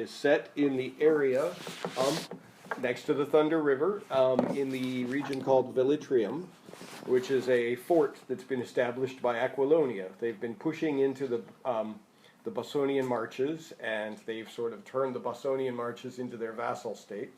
is set in the area next to the Thunder River in the region called Vitrium, which is a fort that's been established by Aquilonia. They've been pushing into the Bossonian Marches, and they've sort of turned the Bossonian Marches into their vassal state.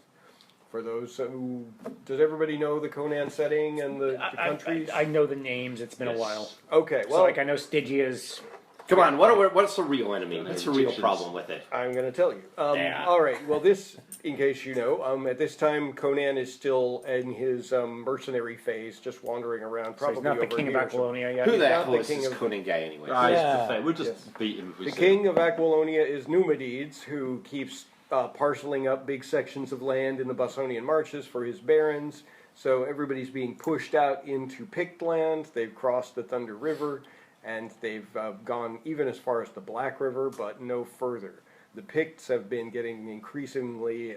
For those who... Does everybody know the Conan setting and the countries? I know the names. It's been a while. Okay, well... So, like, I know Stygia's... Come on, what's the real enemy? What's the real problem with it? I'm going to tell you. All right, well, this, in case you know, at this time, Conan is still in his mercenary phase, just wandering around, probably so he's not the king of Aquilonia yet. Who the hell is this Conan guy anyway? We'll just beat him. The king of Aquilonia is Numides, who keeps parceling up big sections of land in the Bossonian Marches for his barons. So everybody's being pushed out into Pict land. They've crossed the Thunder River. And they've gone even as far as the Black River, but no further. The Picts have been getting increasingly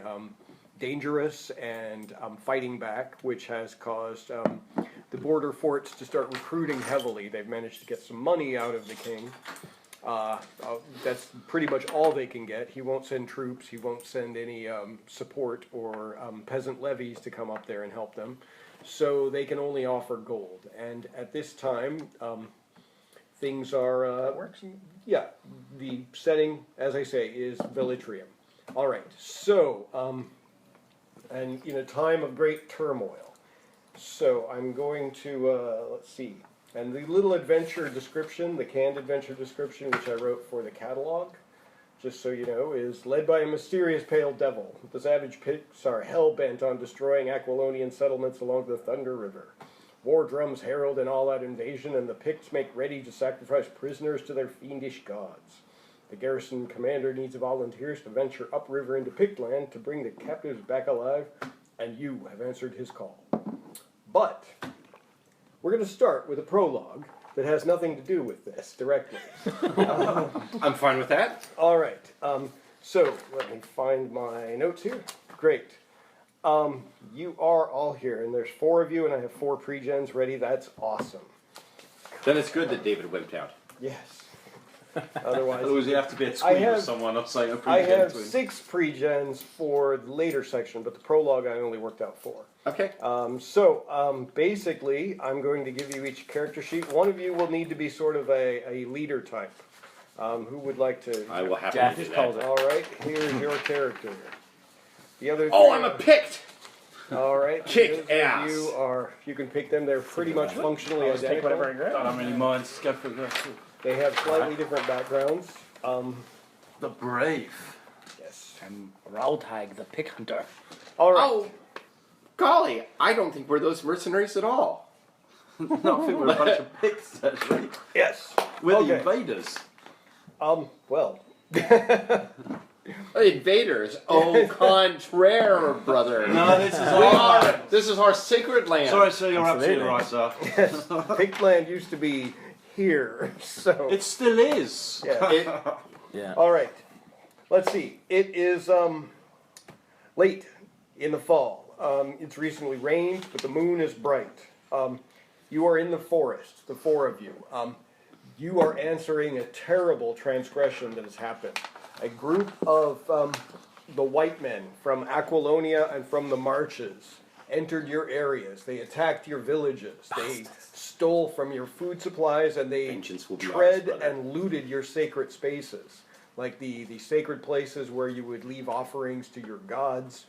dangerous and fighting back, which has caused the border forts to start recruiting heavily. They've managed to get some money out of the king. That's pretty much all they can get. He won't send troops. He won't send any support or peasant levies to come up there and help them. So they can only offer gold. And at this time... things are, yeah, the setting, as I say, is Vitrium. All right, so, and in a time of great turmoil. So I'm going to, let's see, and the little adventure description, the canned adventure description, which I wrote for the catalog, just so you know, is led by a mysterious pale devil. The savage Picts are hell-bent on destroying Aquilonian settlements along the Thunder River. War drums herald an all-out invasion, and the Picts make ready to sacrifice prisoners to their fiendish gods. The garrison commander needs volunteers to venture upriver into Pictland to bring the captives back alive, and you have answered his call. But we're going to start with a prologue that has nothing to do with this directly. I'm fine with that. All right. So let me find my notes here. Great. You are all here, and there's 4 of you, and I have 4 pre-gens ready. That's awesome. Then it's good that David wimped out. Yes. Otherwise, you have to be a tweet with someone or saying a I pre-gen have to him. 6 pre-gens for the later section, but the prologue I only worked out 4. Okay. Basically, I'm going to give you each a character sheet. One of you will need to be sort of a leader type. Who would like to? I will happily do that. All right, here's your character. The other. I'm a Pict. All right. Kick ass. You can pick them. They're pretty much functionally identical. I don't know how many minds go for that. They have slightly different backgrounds. The brave. Yes. And Raltag, the Pick Hunter. All right. Oh, golly, I don't think we're those mercenaries at all. No, I think we're a bunch of Picts, actually. Yes. We're the invaders. Well. Invaders. Au contraire, brother. No, This is our sacred land. Sorry, sir, you're absolutely right, sir. Yes. Pictland used to be here, so. It still is. Yeah. Yeah. All right. Let's see. It is late in the fall. It's recently rained, but the moon is bright. You are in the forest, the 4 of you. You are answering a terrible transgression that has happened. A group of the white men from Aquilonia and from the Marches entered your areas. They attacked your villages. They stole from your food supplies, and they tread and looted your sacred spaces, like the sacred places where you would leave offerings to your gods.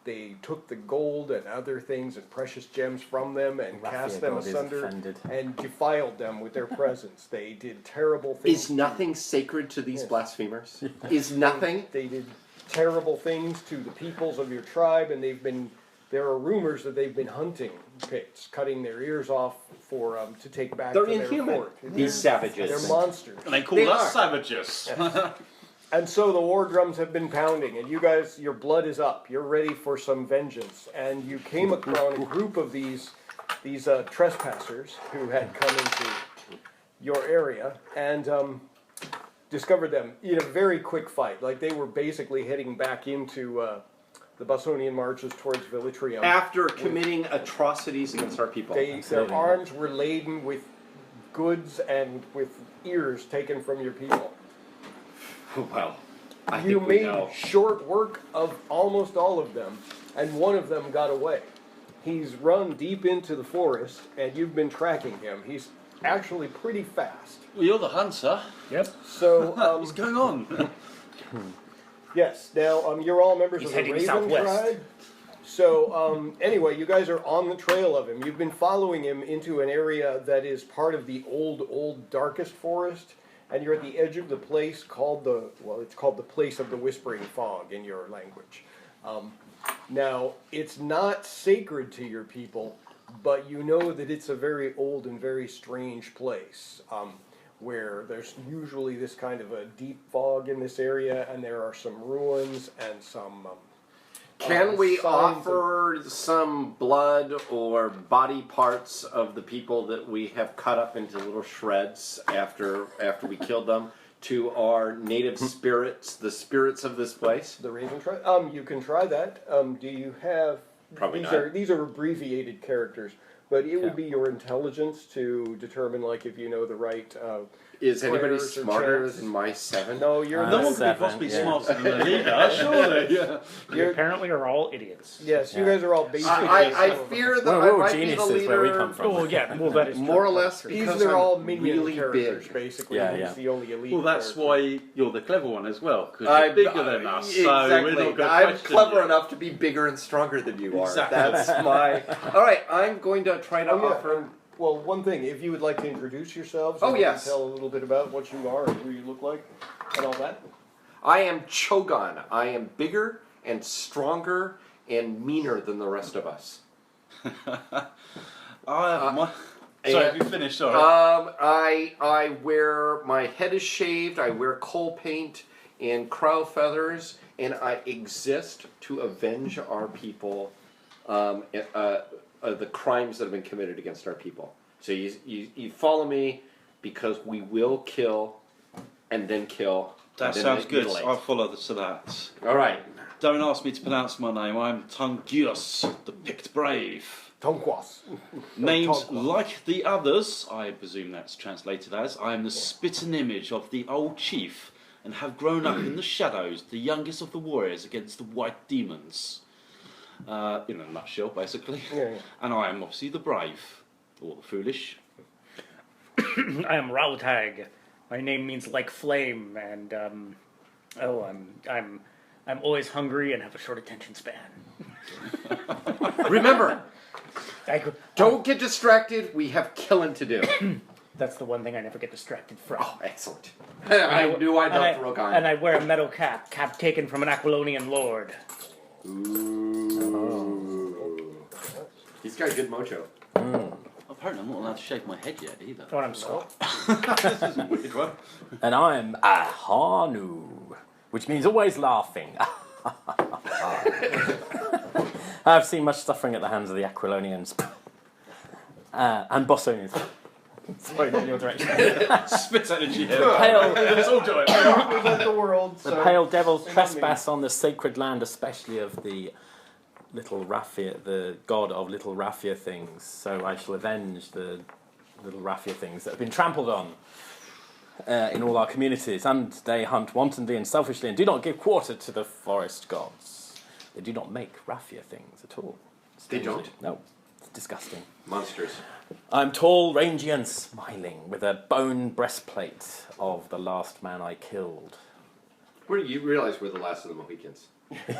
They took the gold and other things and precious gems from them and cast them asunder and defiled them with their presence. They did terrible things. Is nothing sacred to these blasphemers? Is nothing? They did terrible things to the peoples of your tribe, and there are rumors that they've been hunting Picts, cutting their ears off to take back to their fort. These savages. They're monsters. And they call us savages. Yes. And so the war drums have been pounding, and you guys, your blood is up. You're ready for some vengeance. And you came across a group of these trespassers who had come into your area and discovered them in a very quick fight. Like they were basically heading back into the Bossonian marches towards Vitrium. After committing atrocities against our people. Their arms were laden with goods and with ears taken from your people. Well, I You think we made know. short work of almost all of them, and one of them got away. He's run deep into the forest, and you've been tracking him. He's actually pretty fast. Well, you're the hunter. Yep. So, What's going on? yes, now you're all members He's of the heading Raven southwest. tribe. So, anyway, you guys are on the trail of him. You've been following him into an area that is part of the old darkest forest, and you're at the edge of the place called it's called the Place of the Whispering Fog in your language. Now, it's not sacred to your people, but you know that it's a very old and very strange place, where there's usually this kind of a deep fog in this area, and there are some ruins and some... Can we signs offer some blood or body parts of the people that we have cut up into little shreds after we killed them to our native spirits, the spirits of this place? The Raven tribe? You can try that. Do you have... Probably these not. These are abbreviated characters, but it would be your intelligence to determine, like, if you know the right... Is anybody prayers or smarter chants. than my 7? No, you're No one could be Seven, possibly yeah. smarter than the leader, surely. You You're- apparently are all idiots. Yes, you Yeah. guys are all basically... I fear that We're I all might be the geniuses where we leader come from. Oh, yeah. Well, that is more or true. less These because are all I'm minion really characters, big. basically. Yeah, He's yeah. the only elite Well, that's character. why you're the clever one as well, because you're bigger than us, so Exactly. we're not going to I'm question clever you. enough to be bigger and stronger than you are. Exactly. That's my... All right, I'm going to try to Oh, yeah. offer... Well, one thing, if you would like to introduce yourselves, Oh, and yes. tell a little bit about what you are and who you look like, and all that. I am Chogon. I am bigger and stronger and meaner than the rest of us. Sorry, have you finished? Sorry. I wear... My head is shaved. I wear coal paint and crow feathers, and I exist to avenge our people, the crimes that have been committed against our people. So you follow me because we will kill and then kill. That and then sounds good. mutilate. I'll follow to that. All right. Don't ask me to pronounce my name. I'm Tungius, the Pict Brave. Tonquas. Named Tonquas. like the others, I presume that's translated as, I am the spitting image of the old chief and have grown up in the shadows, the youngest of the warriors against the white demons. In a nutshell, basically. Yeah. And I am obviously the brave, or the foolish. I am Rautag. My name means like flame, and I'm always hungry and have a short attention span. Remember, I, don't get distracted. We have killing to do. that's the one thing I never get distracted from. Oh, excellent. I knew I'd and help Rogan. And I wear a metal cap taken from an Aquilonian lord. Ooh. He's got a good mojo. Apparently I'm not allowed to shave my head yet either. Oh, and I'm sorry. This is a weird one. And I'm Ahanu, which means always laughing. I've seen much suffering at the hands of the Aquilonians. And Bossonians. Sorry, not in your direction. Spit energy here. Pale, Let's all do it. Represent the world. the So pale devils sing on trespass on the sacred land, especially of the little Raffia, the god of little Raffia things. So I shall avenge the little Raffia things that have been trampled on in all our communities. And they hunt wantonly and selfishly and do not give quarter to the forest gods. They do not make Raffia things at all. They don't? No. It's disgusting. Monsters. I'm tall, rangy, and smiling, with a bone breastplate of the last man I killed. Where do you realize we're the last of the Mohicans? it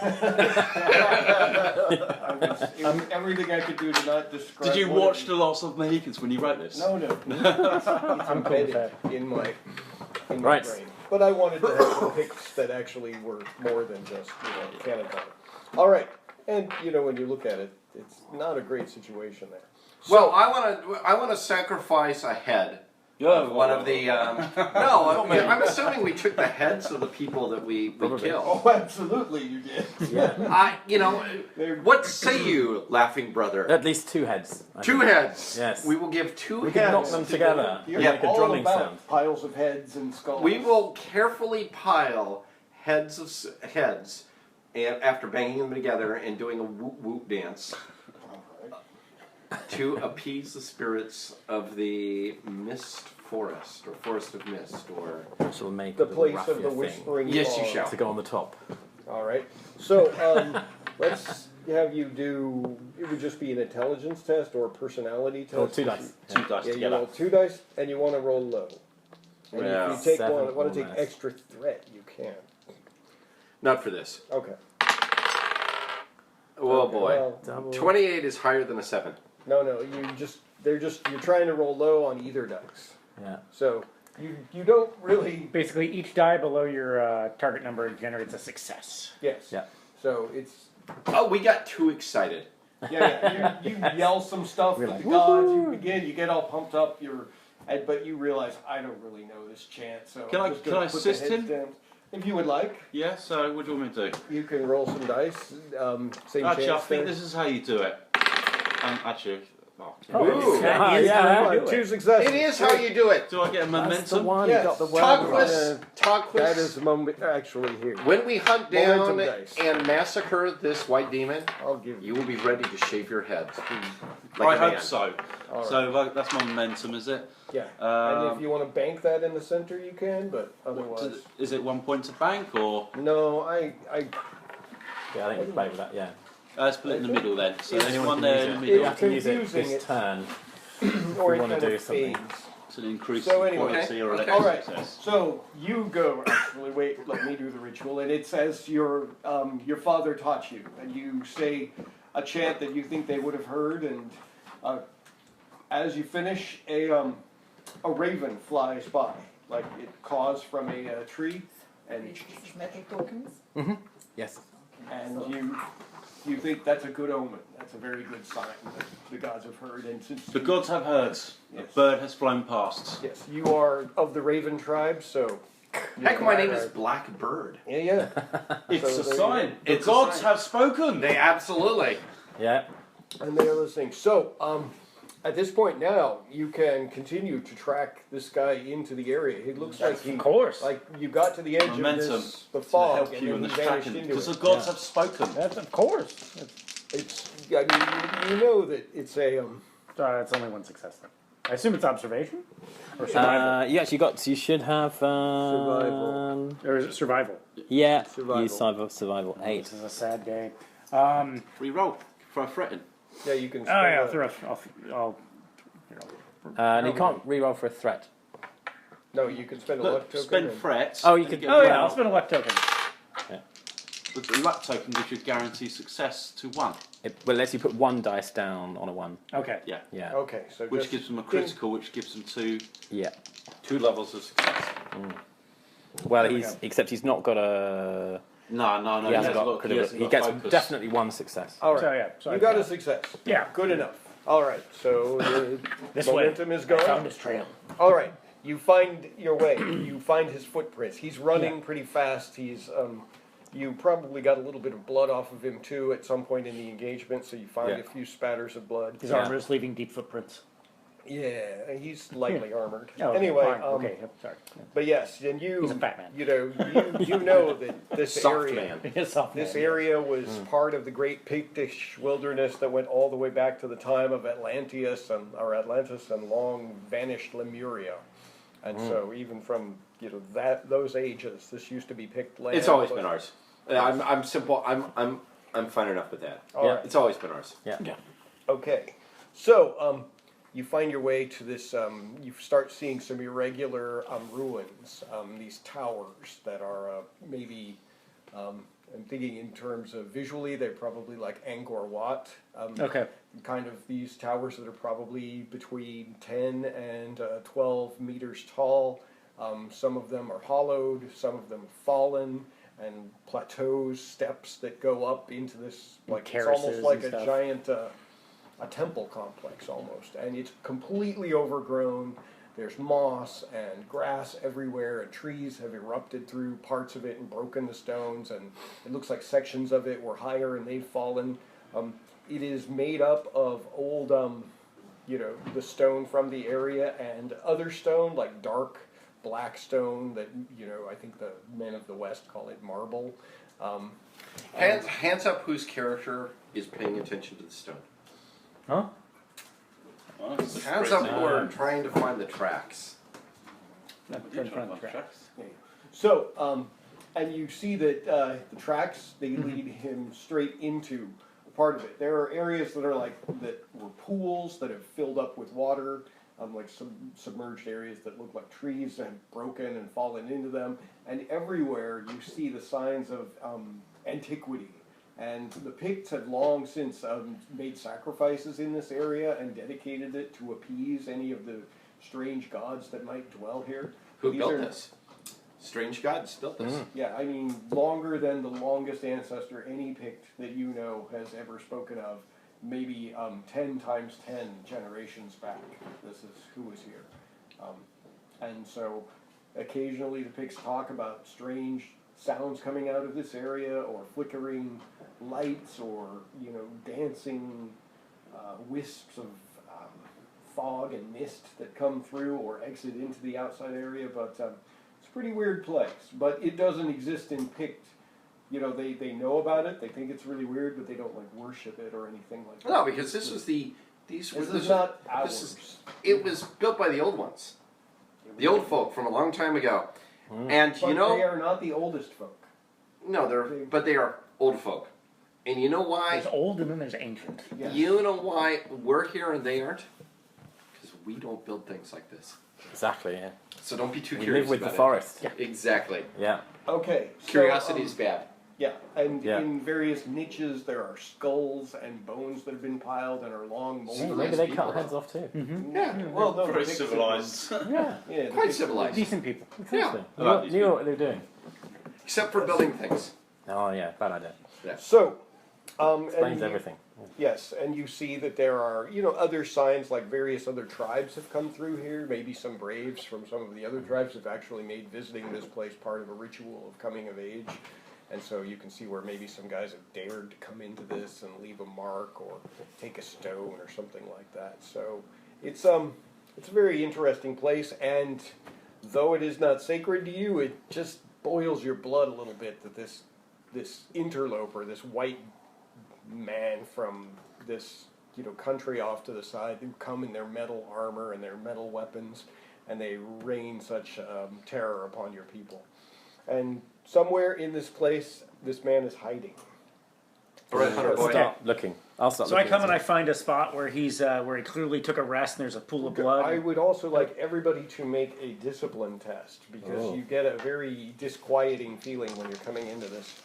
was everything I could do to not describe. Did you what watch it- The Lost of Mohicans when you wrote this? No. It's I'm cool with embedded that. in my Right. brain. But I wanted to have some Picts that actually were more than just Canada. All right, and when you look at it, it's not a great situation there. Well, I want to sacrifice a head. Yeah, One of the I'm assuming we took the heads of the people that we killed. Oh, absolutely, you did. Yeah. What say you, laughing brother? At least 2 heads. I Two think. heads. Yes. We will give 2 We heads. can knock them together. You're Make a all drumming about sound. piles of heads and skulls. We will carefully pile heads, and after banging them together and doing a whoop whoop dance to appease the spirits of the mist forest or forest of mist or I shall make The a little place of raffia the thing whispering. Yes, you fog. shall. to go on the top. All right. So let's have you do. It would just be an intelligence test or a personality test. Or 2 dice. Two dice Yeah, you together. roll 2 dice, and you want to roll low. And Yeah. if you take 7 want or to take less. extra threat, you can. not for this. Okay. Oh Okay, boy, well, Double. 28 is higher than a 7. no, you're trying to roll low on either dice. Yeah. So you don't really. Basically, each die below your target number generates a success. Yes. Yeah. So it's. Oh, we got too excited. Yeah. You yell some stuff We're with like, the gods. "Woohoo!" You get all pumped up. But you realize I don't really know this chant. So Can I'm I- just can gonna I put the assist heads him? down. If you would like, Yeah, so what do you want me to do? you can roll some dice. Same Actually, I chance think there. this is how you do it. Actually, well, Ooh. That is yeah, how Come you on, do 2 it. successes. It is how you do it. do I get a That's the momentum? one. Yes. You got the word. Talk That is the moment. Actually, here. When we hunt down Momentum dice. and massacre this white demon, I'll give you will be ready to shave your head. I Like a hope man. so. All So that's my momentum, is it? Yeah. And if you want to bank that in the center, you can. But otherwise, Is it 1 point to bank or? no. Yeah, I think we play with that. Yeah. Let's put it in the middle then. So It's- there's Anyone one can there use in the it. middle. You have to use it confusing this it. turn. or we it wanna kind do of something. fades. To increase So the anyway, quality or okay. electric All right. success. So you go. Actually, wait. Let me do the ritual. And it says your father taught you, and you say a chant that you think they would have heard. And as you finish, a raven flies by, like it caws from a tree, and This is metal tokens. Yes. you think that's a good omen. That's a very good sign that the gods have heard. And since The gods have heard. A Yes. bird has flown past. yes, you are of the raven tribe, so Heck, my name is Black Bird. yeah. It's So a there you sign. go. The It's a gods sign. have spoken. They absolutely. Yeah. And they are listening. So, at this point now, you can continue to track this guy into the area. It looks like he, Of course. like you got to the edge Momentum of this, the to fog, help and you in then the he vanished tracking into because the it. gods Yeah. have spoken. That's of course. I mean, you know that it's a It's only one success then. I assume it's observation or survival. You actually got. You should have Survival. Or is it survival? Yeah. Survival. You survival 8. This is a sad game. Reroll for a threaten. yeah. You can. Oh spend yeah, a- I'll And you can't reroll for a threat. No, you can spend a luck Look, token. spend and- threats. Oh, you and could- get Oh yeah, well. I'll spend a luck token. But the luck token gives you guarantee success to 1. Well, lets you put 1 dice down on a 1. Okay. Yeah. Yeah. Okay, so Which just gives them a critical, which gives them Yeah. 2 levels of success. Well, There we he's go. except he's not got a. No. He hasn't got, got critical. He gets focus. definitely 1 success. all right. So yeah, so you I got a got- success. Yeah. Good enough. All right. So the This way. momentum is I going. found his trail. All right, you find your way. You find his footprints. He's running pretty fast. He's you probably got a little bit of blood off of him too at some point in the engagement. So you find Yeah. a few spatters of blood. His Yeah. armor is leaving deep footprints. Yeah, he's lightly armored. Oh, okay, Anyway, fine. Okay, yep, sorry. but yes, and you He's a fat man. you know that this Soft area. man. Yes, off This man. area was part of the great Pictish wilderness that went all the way back to the time of Atlantis and long vanished Lemuria. And so even from those ages, this used to be Pict land. It's always been ours. I'm simple. I'm fine enough with that. All right. It's always been ours. Yeah. Okay. So you find your way to this. You start seeing some irregular ruins. These towers that are maybe. I'm thinking in terms of visually, they're probably like Angkor Wat. Okay. Kind of these towers that are probably between 10 and 12 meters tall. Some of them are hollowed, some of them have fallen, and plateaus, steps that go up into this, like it's almost Terraces like and a stuff. giant, a temple complex almost. And it's completely overgrown. There's moss and grass everywhere, and trees have erupted through parts of it and broken the stones, and it looks like sections of it were higher and they've fallen. It is made up of old, the stone from the area and other stone, like dark black stone that, I think the men of the West call it marble. Hands up whose character is paying attention to the stone. Huh? Well, that's Hands great up thing. who are trying to find the tracks. in front of the tracks. So, and you see that the tracks, they lead him straight into part of it. There are areas that are that were pools that have filled up with water, like submerged areas that look like trees that have broken and fallen into them. And everywhere you see the signs of antiquity. And the Picts had long since made sacrifices in this area and dedicated it to appease any of the strange gods that might dwell here. Who built this? Strange gods built this. Yeah, I mean, longer than the longest ancestor any Pict that you know has ever spoken of. Maybe 10 times 10 generations back. This is who was here. And so occasionally the Picts talk about strange sounds coming out of this area, or flickering lights, or dancing wisps of fog and mist that come through or exit into the outside area. But it's a pretty weird place. But it doesn't exist in Pict. They know about it. They think it's really weird, but they don't worship it or anything like that. No, because this was This is not ours. It was built by the old ones, the old folk from a long time ago. And But they are not the oldest folk. no, but they are old folk. And you know why? There's old and then there's ancient. Yes. You know why we're here and they aren't? Because we don't build things like this. Exactly, yeah. So don't be too We curious live with the about forest. Yeah. it. Exactly. Yeah. Okay. So, Curiosity is bad. Yeah, and Yeah. in various niches there are skulls and bones that have been piled and are long, Hey, moldy. maybe they people. cut heads off too. Yeah. Well, no, the Very Picts- civilized. Yeah. Yeah, the Quite Picts- civilized. Decent people. Exactly. I like these Knew what they were doing. Except for building things. Oh yeah, bad idea. So, Explains and everything. yes, and you see that there are, other signs, like various other tribes have come through here. Maybe some braves from some of the other tribes have actually made visiting this place part of a ritual of coming of age. And so you can see where maybe some guys have dared to come into this and leave a mark or take a stone or something like that. So it's a very interesting place, and though it is not sacred to you, it just boils your blood a little bit that this interloper, this white man from this country off to the side, who come in their metal armor and their metal weapons, and they rain such terror upon your people. And somewhere in this place, this man is hiding. All right, Hunter boy. Start looking. I'll start So I looking. come and I find a spot where where he clearly took a rest and there's a pool of blood. I would also like everybody to make a discipline test, because you get a very disquieting feeling when you're coming into this.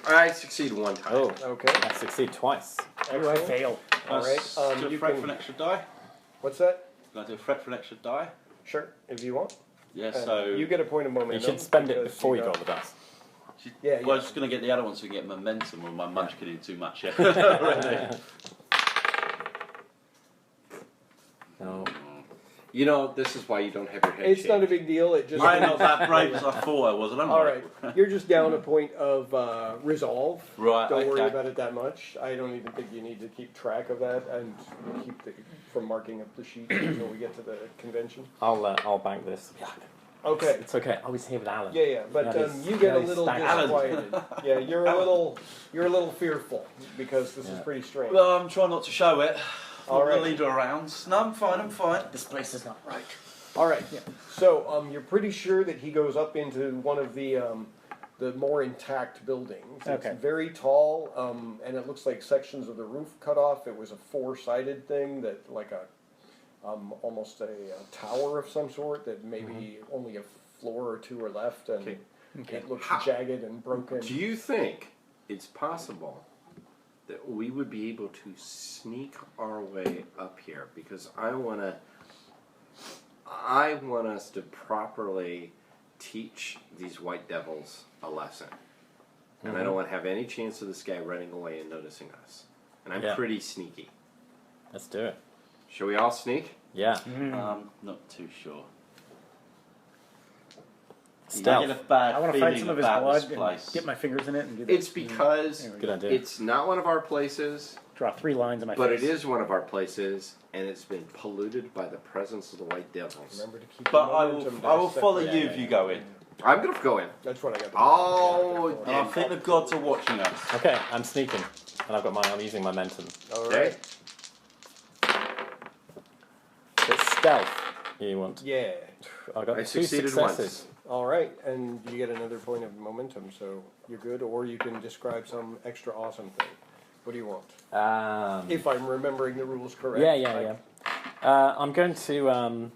I succeed one time. Oh, Okay. I succeed twice. Where do I fail? All right. Do a You threat can- for an extra die? What's that? Can I do a threat for an extra die? Sure, if you want. Yeah, And so... you get a point of momentum. You should spend it because before you got- roll the dice. Yeah, Well, I'm yeah. just going to get the other one so we get momentum, or my munchkin too much, yeah. Already. No. This is why you don't have your head It's shaved. not a big deal. It just. I'm not that brave as I thought I was, and I'm All not. right, you're just down a point of resolve. Right, Don't worry okay. about it that much. I don't even think you need to keep track of that and keep from marking up the sheet until we get to the convention. I'll bank this. Okay. It's okay. I was here with Alan. Yeah, but Yeah, he's- you get a he's little stacked. disquieted. Yeah, you're a little fearful because this is pretty strange. Well, I'm trying not to show it. All I'm right. going to lead her around. No, I'm fine. This place is not right. All right. So you're pretty sure that he goes up into one of the more intact buildings. Okay. It's very tall, and it looks like sections of the roof cut off. It was a four-sided thing that almost a tower of some sort that maybe only a floor or two are left, and it looks jagged and broken. Do you think it's possible that we would be able to sneak our way up here? Because I want us to properly teach these white devils a lesson. And I don't want to have any chance of this guy running away and noticing us. And I'm pretty sneaky. Let's do it. Shall we all sneak? Yeah. Not too sure. Stealth. I get a bad I want to find feeling some of his about blood this and place. get my fingers in it and do this. It's because Good idea. it's not one of our places, Draw 3 lines in my but face. it is one of our places, and it's been polluted by the presence of the white devils. Remember to keep But the I momentum will down. follow you if you go in. I'm going to go in. That's what I got. Oh, And I think the gods are watching us. Okay, I'm sneaking, and I'm using momentum. All right. It's stealth. You want? Yeah. I got I 2 succeeded successes. All right, and you get another point of momentum, so you're good. Or you can describe some extra awesome thing. What do you want? If I'm remembering the rules correct. Yeah. I'm going to.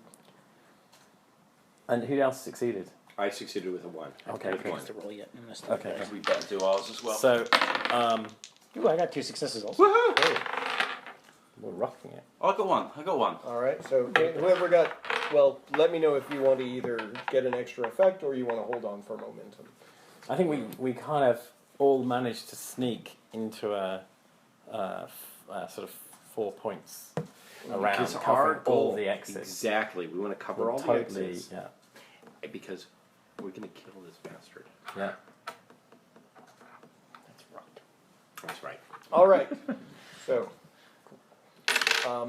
And who else succeeded? I succeeded with a 1. Okay, I cool. missed the roll yet. I missed it. Okay. We better do ours as well. So, Ooh, I got 2 successes also. we're rocking it. I got one. All right, so whoever got, well, let me know if you want to either get an extra effect or you want to hold on for momentum. I think we kind of all managed to sneak into a sort of 4 points around, Because our covering all goal, the exits. exactly, we want to cover We're all totally, the exits. yeah, Because we're going to kill this bastard. yeah. That's right. That's right. All right,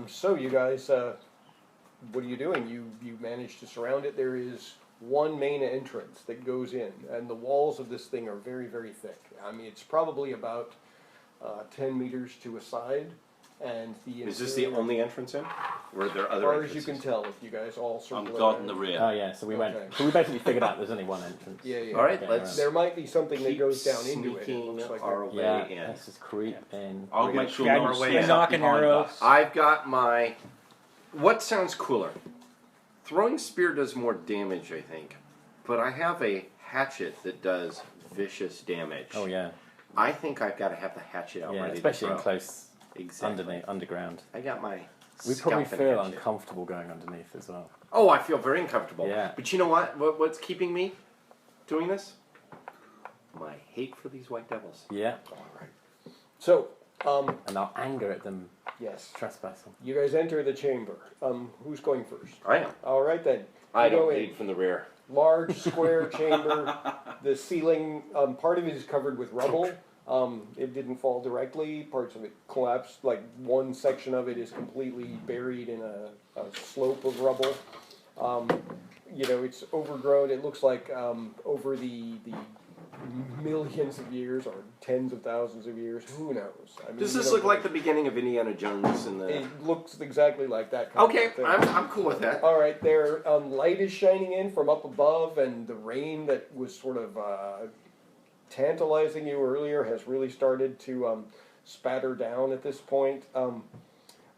so you guys, what are you doing? You managed to surround it. There is one main entrance that goes in, and the walls of this thing are very, very thick. I mean, it's probably about 10 meters to a side, and the Is this the interior- only entrance in? Or are there as other far as entrances? you can tell, if you guys all circle I'm God in the around. rear. Oh yeah, so we went. Okay. So we basically figured out there's only one entrance. Yeah. All right, Okay, let's There might be something that keep goes down into it. It sneaking looks like our that. way Yeah, in. let's just creep in. I'll We're make gonna sure try no one and sneaks knock up an behind arrow. us. I've got my... What sounds cooler? Throwing spear does more damage, I think. But I have a hatchet that does vicious damage. Oh yeah, I think I've got to have the hatchet out yeah, ready especially to in throw. close Exactly. underground. I got my We probably scalping feel hatchet. uncomfortable going underneath as well. Oh, I feel very uncomfortable. Yeah. But you know what? What's keeping me doing this? My hate for these white devils. Yeah, All right. So, and our anger at them yes, trespassing. you guys enter the chamber. Who's going first? I am. All right then. I You go don't in. lead from the rear. Large square chamber. The ceiling, part of it is covered with rubble. It didn't fall directly. Parts of it collapsed. Like one section of it is completely buried in a slope of rubble. It's overgrown. It looks like over the millions of years or tens of thousands of years. Who knows? I mean, Does we this don't look like know. the beginning of Indiana Jones in the... It looks exactly like that kind Okay, of thing. I'm cool with that. All right, there. Light is shining in from up above, and the rain that was sort of tantalizing you earlier has really started to spatter down at this point.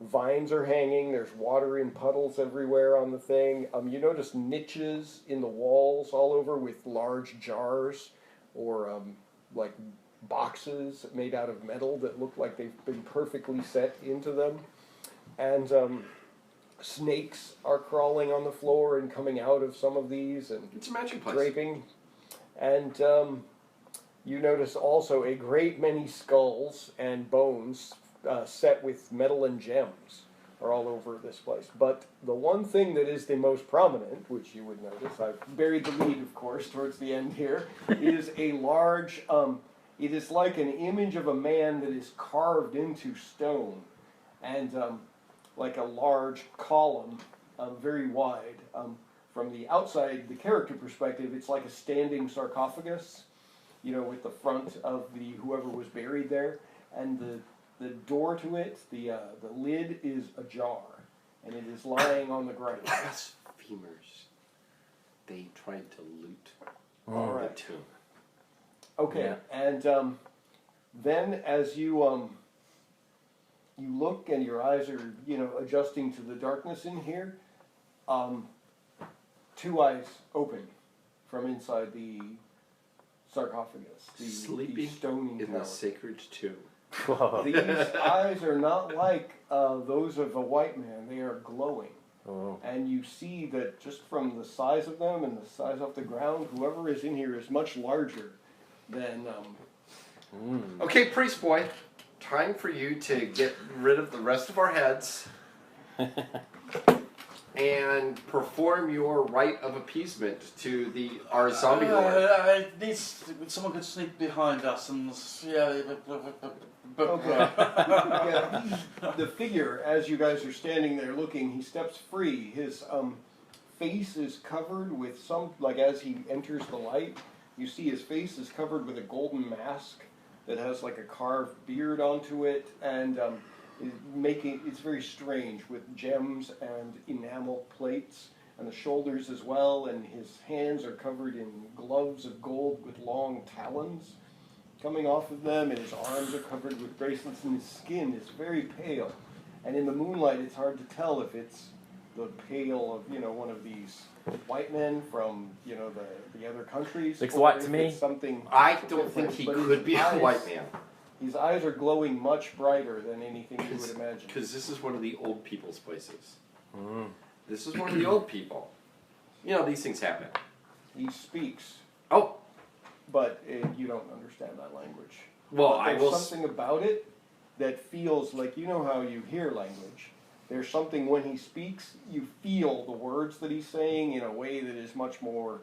Vines are hanging. There's water in puddles everywhere on the thing. You notice niches in the walls all over with large jars or like boxes made out of metal that look like they've been perfectly set into them. And snakes are crawling on the floor and coming out of some of these and It's a magic place. draping. And you notice also a great many skulls and bones set with metal and gems are all over this place. But the one thing that is the most prominent, which you would notice, I've buried the lead, of course, towards the end here, is a large, it is like an image of a man that is carved into stone. And like a large column, very wide. From the outside, the character perspective, it's like a standing sarcophagus, with the front of the whoever was buried there, and the door to it, the lid is ajar, and it is lying on the ground. Blasphemers. They tried to loot All the right. tomb. Okay, Yeah. and then as you look and your eyes are adjusting to the darkness in here, two eyes open from inside the sarcophagus, the Sleeping stony in tower. the sacred tomb. Whoa. These eyes are not like those of a white man. They are glowing. Oh. And you see that just from the size of them and the size off the ground, whoever is in here is much larger than... Okay, priest boy. Time for you to get rid of the rest of our heads and perform your rite of appeasement to our zombie lord. I need someone could sneak behind us and Okay. Yeah. The figure, as you guys are standing there looking, he steps free. His face is covered with some, like as he enters the light, you see his face is covered with a golden mask that has like a carved beard onto it, and it's very strange with gems and enamel plates. and the shoulders as well, and his hands are covered in gloves of gold with long talons coming off of them, and his arms are covered with bracelets, and his skin is very pale. And in the moonlight, it's hard to tell if it's the pale of, one of these white men from, the other countries. Looks or white if to me. it's something I don't different. think he But could his be a eyes- white man. His eyes are glowing much brighter than anything you would imagine. Because this is one of the old people's places. This is one of the old people. These things happen. He speaks, Oh, but you don't understand that language. well, But I there's will. something about it that feels like, how you hear language. There's something when he speaks, you feel the words that he's saying in a way that is much more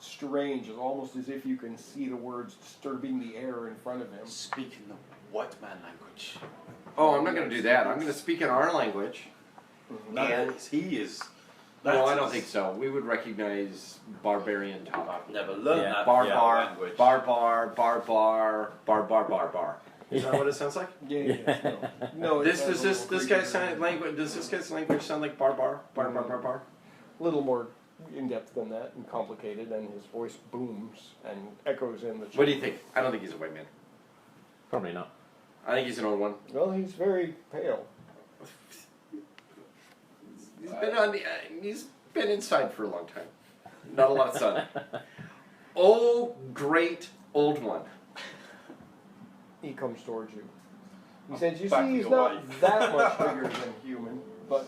strange. It's almost as if you can see the words disturbing the air in front of him. Speaking the white man language. Oh, I'm not going to do that. I'm going to speak in our language. No, And- he is. No, I that don't is- think so. We would recognize barbarian talk. I've never learned Yeah. that Barbar, language. bar. Is that what it sounds like? Yeah. No, it This sounds does a this little this guy's creepier sound than- language? Does this guy's language sound like bar? A little more in depth than that and complicated, and his voice booms and echoes in the. What do you think? I don't think he's a white man. Probably not. I think he's an old one. Well, he's very pale. He's been inside for a long time. Not a lot of sun. Oh, great old one. He comes towards you. He says, "You Back see, he's away." not that much bigger than human, but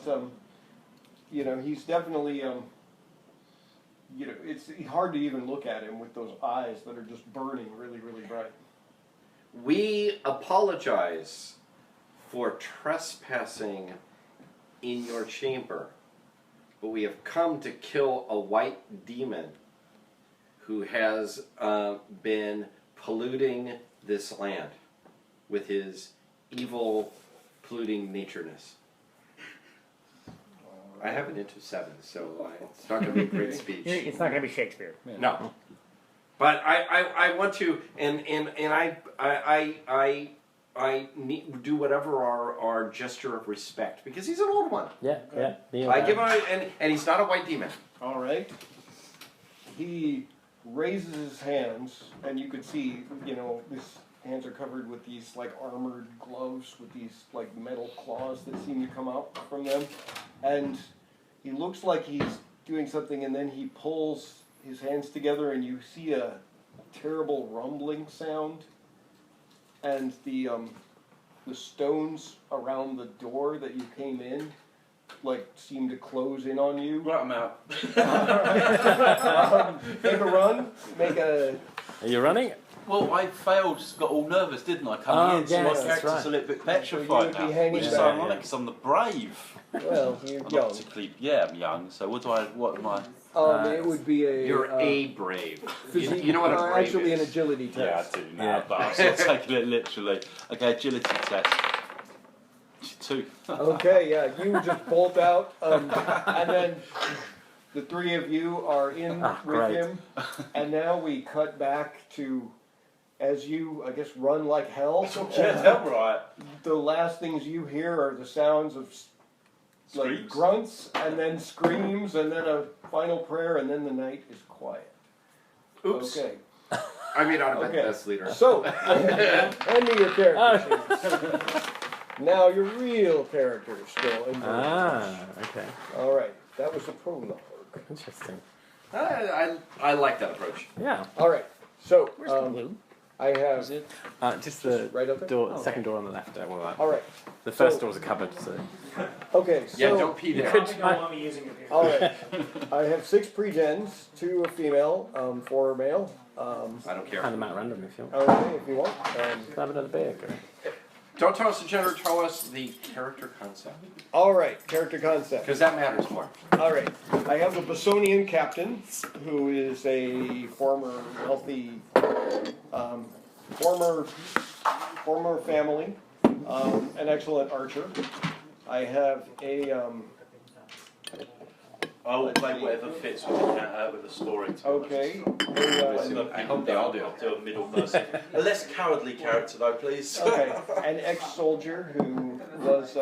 he's definitely it's hard to even look at him with those eyes that are just burning really, really bright." We apologize for trespassing in your chamber, but we have come to kill a white demon who has been polluting this land with his evil, polluting natureness. I have an into 7, so it's not going to be a great speech. It's not going to be Shakespeare. No, but I want to, and I need, do whatever our gesture of respect, because he's an old one. Yeah. Kneel I down. give him and he's not a white demon. All right. He raises his hands, and you could see, his hands are covered with these armored gloves with these metal claws that seem to come out from them, and he looks like he's doing something, and then he pulls his hands together, and you see a terrible rumbling sound, and the stones around the door that you came in seem to close in on you. Right, I'm out. Make a run. Are you running? Well, I failed, just got all nervous, didn't I? Coming in, so my yes, that's character's right. a little bit So petrified you would be now. hanging Which is back. ironic, because I'm the brave. Well, you're I'm young. not particularly, I'm young, so what am I? It would be a. You're a brave. physique- You know what a brave actually is. an agility test. Yeah, I do now, Yeah. but I'm sort of taking it literally. Okay, agility test. 2. Okay, yeah, you just bolt out, and then the three of you are in with great. him, and now we cut back to as you, I guess, run like hell. right. The last things you hear are the sounds of Screams? grunts, and then screams, and then a final prayer, and then the night is quiet. Oops. Okay. I mean, I'm the Okay. best leader. So, hand me your character sheets. Now your real character is still in the Okay. All right, that was the prologue. Interesting. I like that approach. Yeah. All right, so Where's the blue? I have Is it? Just the right up there. door, Oh, second door on the left. All right. All right, The first So- door's a cupboard, so. okay, so Yeah, don't pee there. Probably don't want me using your all right, I have 6 pre-gens, 2 are female, 4 are male. I don't care. Hand them out randomly if you want. Okay, if you want. Have another beer, Gary. Don't tell us the gender, tell us the character concept. All right, character concept. Because that matters more. All right, I have a Bosonian captain who is a former wealthy, former family, an excellent archer. I have a I will play whatever fits with the story. to be okay, honest. I hope they all do. I'll do a middle person. A less cowardly character, though, please. okay, an ex-soldier who was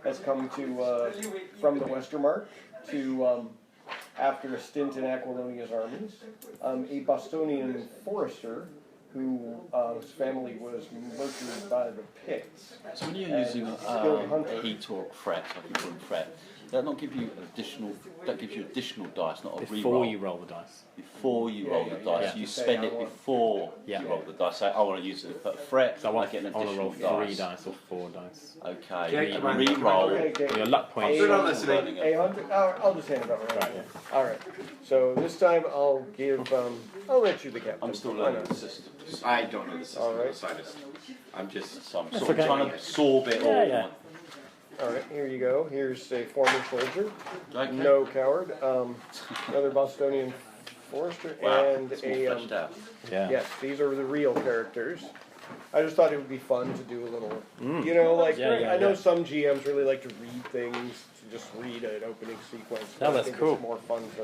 has come to from the Westermark to, after a stint in Aquilonia's armies, a Bostonian forester whose family was murdered by the Picts. So when you're using skilled hunter. heat or fret, I think call them fret, that not give you additional. That gives you additional dice, not a Before reroll. you roll the dice. Before you roll the dice, yeah. you Say, spend I it want- before Yeah. you roll the dice. Say, I want to use it, but fret. So I want get an to roll additional 3 dice or 4 dice. Okay, Okay, come on, come re-roll. on. Okay, Your luck points. They're not listening. A hunter. I'll just hand it over. Right, yeah. All right. So this time I'll give. I'll let you the captain. I'm still Why learning not? the system, I don't know the system. All right. I'm just. so I'm That's sort of okay. trying to absorb it all. Yeah, yeah. All right. Here you go. Here's a former soldier. Okay. No coward. Another Bostonian forester Wow, and it's more a. fleshed out. Yeah. Yes, these are the real characters. I just thought it would be fun to do a little, you know, like Yeah, I know yeah. some GMs really like to read things, to just read an opening sequence. No, but I that's think cool. It's more fun to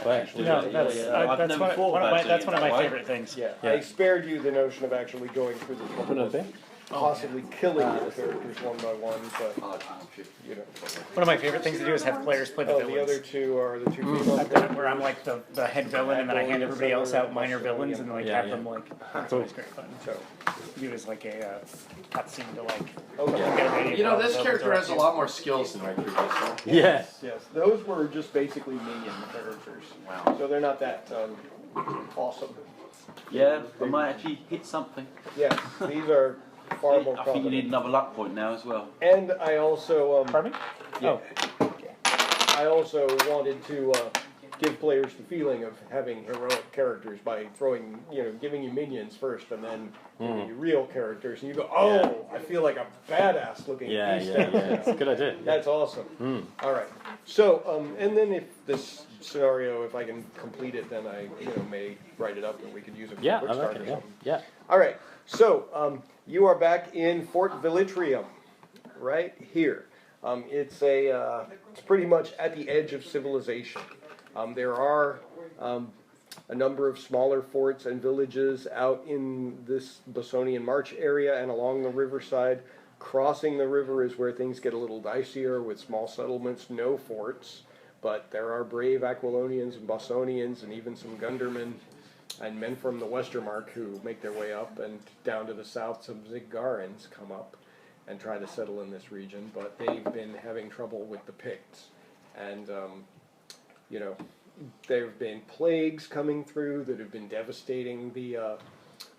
Right. actually. No, read that's it. I've that's never one, thought one of about my that's doing one of it my that way. favorite things. Yeah, Yeah. I spared you the notion of actually going through the Put trouble it of there. possibly killing the characters one by one, but you know. One of my favorite things to do is have players play the Oh, villains. the other two are the two female I've done it where I'm like the head villain, and then I hand everybody else out minor villains, and like Yeah, have yeah. them like. It's always great fun. So, Do as like a cutscene to like. okay. Get ready You know, to this go character has a direct lot more skills than my previous one. Yes. Yes, those were just basically minion characters. Wow. So they're not that awesome. Yeah, I might actually hit something. Yes, these are far more I think you need competent. another luck point now as well. And I also, Pardon me? yeah. I also wanted to give players the feeling of having heroic characters by throwing, giving you minions first and then giving you real characters, and you go, oh, I feel like a badass looking Yeah, beast. yeah, yeah. It's a good idea. That's awesome. All right. So, and then if this scenario, if I can complete it, then I, may write it up and we could use it for Yeah, a I quick like start it. or Yeah. something. Yeah. All right. So, you are back in Fort Vitrium, right here. It's pretty much at the edge of civilization. There are a number of smaller forts and villages out in this Bostonian March area and along the riverside. Crossing the river is where things get a little dicier with small settlements, no forts, but there are brave Aquilonians and Bostonians and even some Gundermen and men from the Westermark who make their way up, and down to the south some Ziggarans come up and try to settle in this region, but they've been having trouble with the Picts. And, there have been plagues coming through that have been devastating the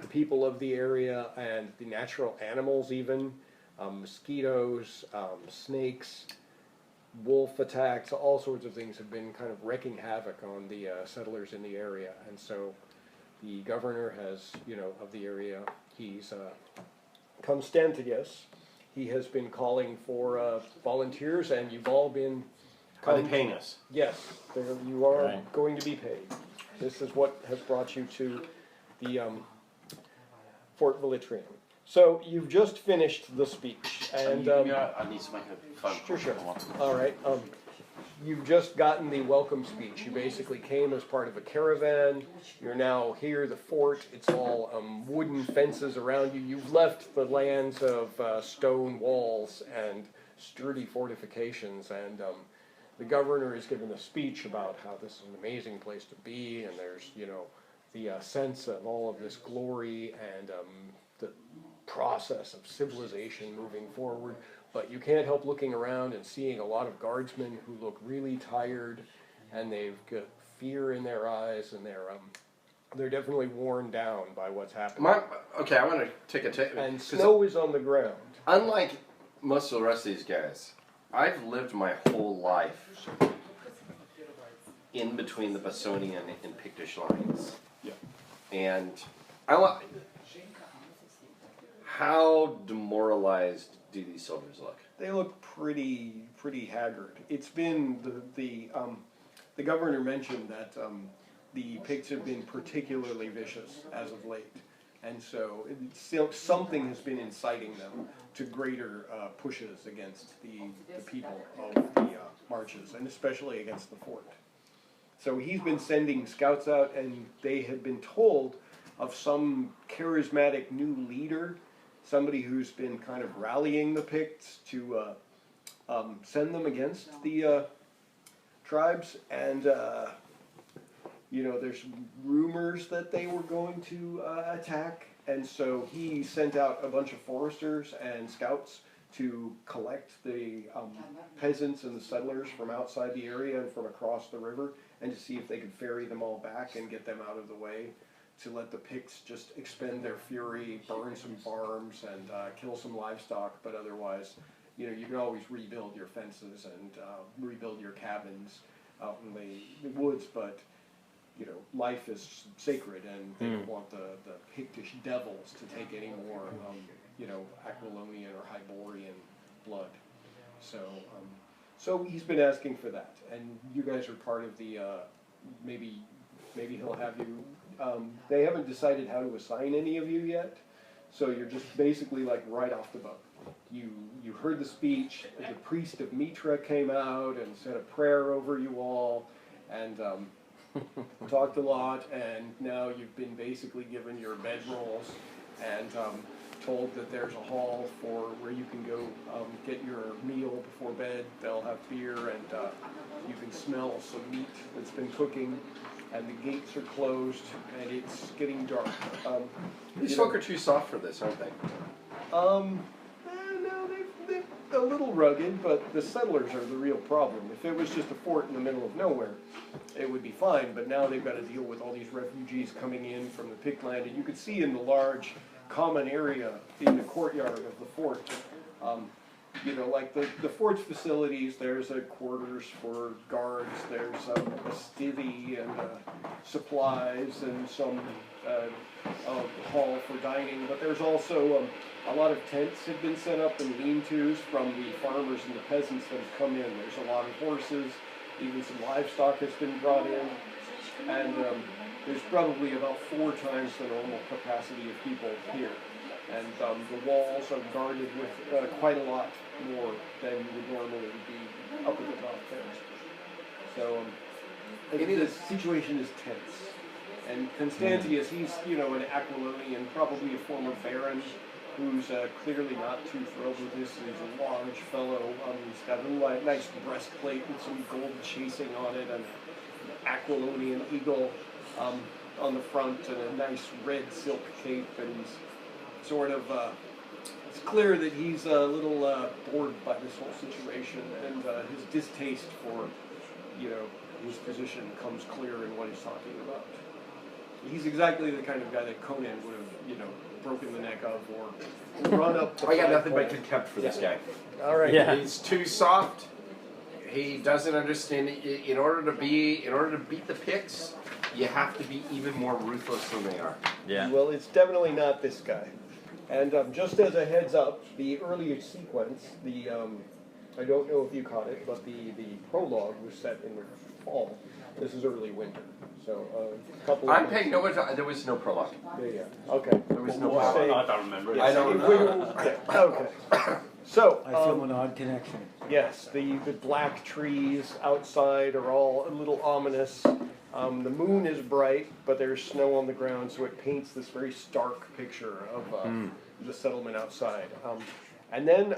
people of the area and the natural animals even. Mosquitoes, snakes, wolf attacks, all sorts of things have been kind of wreaking havoc on the settlers in the area. And so the governor has, of the area, he's Constantius. He has been calling for volunteers, and you've all been... Are they paying us? Yes, you are Right. going to be paid. This is what has brought you to the Fort Vitrium. So you've just finished the speech, and I need to make a phone call. sure. Come on. All right. You've just gotten the welcome speech. You basically came as part of a caravan. You're now here, the fort. It's all wooden fences around you. You've left the lands of stone walls and sturdy fortifications, and the governor is giving a speech about how this is an amazing place to be, and there's, the sense of all of this glory and the process of civilization moving forward. But you can't help looking around and seeing a lot of guardsmen who look really tired, and they've got fear in their eyes, and they're definitely worn down by what's happening. Okay, I want to take a take. And snow is on the ground. Unlike most of the rest of these guys, I've lived my whole life in between the Bostonian and Pictish lines. Yeah. And I want. How demoralized do these soldiers look? They look pretty haggard. It's been the governor mentioned that the Picts have been particularly vicious as of late, and so something has been inciting them to greater pushes against the people of the marches, and especially against the fort. So he's been sending scouts out, and they had been told of some charismatic new leader, somebody who's been kind of rallying the Picts to send them against the tribes, and there's rumors that they were going to attack, and so he sent out a bunch of foresters and scouts to collect the peasants and the settlers from outside the area and from across the river, and to see if they could ferry them all back and get them out of the way, to let the Picts just expend their fury, burn some farms, and kill some livestock, but otherwise, you can always rebuild your fences and rebuild your cabins out in the woods, but life is sacred, and they don't want the Pictish devils to take any more, Aquilonian or Hyborian blood. So he's been asking for that, and you guys are part of the, maybe he'll have you, they haven't decided how to assign any of you yet, so you're just basically like right off the boat. You heard the speech, the priest of Mitra came out and said a prayer over you all, and talked a lot, and now you've been basically given your bedrolls and told that there's a hall for where you can go get your meal before bed. They'll have beer, and you can smell some meat that's been cooking, and the gates are closed, and it's getting dark. These folk are too soft for this, aren't they? No, they're a little rugged, but the settlers are the real problem. If it was just a fort in the middle of nowhere, it would be fine, but now they've got to deal with all these refugees coming in from the Pict land, and you could see in the large common area in the courtyard of the fort, like the fort's facilities, there's quarters for guards, there's a stithy and supplies, and some hall for dining, but there's also a lot of tents have been set up and lean-tos from the farmers and the peasants that have come in. There's a lot of horses, even some livestock has been brought in, and there's probably about 4 times the normal capacity of people here. And the walls are guarded with quite a lot more than would normally be up at the top there. So the situation is tense. And Constantius, he's an Aquilonian, probably a former baron, who's clearly not too thrilled with this. He's a large fellow. He's got a nice breastplate with some gold chasing on it, and an Aquilonian eagle on the front, and a nice red silk cape, and he's sort of, it's clear that he's a little bored by this whole situation, and his distaste for, his position comes clear in what he's talking about. He's exactly the kind of guy that Conan would have, broken the neck of, or run up the I got nothing flagpole. but contempt for this guy. All right. Yeah. He's too soft. He doesn't understand. In order to beat the Picts, you have to be even more ruthless than they are. Yeah. Well, it's definitely not this guy. And just as a heads up, the earlier sequence, I don't know if you caught it, but the prologue was set in the fall. This is early winter. So a couple of... I'm paying no attention. There was no prologue. Yeah. Okay. There was no Well, prologue. I don't remember it. I don't know. Okay. So, I feel an odd connection. yes, the black trees outside are all a little ominous. The moon is bright, but there's snow on the ground, so it paints this very stark picture of the settlement outside. And then,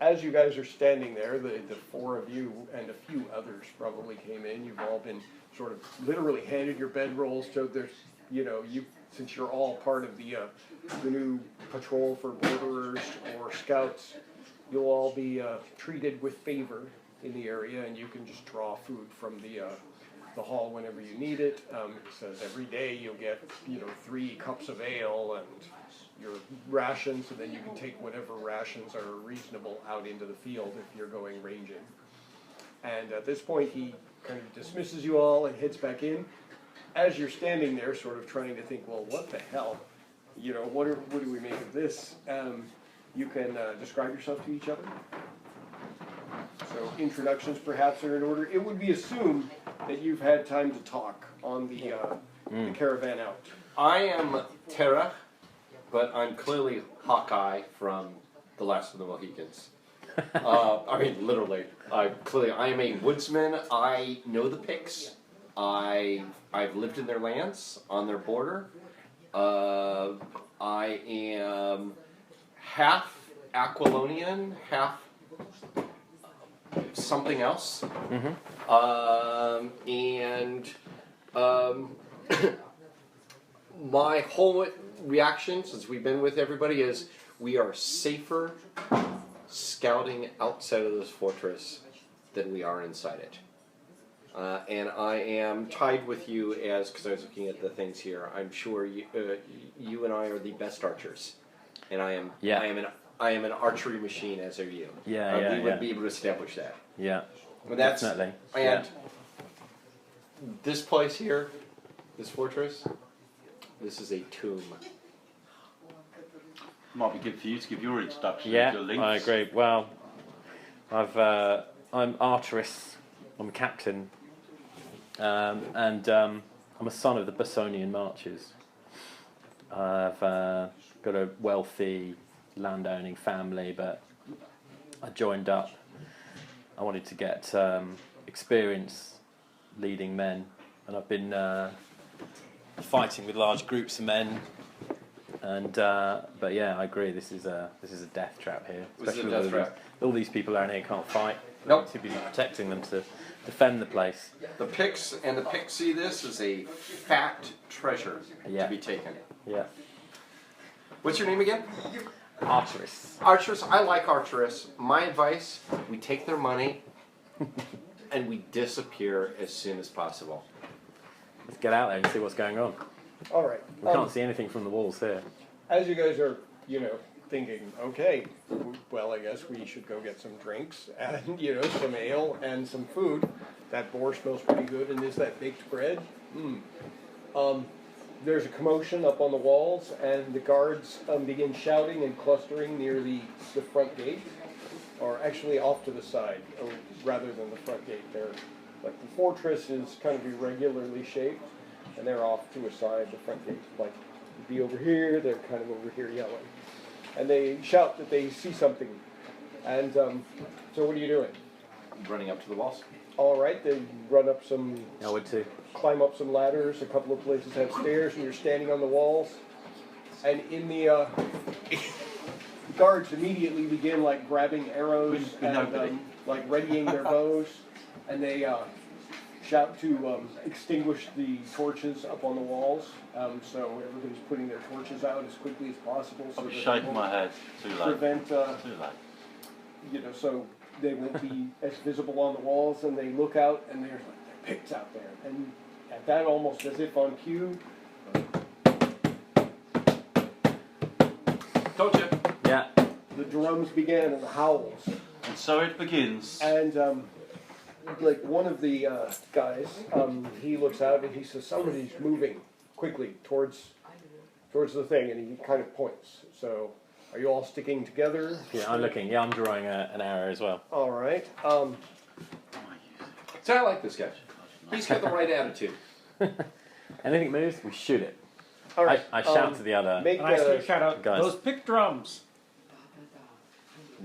as you guys are standing there, the 4 of you and a few others probably came in. You've all been sort of literally handed your bedrolls. So there's, since you're all part of the new patrol for borderers or scouts, you'll all be treated with favor in the area, and you can just draw food from the hall whenever you need it. It says every day you'll get 3 cups of ale and your rations, and then you can take whatever rations are reasonable out into the field if you're going ranging. And at this point he kind of dismisses you all and heads back in. As you're standing there sort of trying to think, well, what the hell? What do we make of this? You can describe yourself to each other. So introductions perhaps are in order. It would be assumed that you've had time to talk on the caravan out. I am Terra, but I'm clearly Hawkeye from The Last of the Mohicans. Literally. I am a woodsman. I know the Picts. I've lived in their lands, on their border. I am half Aquilonian, half something else. My whole reaction, since we've been with everybody, is we are safer scouting outside of this fortress than we are inside it. And I am tied with you because I was looking at the things here. I'm sure you and I are the best archers, and I am an archery machine, as are you. We would be able to establish that. Yeah, But that's, definitely. And this place here, this fortress, this is a tomb. Might be good for you to give your introduction. Yeah, your links. I agree. Well, I'm Arteris. I'm a captain, and I'm a son of the Basonian Marches. I've got a wealthy landowning family, but I joined up. I wanted to get experience leading men, and I've been fighting with large groups of men. And but yeah, I agree. This is a death trap here. This is a Especially death with trap. all these people around here can't fight. Nope. To be protecting them to defend the place. The Picts see this as a fat treasure Yeah. to be taken. Yeah. What's your name again? Arteris. Archers. I like Archers. My advice: we take their money and we disappear as soon as possible. Let's get out there and see what's going on. All right. We can't see anything from the walls here. As you guys are, thinking, okay, well, I guess we should go get some drinks and, some ale and some food. That boar smells pretty good, and is that baked bread? There's a commotion up on the walls, and the guards begin shouting and clustering near the front gate, or actually off to the side, rather than the front gate. They're like the fortress is kind of irregularly shaped, and they're off to a side. The front gate, like, be over here. They're kind of over here yelling, and they shout that they see something. And so, what are you doing? Running up to the walls. All right, they run up some. I would too. Climb up some ladders. A couple of places have stairs, and you're standing on the walls. And in the guards immediately begin like grabbing arrows and like readying their bows, and they shout to extinguish the torches up on the walls. So everybody's putting their torches out as quickly as possible. So I'm that shaking they won't my head. Too late. prevent. Too late. So they won't be as visible on the walls, and they look out, and there's like Picts out there, and at that, almost as if on cue. Told you. Yeah. The drums began and the howls, And so it begins. and like one of the guys, he looks out and he says, "Somebody's moving quickly towards the thing," and he kind of points. So, are you all sticking together? Yeah, I'm looking. Yeah, I'm drawing an arrow as well. All right. So I like this guy. He's got the right attitude. Anything moves, we shoot it. All right. I shout to the other. Make And I still shout out, guys. those pick drums.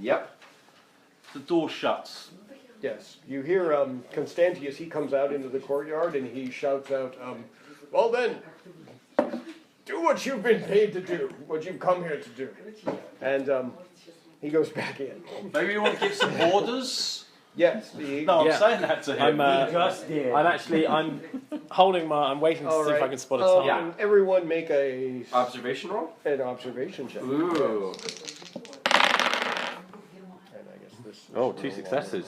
Yep. The door shuts. Yes, you hear Constantius. He comes out into the courtyard and he shouts out, "Well then, do what you've been paid to do, what you've come here to do." And he goes back in. Maybe you want to give some orders? Yes, No, I'm Yeah. saying that to him. Just did. I'm holding I'm waiting to All see if I right. can spot a target. Yeah. Everyone make Observation roll? an observation check. Ooh. And I guess this is Oh, 2 successes.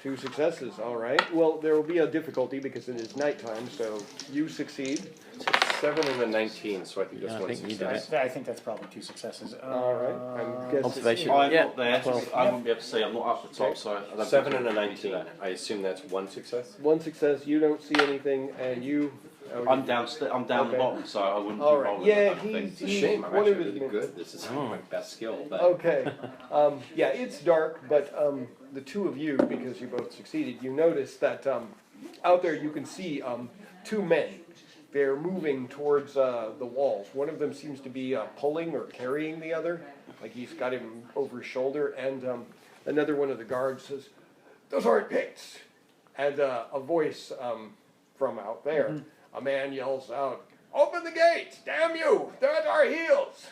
2 successes, all right. Well, there will be a difficulty because it is nighttime, so you succeed. 7 and a 19, so I think Yeah, that's I one think you did success. I think that's probably 2 successes. All right. I guess Observation. I'm Yeah. not there. Well, I wouldn't be able to see. I'm not up the top, so I don't 7 think and a I can 19. do that. I assume that's one success. 1 success, you don't see anything, and you... I'm downstairs. I'm down Okay. the bottom, so I wouldn't All be right. rolling. Yeah, I don't think. It's a shame. I'm one actually of his really men- good. This is my best skill. But Okay. Yeah, it's dark, but the two of you, because you both succeeded, you notice that out there you can see 2 men. They're moving towards the walls. One of them seems to be pulling or carrying the other, like he's got him over his shoulder, and another one of the guards says, "Those aren't Picts." And a voice from out there, a man yells out, "Open the gates! Damn you! They're at our heels!"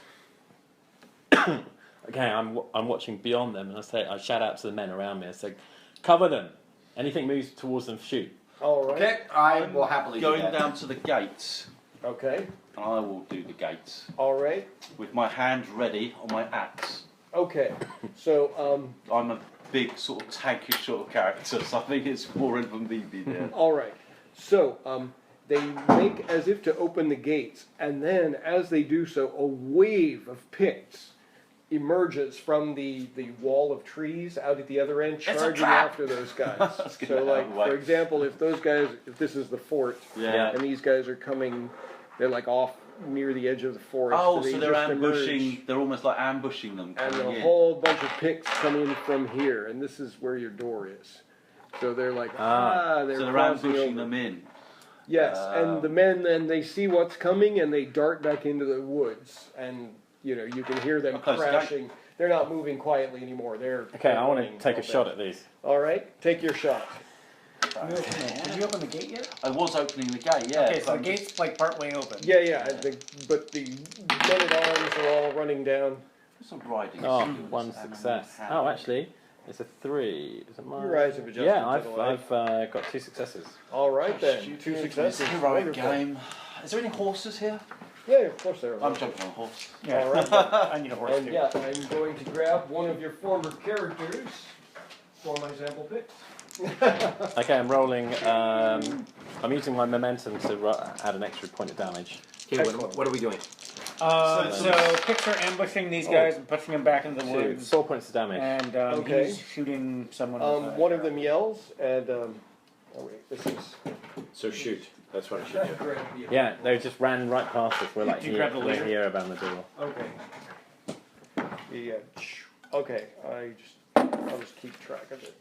Okay, I'm watching beyond them, and I shout out to the men around me. I say, Cover them. Anything moves towards them, shoot. All right. Okay, I will happily Going do that. down to the gate, Okay. and I will do the gate All right. with my hand ready on my axe. Okay. So, I'm a big sort of tankish sort of character, so I think it's more in for me be there. all right. So, they make as if to open the gates, and then as they do so, a wave of Picts emerges from the wall of trees out at the other end, charging after those guys. get So, out like, of the way. for example, if those guys, if this is the fort, Yeah. and these guys are coming, they're like off near the edge of the forest. Oh, they so they're just ambushing. emerge, They're almost like ambushing them. and coming a in. whole bunch of Picts come in from here, and this is where your door is. So they're like, they're So they're crossing ambushing over. them in. Yes, and the men then they see what's coming and they dart back into the woods, and you know you can hear them How close to crashing. They're not moving quietly anymore. They're Okay, I want running to take all a shot day. at these. All right, take your shot. Did you open the gate yet? I was opening the gate, yeah. Okay, so the I'm just- gate's like partway open. Yeah, yeah. But the men at arms are all running down. It's not riding. Oh, skills, one having success. hand. Oh, actually, it's a 3. Is it mine? Your eyes have adjusted Yeah, to I've the light. got 2 successes. All right then, Stupid. 2 successes. It's a heroic Wonderful. game. Is there any horses here? Yeah, of course there are. I'm jumping on a horse. Yeah. All right. then. I need a horse And too. yeah, I'm going to grab one of your former characters for my sample pick. Okay, I'm rolling. I'm using my momentum to add an extra point of damage. Okay, what are we doing? So Picts are ambushing these guys and pushing them back into the 2, woods. 4 points of damage. And Okay. he's shooting someone. with a- One of them yells, and oh wait, this is. So shoot. That's what I should do. Yeah, they just ran right past us. We're like Did you grab the we're leader? here around the door. Okay. Yeah. Okay. I'll just keep track of it.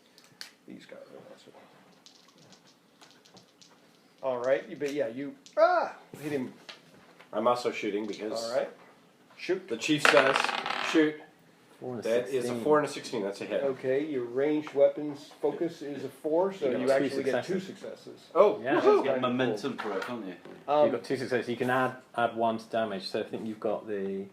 These guys are also. All right, but yeah, you hit him. I'm also shooting because All right, shoot. the chief says shoot. 4 and a That is a 16. 4 and a 16. That's a hit. Okay, your ranged weapons focus is a 4, so You got you 2 actually get 2 successes. successes. Oh, Yeah. Woohoo! You get momentum for it, can't you? You've got 2 successes. You can add 1 to damage. So I think you've got a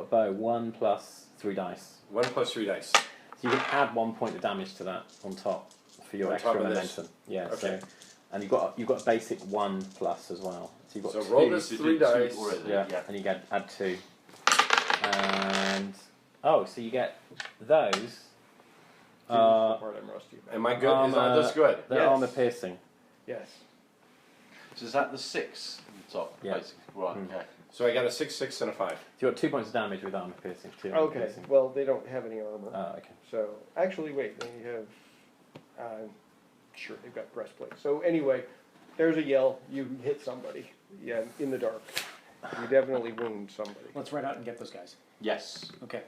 bow 1 plus 3 dice. 1 plus 3 dice. So you can add 1 point of damage to that on top for your On extra top of this? momentum. Yeah. Okay. So, and you've got a basic 1 plus as well. So you've got So 2. roll this You 3 did 2 dice. already, Yeah, and you get add 2. And so you get those. The part I'm rusty about. Am I good? Is that this good? They're Yes. armor piercing. Yes. So is that the 6 on the top, Yeah. basically? Right, Mm. okay. So I got a 6, 6, and a 5. So you've got 2 points of damage with armor piercing. 2 armor Okay. piercing. Well, they don't have any armor. Oh, okay. So actually, wait, they have. Sure, they've got breastplates. So anyway, there's a yell. You hit somebody. Yeah, in the dark. You definitely wound somebody. Let's run out and get those guys. Yes. Okay.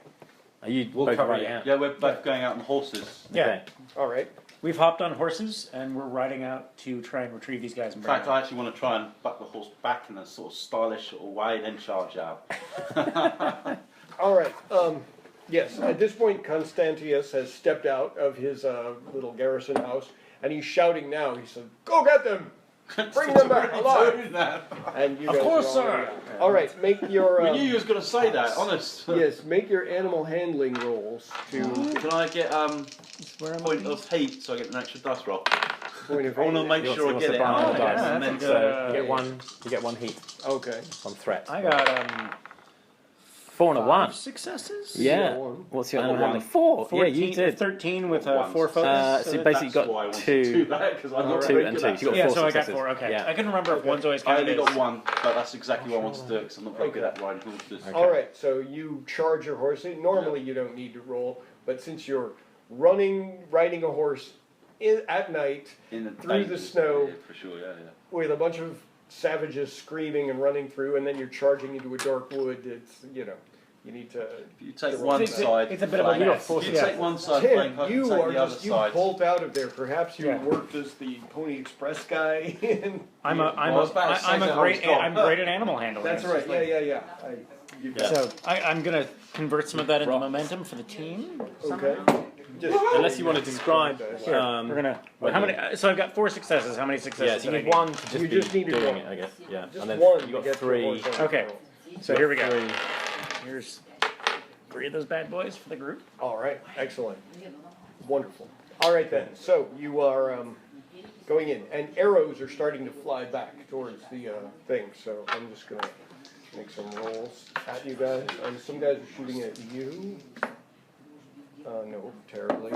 Are you We'll both cover riding you. out? Yeah, we're both going out on horses. Yeah. Okay. All right. We've hopped on horses and we're riding out to try and retrieve these guys and In bring fact, them. I actually want to try and buck the horse back in a sort of stylish sort of way and then charge out. All right. Yes. At this point, Constantius has stepped out of his little garrison house, and he's shouting now. He said, "Go get them! Bring them back alive!" Doing that. And you Of guys course, are already sir. out. All right. Make your. We knew you was going to say that, honest. Yes. Make your animal handling rolls to Can I get Where am I? point of heat so I get an extra dice roll? point of I want to aid. make You sure I want to get it. buy out. another dice. yeah, that's a And good, So you get one heat Okay. on threat. I got 4 and a 1. successes. Yeah. One. What's your I got animal one. handling? 4. 14, Yeah, you did. 13 with One 4 focus. So you basically That's why I got wanted to do 2, that, 'cause I'm not 2 very and good 2. at So you got yeah, 4 so I got successes. 4. Okay. Yeah. I couldn't remember if one's always I counted only got as- 1, but that's exactly what I wanted to do because I'm not very good at riding horses. Okay. All right, so you charge your horse. Normally you don't need to roll, but since you're riding a horse at night In the Through the dangers, snow. yeah, for sure, yeah. with a bunch of savages screaming and running through, and then you're charging into a dark wood, it's, you need to... If you take It's- one it's a- side, it's a bit of a flank. mess. If you Yeah. take one side, Tim, flank, I can you take are the other just, you side. bolt out of there. Perhaps you Yeah. worked as the Pony Express guy. And I'm Well, it's about the I'm same a as great I was I'm told. great at animal handling. That's It's right, just yeah, like- yeah. So I'm gonna convert some of that into Rock. momentum for the team. Okay. Just, Unless you want to describe. We're gonna. whether- How many? So I've got 4 successes. How many Yeah, successes? so you did I need need? 1 to just You be just needed doing one. it, I guess. Yeah. just And then one you to got get 3. your horse on Okay. control. So here we go. 3. Here's 3 of those bad boys for the group. All right, excellent. Wonderful. All right then. So you are going in, and arrows are starting to fly back towards the thing. So I'm just gonna make some rolls at you guys. Some guys are shooting at you. No, terribly.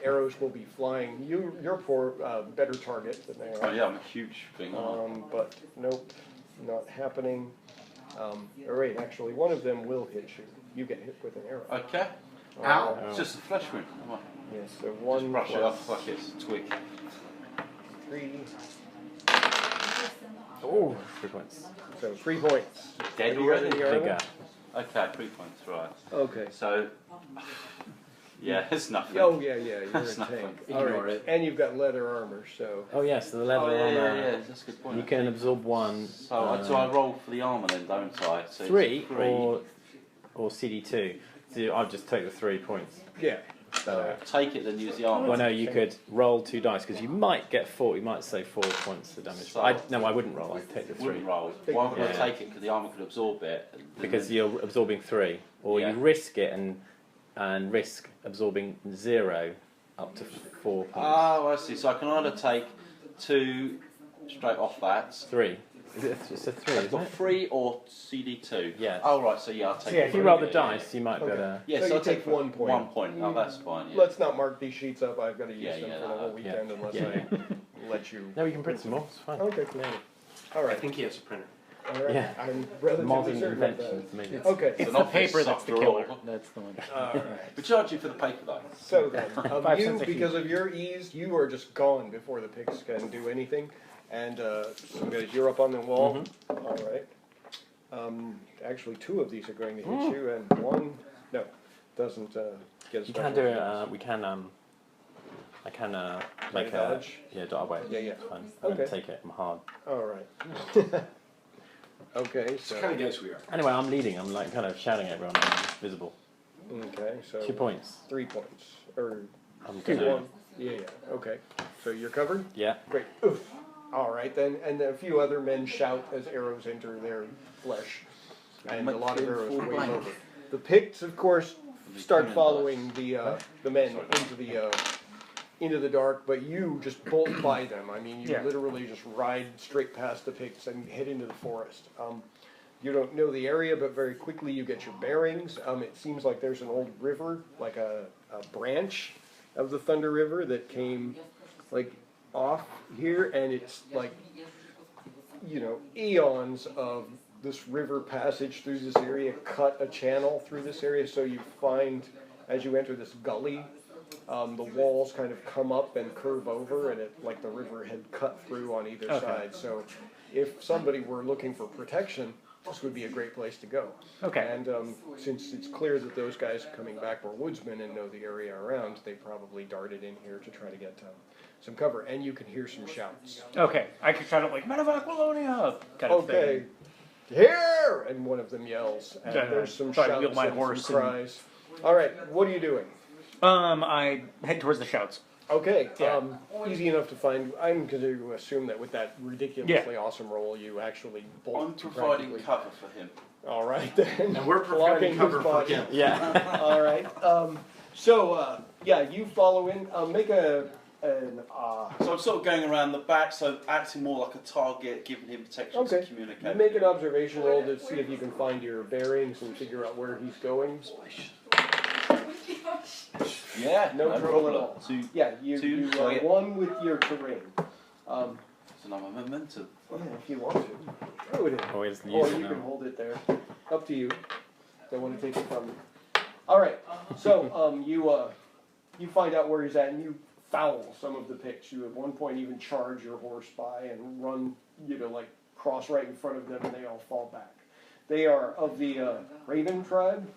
Arrows will be flying. You're for better target than they Oh are. yeah, I'm a huge thing. But nope, not happening. All right, actually, one of them will hit you. You get hit with an arrow. Okay. Ow. It's just a flesh wound. Come on. Yes, so Just one brush it plus off like it's a twig. 3. Oh, 3 points. So 3 points. Dead Have you got already? any armor? Bigger. Okay, 3 points, right. Okay. So, yeah, it's nothing. Oh yeah, you're That's a not tank. fun. All Ignore right, it. and you've got leather armor, so Oh yes, the leather Oh, yeah, armor. yeah, that's a good point. You can absorb 1. So, so I roll for the armour then, don't I? So it's 3 3. or CD2. So I'll just take the 3 points. yeah. Take it, then use the armour. Well, no, you could roll 2 dice because you might get 4. You might say 4 points of damage. So- No, I wouldn't roll. I'd take the 3 Wouldn't roll. Why would I Yeah. take it? Because the armour could absorb it. And because then- you're absorbing 3, or Yeah. you risk it and risk absorbing 0 up to 4 points. Oh, I see. So I can either take 2 straight off that. 3. It's a 3, I've isn't got it? 3 or CD2. Yeah. Oh right. So yeah, I'll take. Yeah, If the you 3, roll the yeah, dice, you might be able Okay. to. Yeah, So so you I'll take 1 point. 1 point. Oh, that's fine. Yeah. Let's not mark these sheets up. I've got to use Yeah, them yeah, for the whole no, weekend yeah. unless Yeah. I let you. No, we can print some more. It's fine. Okay, cool. All I right. think he has a printer. All right. Yeah. I'm relatively Modern certain of inventions, maybe. that. Okay. It's an the obvious paper that's the after killer. all. That's the one. All right. We charge you for the paper though. So then, 5 you, cents a because of your ease, you are just gone before the Picts can do anything. And so guys, you're up on the wall. All right. Actually, 2 of these are going to hit you, and 1 doesn't get a You special can do it. chance. We can. I can Try make to a dodge? yeah dodge away. Yeah, yeah. It's fine. Okay. Take it. I'm hard. All right. Okay, It's the kind so of guys we are. Anyway, I'm leading. I'm like kind of shouting at everyone. I'm visible. okay, so 2 points. 3 points or I'm 2, gonna. 1. Yeah. Okay, so you're covered. Yeah. Great. Oof. All right then, and a few other men shout as arrows enter their flesh, and a lot of arrows wave over. The Picts, of course, start following the men into the dark, but you just bolt by them. I mean, you Yeah. literally just ride straight past the Picts and head into the forest. You don't know the area, but very quickly you get your bearings. It seems like there's an old river, like a branch of the Thunder River that came like off here, and it's like, eons of this river passage through this area cut a channel through this area, so you find, as you enter this gully, the walls kind of come up and curve over, and it like the river had cut through on either side. So if somebody were looking for protection, this would be a great place to go. Okay. And since it's clear that those guys coming back were woodsmen and know the area around, they probably darted in here to try to get some cover. And you can hear some shouts. Okay. I could shout out like Medevac Wallonia kind of Okay, thing. here! And one of them yells. And Yeah, there's some so I shouts wheel my and horse some and- cries. All right, what are you doing? I head towards the shouts. Okay, Yeah. easy enough to find. I'm going to assume that with that ridiculously awesome roll, you actually bolt I'm to providing practically. cover for him. All right then. And we're providing Blocking cover his for body. him. Yeah. All right. You follow in. Make an. So I'm sort of going around the back, so acting more like a target, giving him protection Okay. to communicate. Make an observation roll to see if you can find your bearings and figure out where he's going. Yeah, No trouble at all. Two. Yeah, you So I get- one with your terrain. So now I'm momentum. Yeah, if you want to. Throw it in. Always Or use it you can now. hold it there. Up to you. Don't want to take it from you. All right. So you find out where he's at, and you foul some of the Picts. You at one point even charge your horse by and run, like cross right in front of them, and they all fall back. They are of the Raven tribe.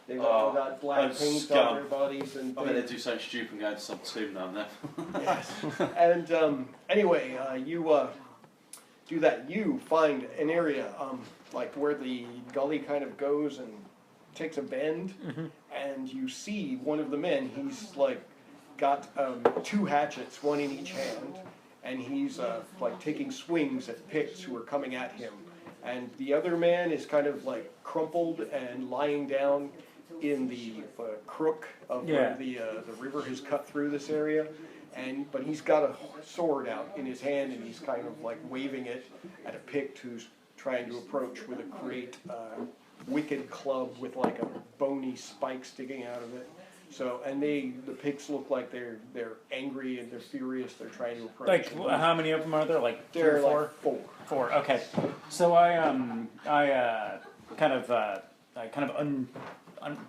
They've all got black those paint scum. on their bodies, and I mean, they do something stupid and go into some tomb now and then. yes. And anyway, you do that. You find an area like where the gully kind of goes and takes a bend, and you see one of the men. He's like got 2 hatchets, one in each hand, and he's like taking swings at Picts who are coming at him. And the other man is kind of like crumpled and lying down. in the crook of Yeah. where the river has cut through this area. But he's got a sword out in his hand, and he's kind of like waving it at a Pict who's trying to approach with a great wicked club with like a bony spike sticking out of it. So, and the Picts look like they're angry and they're furious. They're trying to approach. Like, how many of them are there? Like three They're or four? like four. Four. Okay. So I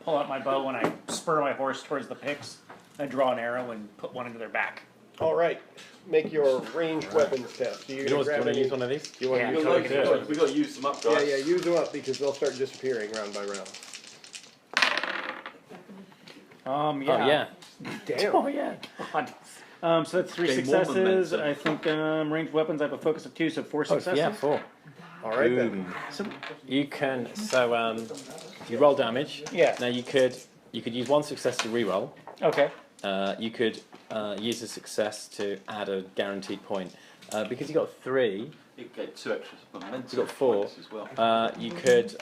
pull out my bow and I spur my horse towards the Picts. I draw an arrow and put one into their back. All right, make your ranged weapons test. Do you You want grab to any? use one of these? You want Yeah. to use We one? got to use them up, Yeah, guys. yeah, use them up because they'll start disappearing round by round. Yeah. Oh, yeah. Damn. Oh yeah. So that's 3 Gain more successes. momentum. I think ranged weapons I have a focus of 2, so 4 successes. Yeah, 4. All right then. Boom. You can, you roll damage. Yeah. Now you could use 1 success to reroll. Okay. You could use a success to add a guaranteed point. Because you got 3, You get 2 extra momentum. you got 4. points as well. You could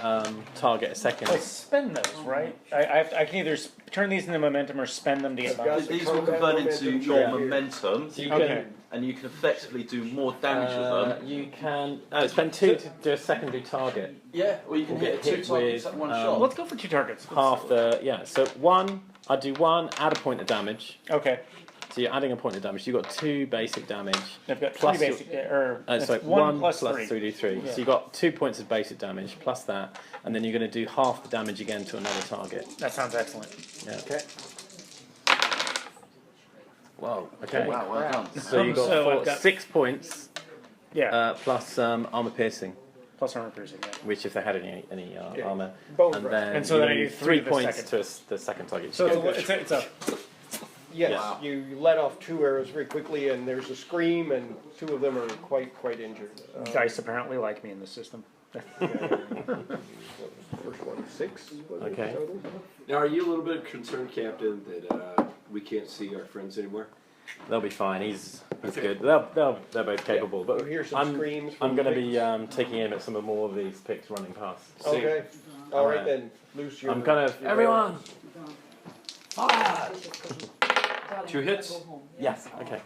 target a second. I spend those, right? I can either turn these into momentum or spend them to get I've got bonus. These will combat convert into momentum your check here. momentum, So you Okay. can, and you can effectively do more damage with them. you can spend 2 to do a secondary target. Yeah, or you can We'll hit get 2 hit targets with, at one Well, shot. let's go for 2 targets. Half the, yeah. So 1, I'd do 1, add a point of damage. Okay. So you're adding a point of damage. You've got 2 basic damage. I've got Plus 3 your- basic, or So 1 plus 3 3. do 3. Yeah. So you've got 2 points of basic damage plus that, and then you're going to do half the damage again to another target. That sounds excellent. Yeah. Okay. Whoa. Okay. Wow, well done. So you've got, So I've got- 6 points Yeah. plus armor piercing, Plus armor piercing. Yeah. which if they had any Yeah. armor, Bone and brush. then And so you then I do do 3 the points second. to the second target. So Okay. it's a Yes, Wow. you let off 2 arrows very quickly, and there's a scream, and 2 of them are quite injured. dice apparently like me in the system. First one, 6. Was it Okay. total? Now, are you a little bit concerned, Captain, that we can't see our friends anymore? They'll be fine. He's good. They're both capable. We'll But hear some I'm screams. I'm from going to the be taking aim at some more of these Picts running past. Picts. Okay. All right Alright. then. Loose your. I'm kind of your everyone. arrows. 2 hits? Yes. Okay.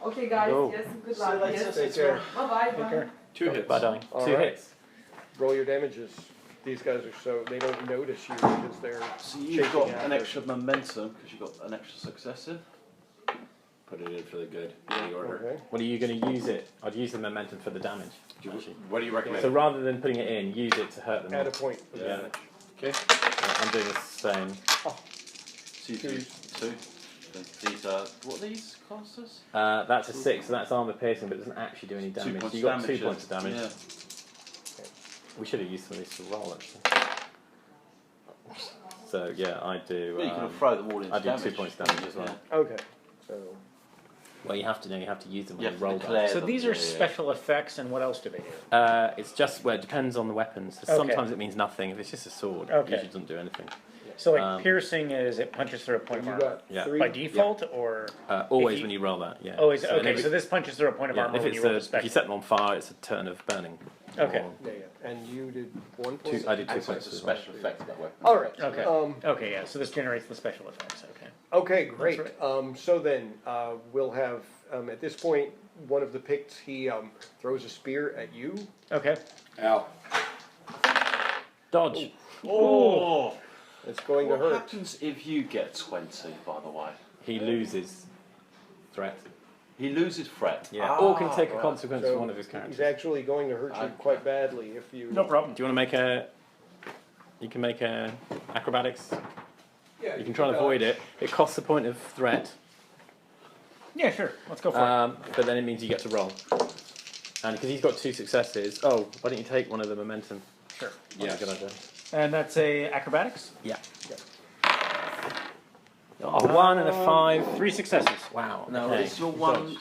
Okay, guys. Go. Yes. Good luck. Yes. Take care. Bye bye. 2 hits. Bye, darling. All 2 right. hits. Roll your damages. These guys are so they don't notice you because they're. So you've Shaking got out an there. extra momentum because you've got an extra success in. Put it in for the good. In the order. Okay. What are you going to use it? I'd use the momentum for the damage. Actually. What do you recommend? So rather than putting it in, use it to hurt them. Add a point for Yeah. damage. Okay. Yeah, I'm doing the same. So you do 2. These are, what are these classes? That's a 6, so that's armor piercing, but it doesn't actually do any 2 damage. points So you got damage. 2 yeah. points of damage. Yeah. We should have used some of these to roll actually. So yeah, I do. Well, you can throw them all into I do damage. 2 points damage as well. Okay. So Well, you have to use them when You you have roll to them. declare So them. these are Yeah, yeah. special effects, and what else do they do? It's just well, it depends on the weapons. So Okay. sometimes it means nothing. If it's just a sword, it Okay. usually doesn't do anything. So like piercing piercing is it punches through a point of you armor got Yeah. 3. by default, or Always If you- when you roll that, yeah. oh, is So okay. if So this punches through a point of yeah, armor if when it's you roll the if you special. set them on fire, it's a turn of burning. Okay. Or Yeah, yeah. And you did 1 point. I did 2 And so points. it's a as well. special effect of that weapon. All right. Okay. Okay. Yeah. So this generates the special effects. Okay. Okay, great. That's So then we'll have at this point one of the Picts. He throws a spear at you. Okay. Ow. Dodge. Oh! It's going to What hurt. happens if you get 20, by the way? He loses threat. He loses threat. Yeah. or can take a right. consequence So of one of his characters. he's actually going to hurt you Okay. quite badly if you. No problem. Do you want to make a? You can make a acrobatics. Yeah, You can try and avoid it. It costs a point of threat, Yeah. Sure. Let's go for it. but then it means you get to roll. And because he's got 2 successes, oh, why don't you take one of the momentum? Sure. Yeah, good idea. And that's a acrobatics. Yeah. Oh, 1 and a 5. 3 successes. Wow. Now, okay. is your one. Dodge.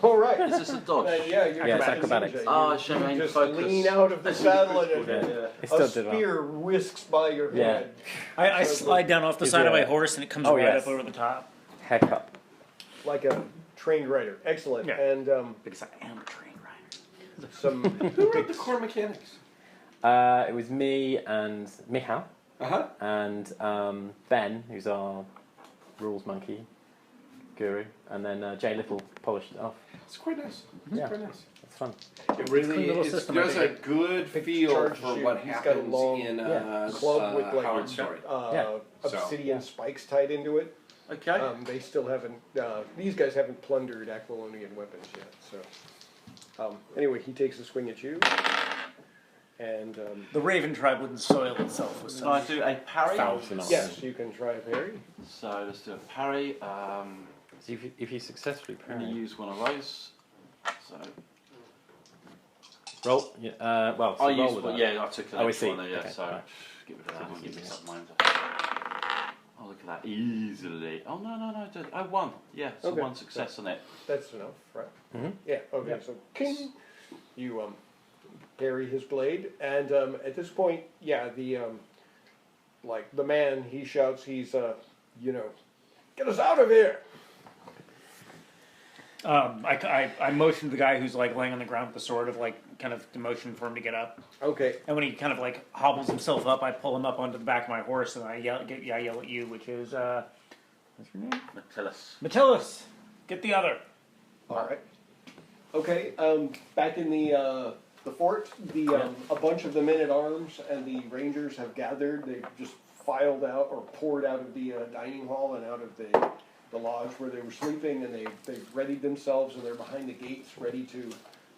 All right. Is this a dodge? Yeah, you're Yeah, it's just- acrobatics. you Ah, shame I ain't just focused. lean out of the saddle and Yeah. It a still did well. spear whisks by your Yeah. head. I slide down off the Is side of it my a- horse, and it comes Oh, right yes. up over the top. Heck up. Like a trained rider. Excellent. Yeah. And Because I am a trained rider. some Who wrote the core mechanics? It was me and Michal. and Ben, who's our rules monkey guru, and then Jay Little polished it off. It's quite nice. Yeah. Quite nice. It's fun. It really Clean little is. system, There's I a think. good feel charge for shoot. what He's got a happens long in club with like Howard's story. obsidian spikes tied into it. Okay. They still haven't. These guys haven't plundered Aquilonian weapons yet. So, anyway, he takes a swing at you, and The Raven tribe wouldn't soil itself with Can I such. do a parry? Fountain. yes, you can try a parry. So let's do a parry. So if you successfully I'm going to parry, use one of those. So roll. Yeah, well, so I roll used with one. that. Yeah, I took the Oh, I next see. one there. Yeah, Okay, so right. get rid of that So one. just Mix give up mine. Oh, look at that easily. Oh no! I won. Yeah, so Okay. one success on it. That's enough, right? Mhm. Yeah. Okay. So, king, you parry his blade, and at this point, yeah, the like the man, he shouts, he's get us out of here. I motioned the guy who's like laying on the ground with the sword of like kind of to motion for him to get up. Okay. And when he kind of like hobbles himself up, I pull him up onto the back of my horse and I yell at you, which is what's your name? Metellus. Metellus. Get the other. All right. Okay. Back in the fort, a bunch of the men at arms and the rangers have gathered. They've just filed out or poured out of the dining hall and out of the lodge where they were sleeping, and they've readied themselves, and they're behind the gates, ready to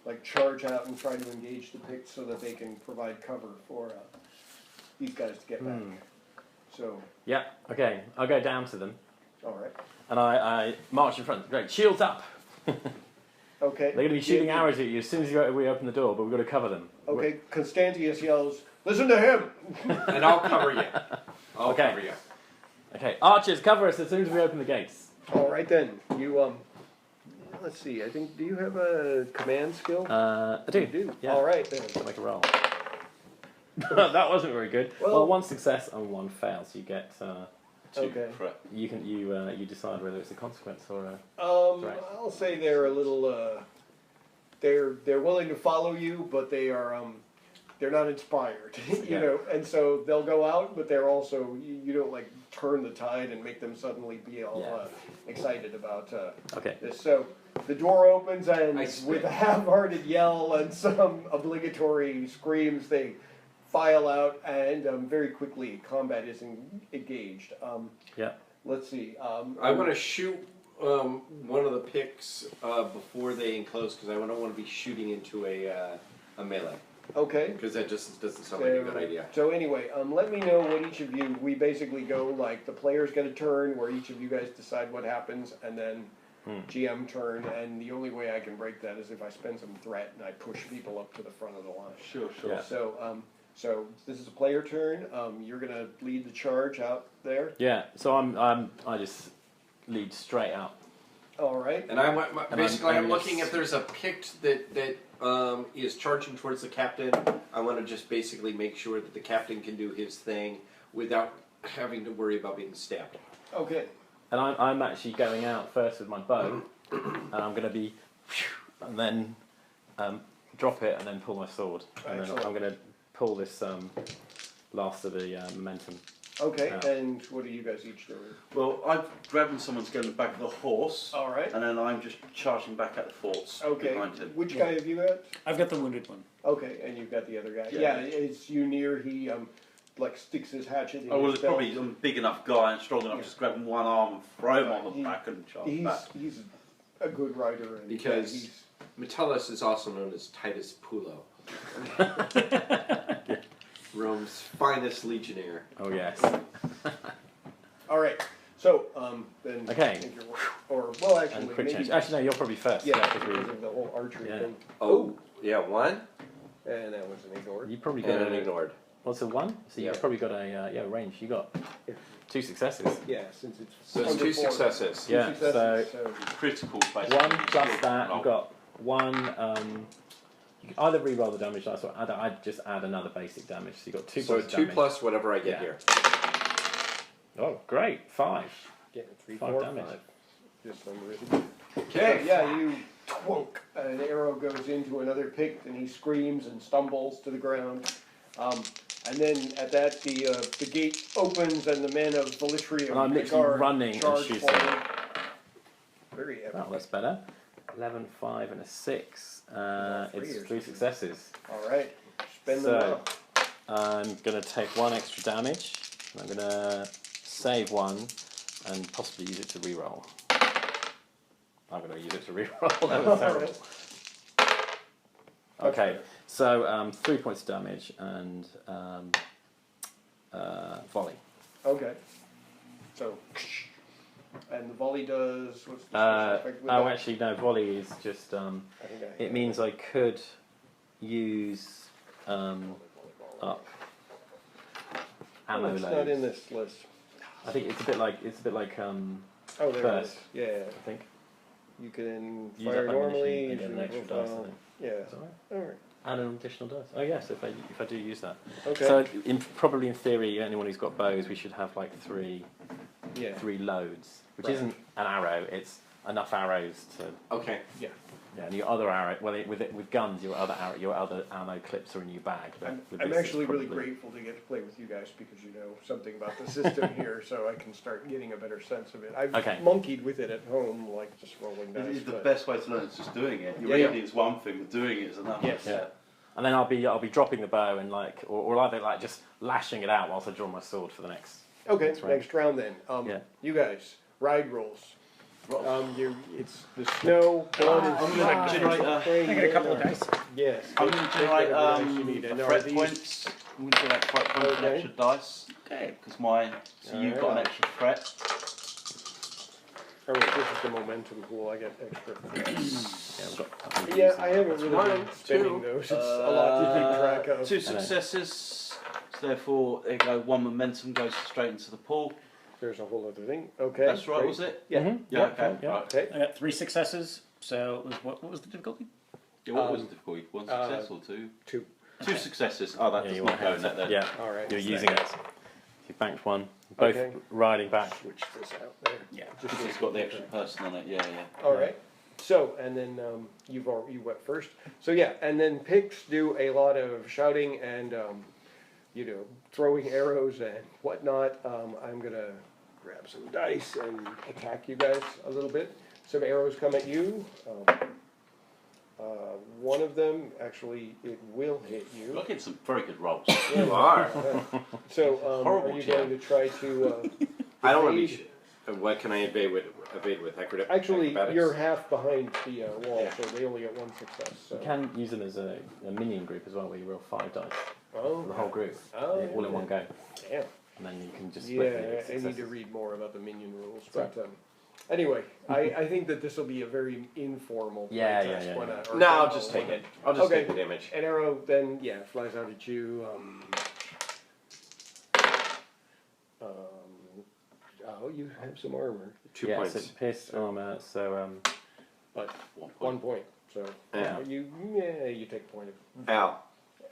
like charge out and try to engage the Picts so that they can provide cover for these guys to get back. So, Yeah. Okay. I'll go down to them, all right. and I march in front. Great. Shields up. Okay. They're going to be shooting Yeah, arrows at you as soon as we open the door, but we've got to cover them. Okay. Constantius yells, "Listen to him!" And I'll cover you. I'll Okay. cover you. Okay, archers, cover us as soon as we open the gates. All right then. You let's see. I think, do you have a command skill? I do. You do. Yeah. All right then. Make a roll. That wasn't very good. Well- Well, one success and one fail, so you get. Okay. You decide whether it's a consequence or a. Right. I'll say they're a little. They're willing to follow you, but they are they're not inspired, Yeah. and so they'll go out, but they're also you don't like turn the tide and make them suddenly be all Yeah. excited about Okay. this. So the door opens, and I spit. with a half-hearted yell and some obligatory screams, they file out, and very quickly combat is engaged. Yeah. Let's see. I want to shoot one of the Picts before they enclose, because I don't want to be shooting into a melee, Okay. because that just doesn't sound like a good idea. So anyway, let me know what each of you. We basically go like the players get a turn where each of you guys decide what happens, and then GM turn. And the only way I can break that is if I spend some threat and I push people up to the front of the line. Sure. Yeah. So this is a player turn. You're gonna lead the charge out there. Yeah. So I just lead straight out. All right. And I'm I'm looking if there's a Pict that is charging towards the captain. I want to just basically make sure that the captain can do his thing without having to worry about being stabbed. Okay. And I'm actually going out first with my bow, and I'm going to be, and then drop it, and then pull my sword, and then Excellent. I'm going to pull this last of the momentum. Okay. Yeah. And what are you guys each doing? Well, I'm grabbing someone to go in the back of the horse, All right. and then I'm just charging back at the forts Okay. behind him. Which guy have you got? I've got the wounded one. Okay, and you've got the other guy. Yeah. Yeah, it's you near. He like sticks his hatchet in Oh well, his it's belt. probably I'm a big enough guy and strong enough to just grab him one arm and throw him on the He- back and charge He's back. he's a good rider, and Because- he's Metellus is also known as Titus Pulo, Rome's finest legionnaire. Oh yes. all right. So then Okay. I think or well actually And quick maybe change. Actually, no, you're probably first. yeah because because of the whole archery Yeah. thing. Oh, yeah, one And that was an ignore. you probably got and an a. ignored. What's a one? So you've Yeah. probably got a range. You got Yeah. 2 successes. Yeah, since it's So it's under 2 4. successes. Two Yeah, successes, so Critical, basically. 1 plus Skill that. roll. You've got 1. You can either re-roll the damage dice or I'd just add another basic damage. So you've got 2 So points of 2 damage. plus whatever I get Yeah. here. Oh, great. 5. yeah, 3, 5 4, damage. 5. Just number it. Okay. So, yeah, you twunk. An arrow goes into another Pict, and he screams and stumbles to the ground. And then at that, the gate opens and the men of Vitrium And I'm literally running and charge shooting. forward. Very epic. Oh, that's better. 11, 5, and a 6. It's 3 successes. All right, spend them So, up. I'm going to take 1 extra damage. I'm going to save 1 and possibly use it to reroll. I'm going to use it to reroll. That was terrible. Okay, so 3 points of damage and volley. Okay. So, and the volley does what's the special effect with Oh, that? actually, no. Volley is just. I think It means I could use up ammo it's loads. not in this list. I think it's a bit like Oh, there burst. it is. Yeah, I think. you can Use fire up normally. ammunition and use get an your extra profile. dice, I think. Yeah. Is that right? All right. And an additional dice. Oh yes, if I do use that. Okay. So probably in theory, anyone who's got bows, we should have like three Yeah. loads, which Right. isn't an arrow. It's enough arrows to. Okay. Yeah. Yeah, and your other arrow. Well, with guns, your other ammo clips are in your bag. But with I'm this, it's actually really probably- grateful to get to play with you guys because you know something about the system here, so I can start getting a better sense of it. I've Okay. monkeyed with it at home, like just rolling dice. The but- best way to learn is just doing it. Your Yeah, reading is one thing, but doing it is another. Yes. Yeah. And then I'll be dropping the bow and or either like just lashing it out whilst I draw my sword for the next. Okay, Next round. next round then. Yeah. You guys, ride rolls. It's the snow, blood, I'm going to generate I got a couple of dice. Yes. I'm going to take whatever dice you generate need. a And are threat these- points. I'm going to generate threat points and Okay. extra dice. Okay. Because you've got an Alright. extra threat. Oh, wait, this is the momentum pool. I get extra. Yeah, I've got. Yeah, I haven't really One, been spending two. those. It's a lot to keep track of. 2 successes. So therefore, there you go. 1 momentum goes straight into the pool. There's a whole other thing. Okay. That's right, great. was it? Yeah. Mhm. Yeah. Okay. Yeah. Right. Okay. I got 3 successes. So it was, what was the difficulty? Yeah, what was the difficulty? 1 success or 2? 2. 2 successes. Oh, that Yeah, does you not want go in that then. Yeah, All right. you're using it. You banked 1. Both Okay. riding back. Switch this out there. Yeah. Because it's got the extra person on it. Yeah, yeah. All right. So, and then you went first. So yeah, and then Picts do a lot of shouting and throwing arrows and whatnot. I'm gonna grab some dice and attack you guys a little bit. Some arrows come at you. One of them actually it will hit you. You're getting some very good rolls. You are. So Horrible are you chair. going to try to? I don't want to evade? be. What can I evade with? Actually, acrobatics? you're half behind the wall, Yeah. so they only get 1 success. So. You can use them as a minion group as well, where you roll 5 dice Oh, for the whole group, Oh, all in one go, damn. and then you can just Yeah, split the I need successes. to read more about the minion rules. Sorry. But anyway, I think that this will be a very informal Yeah, playtest. yeah, yeah, when yeah. or No, I'll demo just take when it. I'll just Okay. take the damage. An arrow then, flies out at you. You have some armor, 2 Yeah, points. so pierce armor. So but 1 point. 1 point. So Yeah. you take a point of. Ow.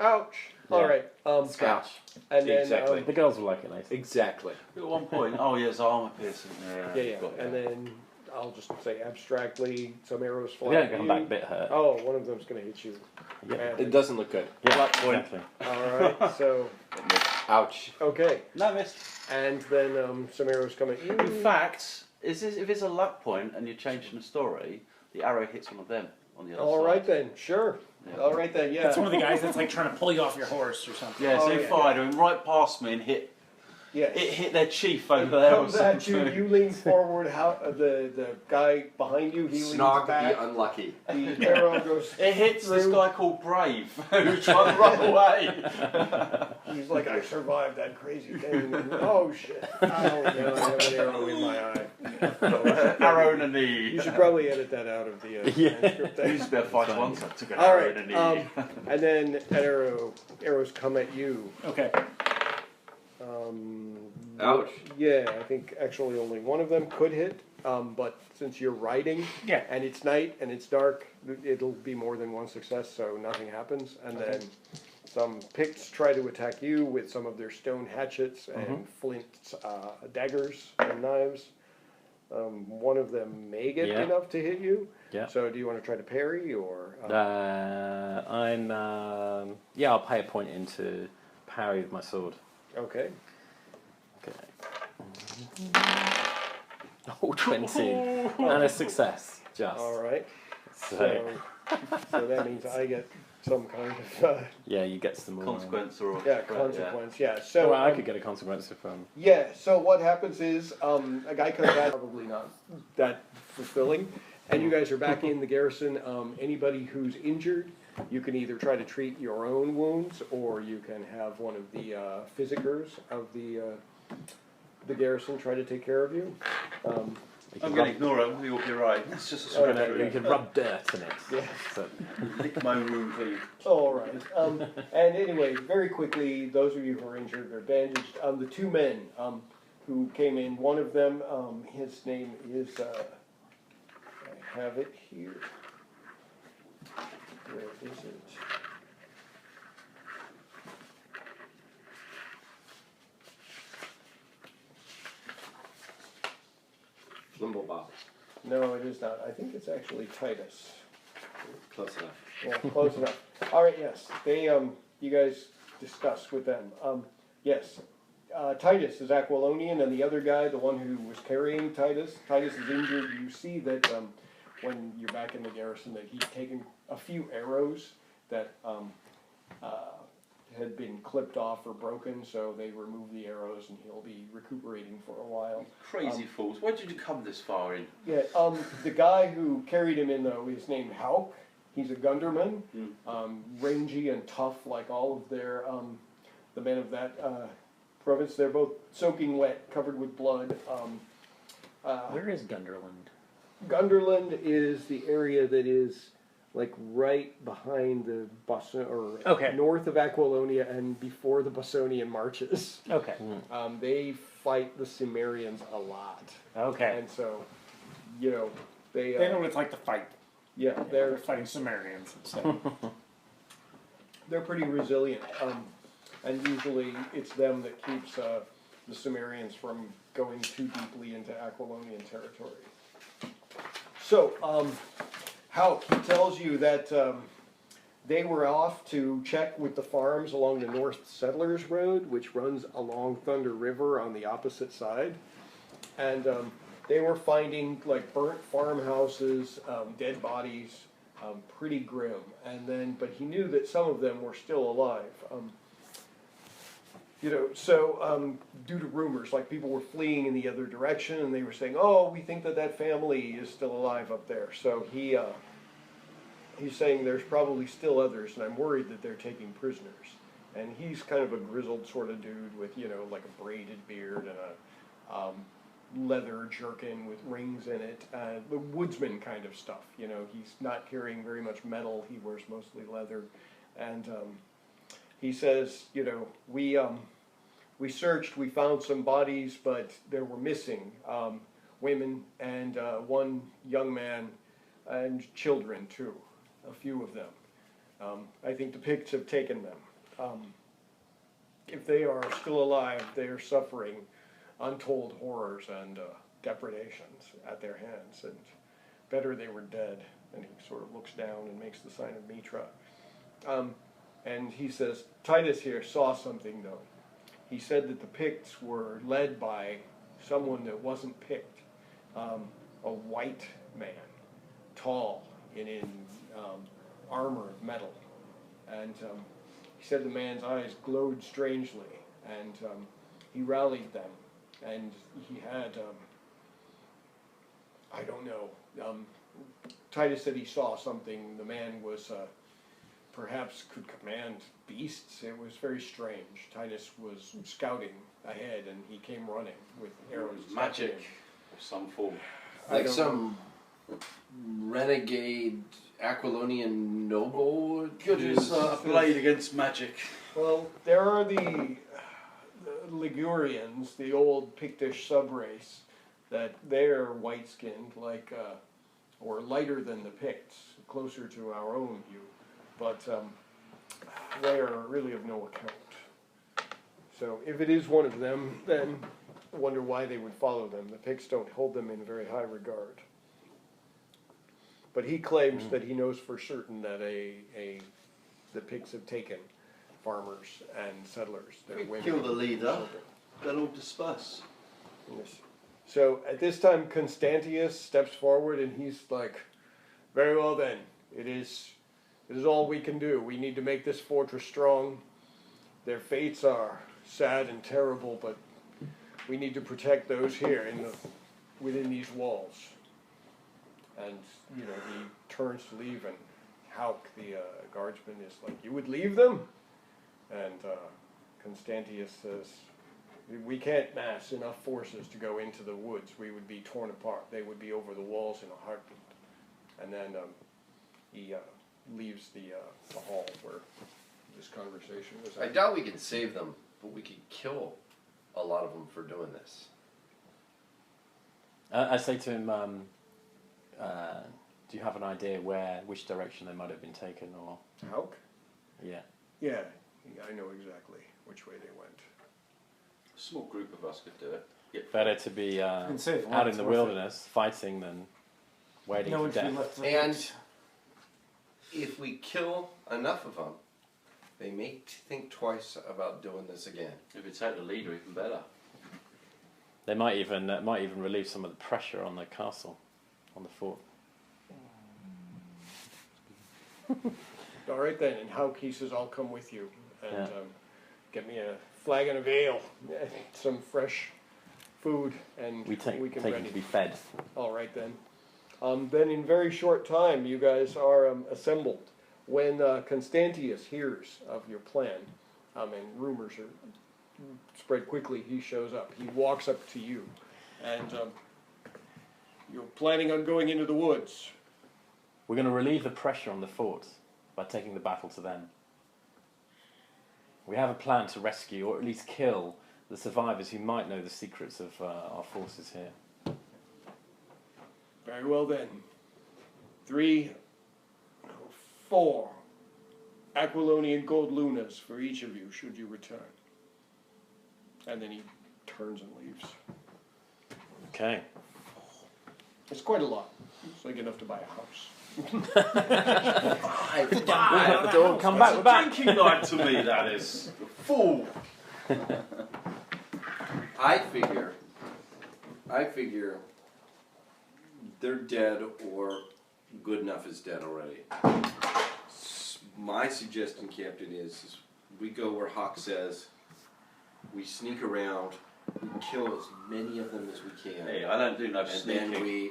Ouch! Yeah. All right. Scratch. And then Exactly. the girls will like it later. Exactly. At 1 point. Oh, yeah, it's armor piercing. yeah. Got And that. then I'll just say abstractly, some arrows If fly you don't at come you. back, bit hurt. Oh, one of them's going to hit you. Yeah. badly. It doesn't look good. Yeah, point. exactly. All right. So Ouch. okay. No, missed. And then some arrows come at you. In fact, if it's a luck point and you're changing the story, the arrow hits one of them on the other All side. right then, sure. Yeah. All right then, yeah. That's one of the guys that's like trying to pull you off your horse or something. Yeah, so Oh, he yeah. fired him right past me and hit Yes. It hit their chief over there. Comes at you, you lean forward, the guy behind you, he leans Snog back. the unlucky. The arrow goes It hits this through. guy called Brave, who tried to run away. He's like, I survived that crazy thing. And, oh shit. Oh, no, I have an arrow in my eye. Arrow in the knee. You should probably edit that out of the transcript. He used to be a fight once. I took an All arrow right, in the knee. and then arrows come at you. Okay. Ouch. Yeah, I think actually only one of them could hit. But since you're riding, Yeah. and it's night and it's dark, it'll be more than one success, so nothing happens. And then some Picts try to attack you with some of their stone hatchets and flint daggers and knives. One of them may get Yeah. enough to hit you. Yeah. So do you want to try to parry or? I'll pay a point into parry with my sword. Okay. Okay. Oh, 20. And a success, just. All right. So, So that means I get some kind of yeah, you get some more. Consequence or consequence. Yeah. So Well, I could get a consequence if yeah. So what happens is a guy comes back, probably not that fulfilling, and you guys are back in the garrison. Anybody who's injured, you can either try to treat your own wounds, or you can have one of the physicers of the garrison try to take care of you. I'm going to ignore him. You'll be right. It's just a you surgery. can rub dirt in it. Yeah. So, Lick my wound clean. All right. And anyway, very quickly, those of you who are injured are bandaged. The two men who came in, one of them, his name is, I have it here. Where is it? Flimblebob. No, it is not. I think it's actually Titus. Close enough. Yeah, close enough. All right, yes. They, you guys discussed with them. Yes, Titus is Aquilonian, and the other guy, the one who was carrying Titus, Titus is injured. You see that when you're back in the garrison, that he's taken a few arrows that had been clipped off or broken, so they removed the arrows, and he'll be recuperating for a while. Crazy fools. Why did you come this far in? Yeah, the guy who carried him in, though, is named Hauk. He's a gunderman, rangy and tough like all of their, the men of that province. They're both soaking wet, covered with blood. Where is Gunderland? Gunderland is the area that is like right behind the north of Aquilonia and before the Bossonian marches. Okay. They fight the Cimmerians a lot. Okay. And so, you know, they They know what it's like to fight. yeah, They're fighting Cimmerians instead. they're pretty resilient, and usually it's them that keeps the Cimmerians from going too deeply into Aquilonian territory. So, Hauk, he tells you that they were off to check with the farms along the North Settlers Road, which runs along Thunder River on the opposite side, and they were finding like burnt farmhouses, dead bodies, pretty grim. And then, but he knew that some of them were still alive. You know, so due to rumors, like people were fleeing in the other direction, and they were saying, "Oh, we think that that family is still alive up there." So he's saying there's probably still others, and I'm worried that they're taking prisoners. And he's kind of a grizzled sort of dude with, you know, like a braided beard and a leather jerkin with rings in it, the woodsman kind of stuff. You know, he's not carrying very much metal. He wears mostly leather, and he says, you know, we searched, we found some bodies, but there were missing women and one young man and children too, a few of them. I think the Picts have taken them. If they are still alive, they are suffering untold horrors and depredations at their hands, and better they were dead. And he sort of looks down and makes the sign of Mitra. And he says, Titus here saw something, though. He said that the Picts were led by someone that wasn't Pict, a white man, tall and in armor of metal. And he said the man's eyes glowed strangely, and he rallied them. And he had, I don't know, Titus said he saw something. The man was, perhaps could command beasts. It was very strange. Titus was scouting ahead, and he came running with arrows. Magic of some form. Like some renegade Aquilonian noble? Good as a blade against magic. Well, there are the Ligurians, the old Pictish subrace, that they're white-skinned, like, or lighter than the Picts, closer to our own hue, but they are really of no account. So if it is one of them, then I wonder why they would follow them. The Picts don't hold them in very high regard. But he claims that he knows for certain that the Picts have taken farmers and settlers. They're We women. kill the and leader. children. They'll all disperse. Yes. So at this time, Constantius steps forward and he's like, "Very well then. It is all we can do. We need to make this fortress strong. Their fates are sad and terrible, but we need to protect those here within these walls." And he turns to leave, and Hauk, the guardsman, is like, "You would leave them?" And Constantius says, "We can't mass enough forces to go into the woods. We would be torn apart. They would be over the walls in a heartbeat." And then he leaves the hall where this conversation was I at. doubt we can save them, but we could kill a lot of them for doing this. I say to him, do you have an idea which direction they might have been taken, or? Hauk? Yeah. Yeah, I know exactly which way they went. A small group of us could do it. Get Better to be can save one, out in it's the worth it. wilderness fighting than waiting No for one should be death. left to And if we kill enough of them, they may think twice about doing this again. If we take the leader, even better. They might even relieve some of the pressure on the castle, on the fort. All right then, and Hauk, he says, "I'll come with you, and Yeah. get me a flagon of ale, some fresh food, and We take can him ready." to be fed. All right then. Then in very short time, you guys are assembled. When Constantius hears of your plan, and rumors are spread quickly, he shows up. He walks up to you, and you're planning on going into the woods. We're going to relieve the pressure on the fort by taking the battle to them. We have a plan to rescue, or at least kill, the survivors who might know the secrets of our forces here. Very well then. 3, 4 Aquilonian gold lunas for each of you, should you return. And then he turns and leaves. Okay. It's quite a lot. It's like enough to buy a house. Come back, we're back. Drinking night to me, that is. Fool! I figure they're dead or good enough is dead already. My suggestion, Captain, is we go where Hawk says, we sneak around, we kill as many of them as we can, Hey, I don't do no and sneaking. then we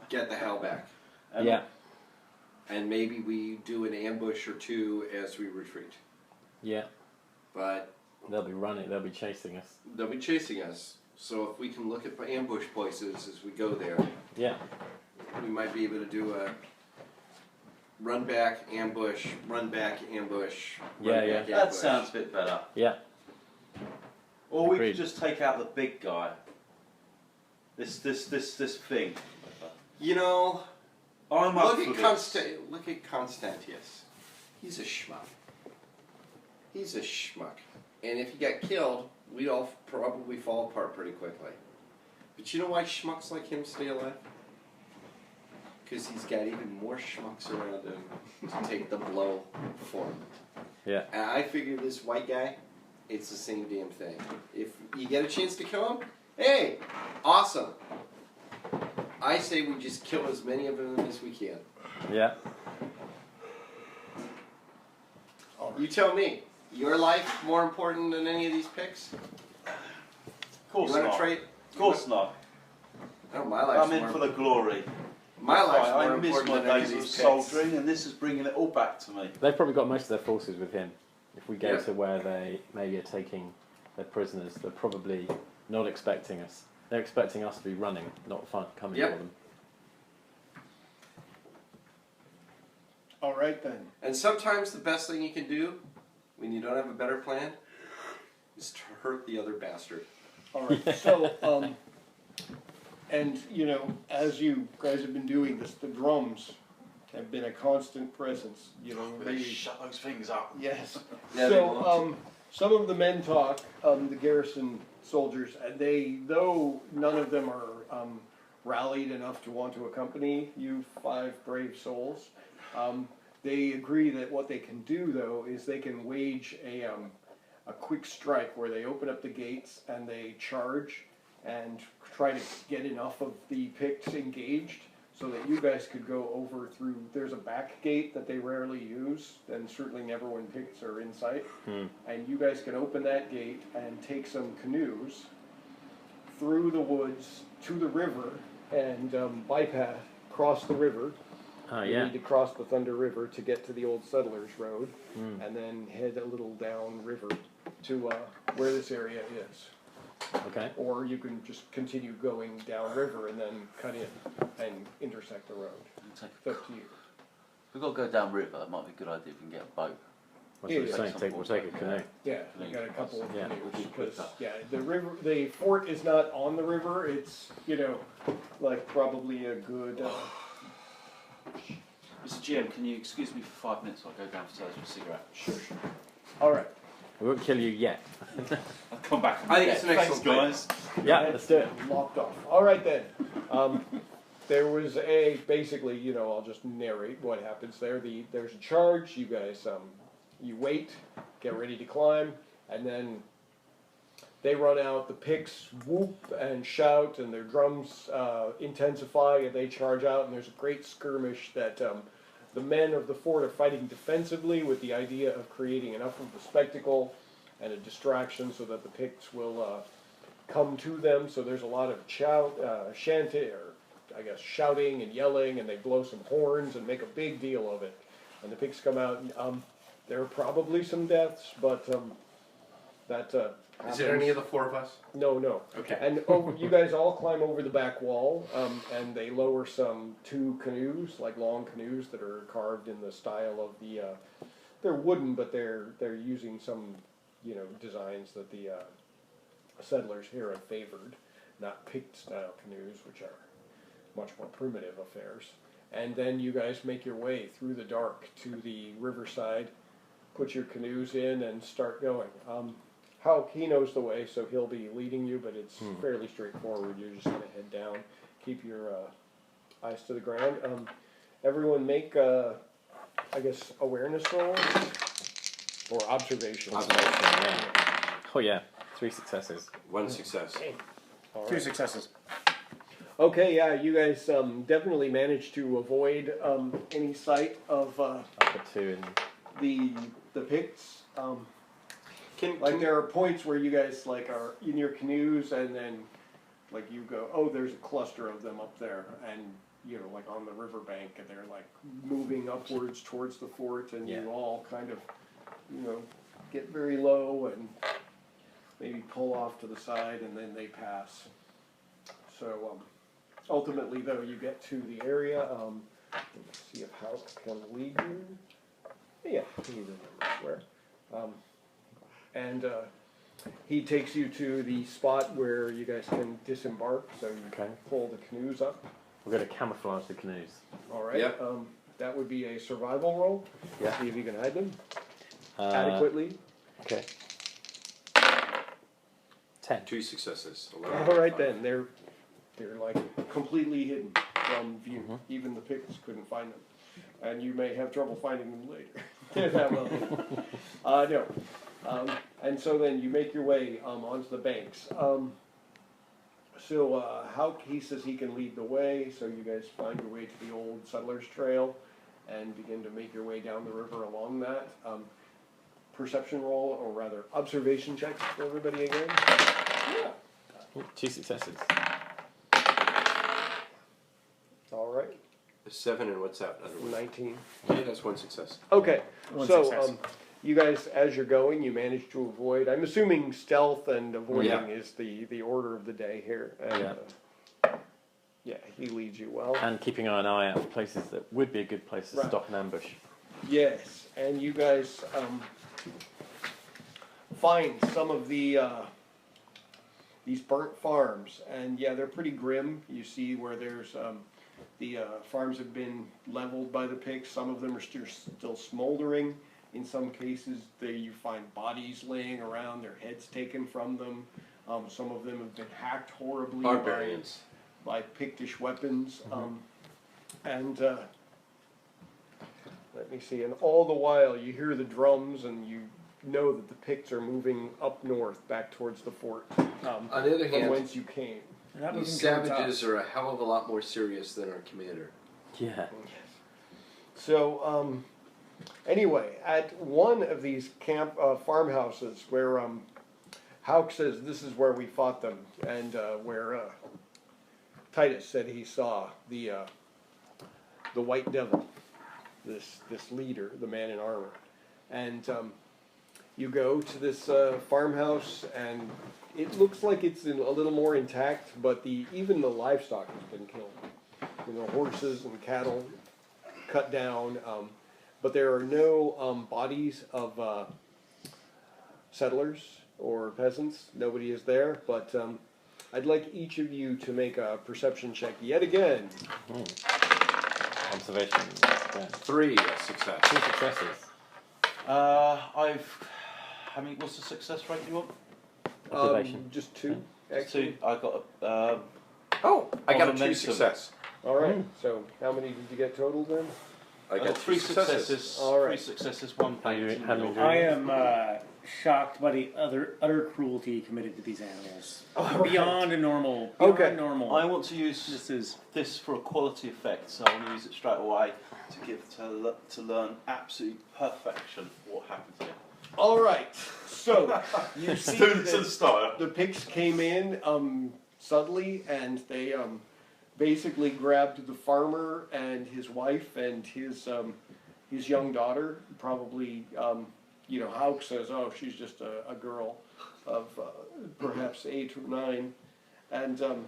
get the hell back. Yeah. And maybe we do an ambush or two as we retreat. Yeah. But They'll be running. They'll be chasing us. they'll be chasing us. So if we can look at ambush places as we go there, Yeah. we might be able to do a run back, ambush, run back, ambush, Yeah, run yeah. back, That ambush. sounds a bit better. Yeah. Or we Agreed. could just take out the big guy. This thing. You know, I'm up look for at this. look at Constantius. He's a schmuck. He's a schmuck. And if he got killed, we'd all probably fall apart pretty quickly. But you know why schmucks like him stay alive? Because he's got even more schmucks around him to take the blow for him. Yeah. And I figure this white guy, it's the same damn thing. If you get a chance to kill him, hey, awesome. I say we just kill as many of them as we can. Yeah. You tell me. Your life more important than any of these picks? Of course You want not. to trade? Of course not. No, my life's I'm in more for the glory. My life's I more miss important my than any of days of these picks. soldiering, and this is bringing it all back to me. They've probably got most of their forces with him. If we go Yeah. to where they maybe are taking their prisoners, they're probably not expecting us. They're expecting us to be running, not coming Yep. for them. All right then. And sometimes the best thing you can do, when you don't have a better plan, is to hurt the other bastard. All right. So, and you know, as you guys have been doing this, the drums have been a constant presence. You know, We better they, shut those things up. yes. Yeah, they So, won't. some of the men talk, the garrison soldiers, and they, though none of them are rallied enough to want to accompany you 5 brave souls, they agree that what they can do, though, is they can wage a quick strike where they open up the gates and they charge and try to get enough of the Picts engaged so that you guys could go over through. There's a back gate that they rarely use, and certainly never when Picts are in sight. And you guys can open that gate and take some canoes through the woods to the river and bypass, cross the river. You need to cross the Thunder River to get to the old Settlers Road, and then head a little down river to where this area is. Okay. Or you can just continue going down river and then cut in and intersect the road. It's up to you. We've got to go down river. It might be a good idea if we can get a boat. What are you saying? We'll take a canoe. Yeah, we got a couple of Yeah. canoes because the river, the fort is not on the river. It's like probably a good. Mr. GM, can you excuse me for 5 minutes? I'll go downstairs for a cigarette. Sure. All right. We won't kill you yet. I'll come back. I think it's an Thanks, excellent guys. Yeah, let's do it. Locked off. All right then. There was basically, I'll just narrate what happens there. There's a charge. You guys, you wait, get ready to climb, and then they run out. The Picts whoop and shout, and their drums intensify, and they charge out. And there's a great skirmish that the men of the fort are fighting defensively with the idea of creating enough of a spectacle and a distraction so that the Picts will come to them. So there's a lot of shouting and yelling, and they blow some horns and make a big deal of it. And the Picts come out, and there are probably some deaths, but that Is it any of the four of us? No. Okay. And you guys all climb over the back wall, and they lower two canoes, like long canoes that are carved in the style of the. They're wooden, but they're using some, designs that the settlers here have favored, not Pict style canoes, which are much more primitive affairs. And then you guys make your way through the dark to the riverside, put your canoes in, and start going. He knows the way, so he'll be leading you, but it's fairly straightforward. You're just going to head down, keep your eyes to the ground. Everyone make, awareness rolls or observation. Oh yeah, 3 successes. 1 success. All right. 2 successes. Okay, yeah, you guys definitely managed to avoid any sight of I'll put 2 in. the Picts. There are points where you guys are in your canoes, and then you go, oh, there's a cluster of them up there, and on the riverbank, and they're moving upwards towards the fort, and you all kind of get very low and maybe pull off to the side, and then they pass. So ultimately, though, you get to the area. Let's see if Hauck can lead you. Yeah, he remembers where. And he takes you to the spot where you guys can disembark, so you pull the canoes up. We're going to camouflage the canoes. All right. Yep. That would be a survival roll. Yeah. See if you can hide them adequately. Okay. 10. 2 successes. All right then. They're completely hidden from view. Even the Picts couldn't find them, and you may have trouble finding them later. That will no. And so then you make your way onto the banks. Hauck, he says he can lead the way, so you guys find your way to the old Settlers Trail and begin to make your way down the river along that. Perception roll, or rather observation checks for everybody again. Yeah. 2 successes. All right. 7, and what's that other one? 19. Yeah, that's 1 success. Okay. One So success. you guys, as you're going, you manage to avoid. I'm assuming stealth and avoiding is the order of the day here. And, yeah, he leads you well. And keeping an eye out for places that would be a good place to stop an ambush. Yes, and you guys find some of the these burnt farms, and yeah, they're pretty grim. You see where there's the farms have been leveled by the Picts. Some of them are still smoldering. In some cases, you find bodies laying around, their heads taken from them. Some of them have been hacked horribly Barbarians. by Pictish weapons. And Let me see. And all the while, you hear the drums, and you know that the Picts are moving up north, back towards the fort. On the other From hand, whence you came. They're not these moving towards savages us. are a hell of a lot more serious than our commander. Yeah. So, anyway, at one of these farmhouses where Hauk says this is where we fought them, and where Titus said he saw the White Devil, this leader, the man in armor, and you go to this farmhouse, and it looks like it's a little more intact, but even the livestock has been killed. You know, horses and cattle cut down, but there are no bodies of settlers or peasants. Nobody is there, but I'd like each of you to make a perception check yet again. Observation. Yeah. 3 success. 2 successes. How many? What's the success rate you want? Observation. Just 2. Two. I got Oh, I got a 2 momentum. success. All right. So how many did you get total then? I got 3 2 successes. All right. 3 successes, 1 How you- pain. how many- I am shocked by the utter cruelty committed to these animals. Beyond a normal. Beyond Okay. normal. I want to use this for a quality effect, so I want to use it straight away to learn absolute perfection what happened here. All right. So you see Students and that style. the Picts came in suddenly, and they basically grabbed the farmer and his wife and his young daughter. Probably, Hauk says, "Oh, she's just a girl of perhaps 8 or 9," and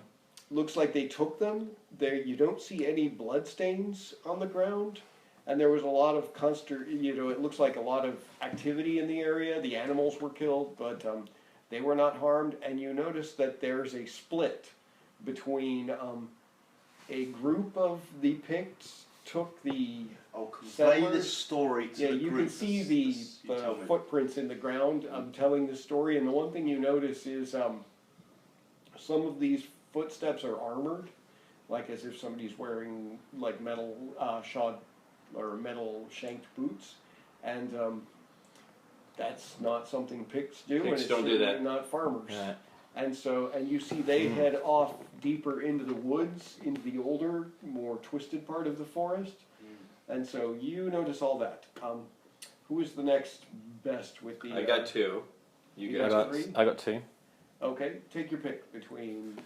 looks like they took them. There, you don't see any blood stains on the ground. And there was a lot of it looks like a lot of activity in the area. The animals were killed, but they were not harmed. And you notice that there's a split between a group of the Picts took the I'll convey settlers. this story to the you group. can see the You tell me. footprints in the ground telling the story. And the one thing you notice is some of these footsteps are armored, like as if somebody's wearing like metal shod or metal shanked boots, and that's not something Picts do, Picts and it's don't do certainly that. not farmers. Yeah. And you see they head off deeper into the woods, into the older, more twisted part of the forest, and so you notice all that. Who is the next best with the? I got 2. You I got got, 3? I got 2. Okay, take your pick between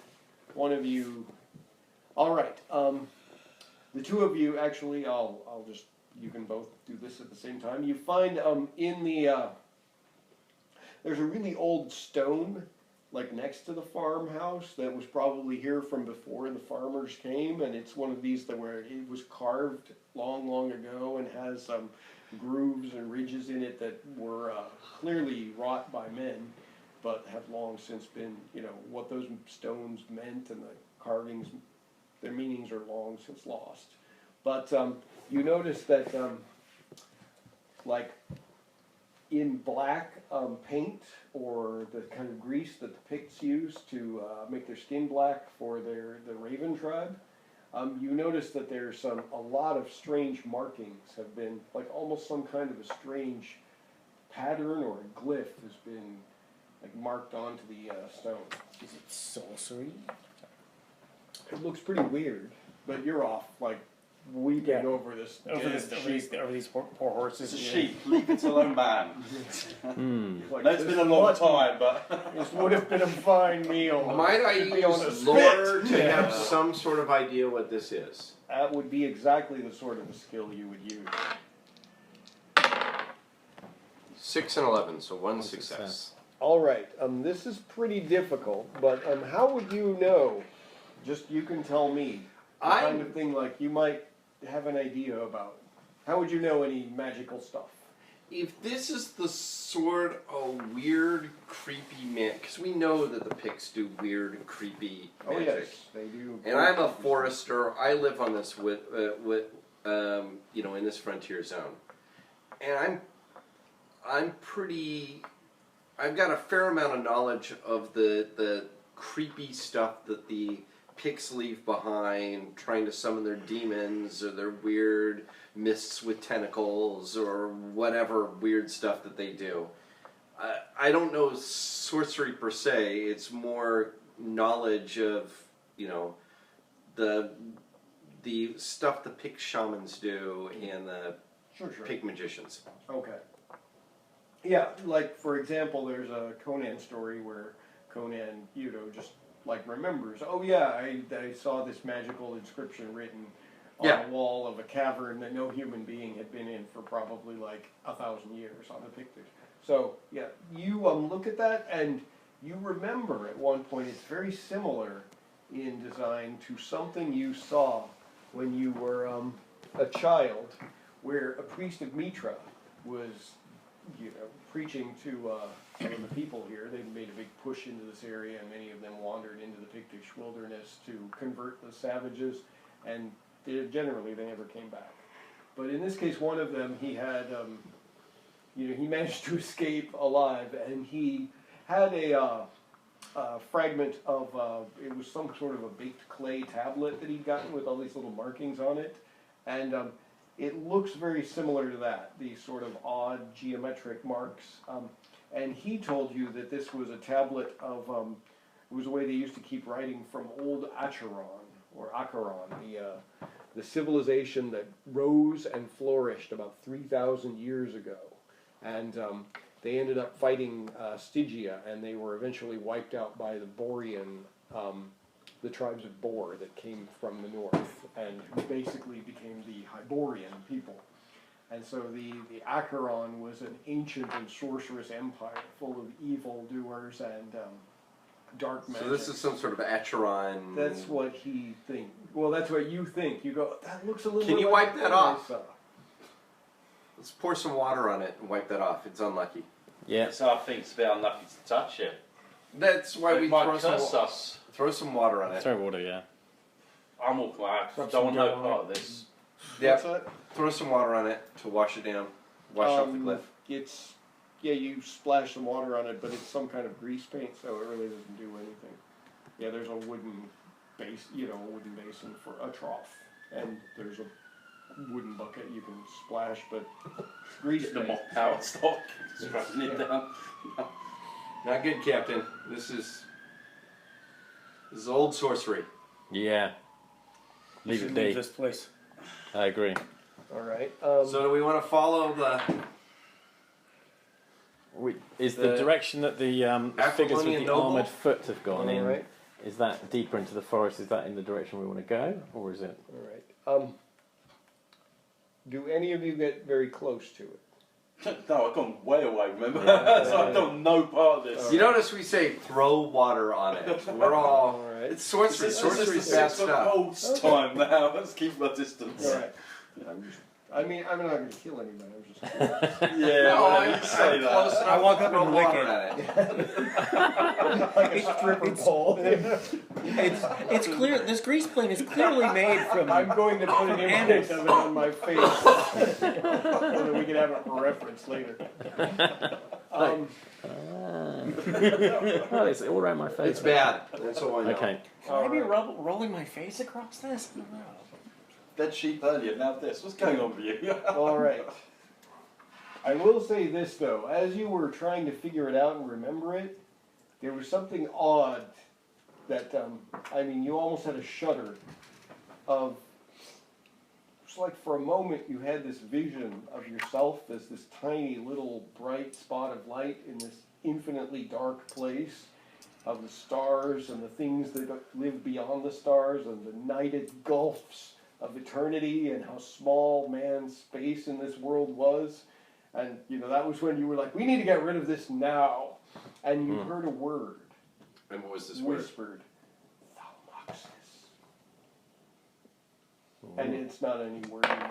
one of you. All right. The two of you, actually, I'll just, you can both do this at the same time. You find in the, there's a really old stone, like next to the farmhouse, that was probably here from before the farmers came, and it's one of these where it was carved long, long ago and has grooves and ridges in it that were clearly wrought by men, but have long since been, what those stones meant and the carvings, their meanings are long since lost. But you notice that, like in black paint, or the kind of grease that the Picts use to make their skin black for the Raven tribe, you notice that there's a lot of strange markings have been, like almost some kind of a strange pattern or a glyph has been like marked onto the stone. Is it sorcery? It looks pretty weird, but you're off like weeping Yeah. over this Over these poor horses. It's a sheep. Leave it alone, man. Like, No, it's been a long time, but This would have been a fine meal. Might I It'd be on a use spit. lore to Yeah. have some sort of idea what this is? That would be exactly the sort of a skill you would use. 6 and 11, so 1 success. success. All right, this is pretty difficult, but how would you know? Just you can tell me. The kind of thing like you might have an idea about. How would you know any magical stuff? If this is the sort of weird, creepy man, because we know that the Picts do weird and creepy Oh magic. yes, they do. And I'm a forester. I live on this in this frontier zone, and I'm pretty. I've got a fair amount of knowledge of the creepy stuff that the Picts leave behind, trying to summon their demons or their weird mists with tentacles or whatever weird stuff that they do. I don't know sorcery per se. It's more knowledge of, you know, the stuff the Pict shamans do and the Sure. Pict magicians. Okay. Yeah, like for example, there's a Conan story where Conan, just like remembers. Oh yeah, I saw this magical inscription written on a wall of a cavern that no human being had been in for probably like 1,000 years on the Pictish. So yeah, you look at that and you remember at one point it's very similar in design to something you saw when you were a child, where a priest of Mitra was, preaching to some of the people here. They made a big push into this area, and many of them wandered into the Pictish wilderness to convert the savages, and generally they never came back. But in this case, one of them, he had, he managed to escape alive, and he had a fragment of, it was some sort of a baked clay tablet that he'd gotten with all these little markings on it, and it looks very similar to that, these sort of odd geometric marks. And he told you that this was a tablet of, it was a way they used to keep writing from old Acheron, or Acheron, the civilization that rose and flourished about 3,000 years ago. And they ended up fighting Stygia, and they were eventually wiped out by the Borean, the tribes of Bor that came from the north, and who basically became the Hyborian people. And so the Acheron was an ancient and sorcerous empire full of evil doers and dark magic. So this is some sort of Acheron. That's what he thinks. Well, that's what you think. You go, that looks a little Can bit you like wipe the that thing I off? saw." Let's pour some water on it and wipe that off. It's unlucky. Yeah. So I think it's a bit unlucky to touch it. That's why It we might throw curse some, us. throw some water on it. Throw water, yeah. I'm walking away. I Drop don't want some no dirt on part it. of this. Yeah. What's that? Throw some water on it to wash it down. Wash off the cliff. It's, you splash some water on it, but it's some kind of grease paint, so it really doesn't do anything. Yeah, there's a wooden base, a wooden basin for a trough, and there's a wooden bucket you can splash, but grease Get the paint. mop out and stop scrubbing it down. Not good, Captain. This is old sorcery. Yeah. You Leave should it leave be. this place. I agree. All right. So do we want to follow the Is The the direction that the figures with Aquilonian the noble? armoured foot have gone all in, right. is that deeper into the forest? Is that in the direction we want to go? Or is it... All right. Do any of you get very close to it? No, I've gone way away, remember? Yeah. So I've done no part of this. You notice we say throw water on it. We're all. All right. It's sorcery. This is Sorcery's the bad 6 foot stuff. holds time now. Let's keep my distance. All right. I'm not going to kill anybody. I'm just curious. Yeah, No, well, I'm you say close that. enough I walk to up throw and lick water it. at it. like a stripper pole. It's clear. This grease plane is clearly made from. I'm going to put an imprint of it on my face so that we can have it for reference later. Oh, it's all around my face. It's bad. That's all I know. Okay. Can I be rolling my face across this? I don't know. Dead sheep earlier, now this. What's going on with you? All right. I will say this, though. As you were trying to figure it out and remember it, there was something odd that, you almost had a shudder of... It's like for a moment you had this vision of yourself as this tiny little bright spot of light in this infinitely dark place, of the stars and the things that live beyond the stars and the nighted gulfs of eternity and how small man's space in this world was. And, that was when you were like, we need to get rid of this now. And you heard a word. And what was this word? Whispered, Thaumoxis. And it's not any word you know.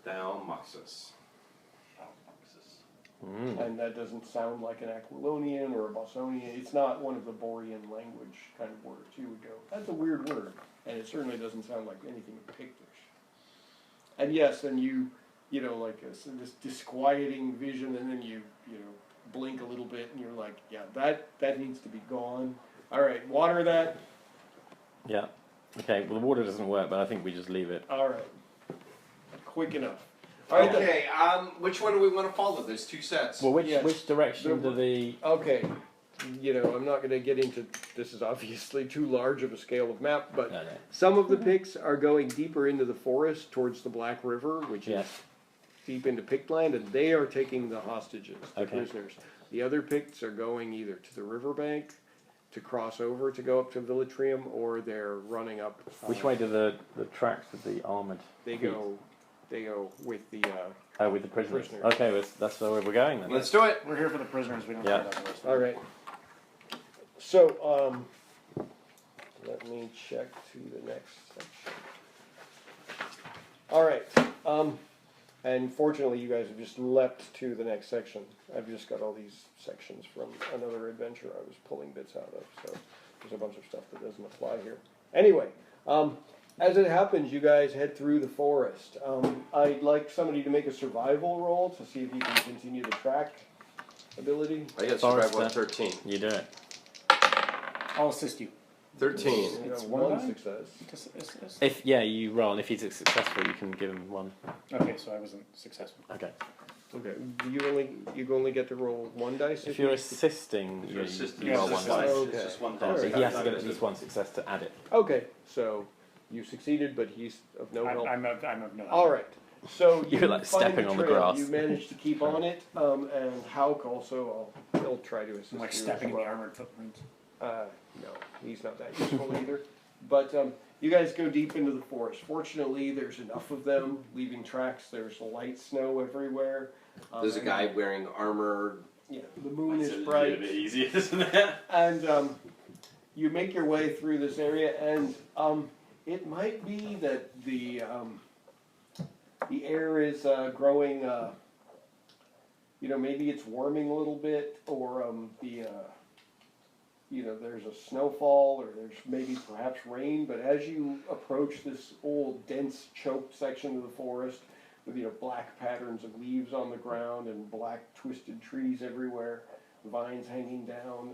Thaumoxis. And that doesn't sound like an Aquilonian or a Bosonian. It's not one of the Borean language kind of words. You would go, that's a weird word. And it certainly doesn't sound like anything Pictish. And yes, and you like this disquieting vision, and then you blink a little bit, and you're like, yeah, that needs to be gone. All right, water that. Yeah. Okay, well, the water doesn't work, but I think we just leave it. All right. Quick enough. All right. Okay, which one do we want to follow? There's two sets. Well, Yes. which direction do the... Okay. You know, I'm not going to get into, this is obviously too large of a scale of map, but No. some of the Picts are going deeper into the forest towards the Black River, which is deep into Pict land, and they are taking the hostages, the prisoners. The other Picts are going either to the riverbank to cross over to go up to Vitrium, or they're running up. Which way do the tracks of the armoured... They go with the... with the prisoners. Prisoners. Okay, that's where we're going then. Let's do it. We're here for the prisoners. We don't Yeah. care about the rest. All right. So, let me check to the next section. All right. And fortunately, you guys have just leapt to the next section. I've just got all these sections from another adventure I was pulling bits out of. So there's a bunch of stuff that doesn't apply here. Anyway, as it happens, you guys head through the forest. I'd like somebody to make a survival roll to see if you can continue the track ability. I got Forrester. survival at 13. You do it. I'll assist you. 13. You It's have one one die? success. If you roll, and if he's successful, you can give him one. Okay, so I wasn't successful. Okay. Okay. You only get to roll one dice. If you're assisting, you assisting, roll it's one just dice. Okay. It's just one So dice. he has to get at least one success to add it. Okay, so you succeeded, but he's of no help. I'm of no help. All right. So You're you like find stepping on the trail. grass. You managed to keep on it, and Hauk also. He'll try to assist I'm like you stepping as in the well. armored footprints. No, he's not that useful either. But you guys go deep into the forest. Fortunately, there's enough of them leaving tracks. There's light snow everywhere. There's a guy wearing armor. Yeah, the moon It's is a bright. bit easier, isn't it? And you make your way through this area, and it might be that the air is growing. Maybe it's warming a little bit, or there's a snowfall, or there's maybe perhaps rain. But as you approach this old, dense, choked section of the forest, with black patterns of leaves on the ground and black twisted trees everywhere, vines hanging down,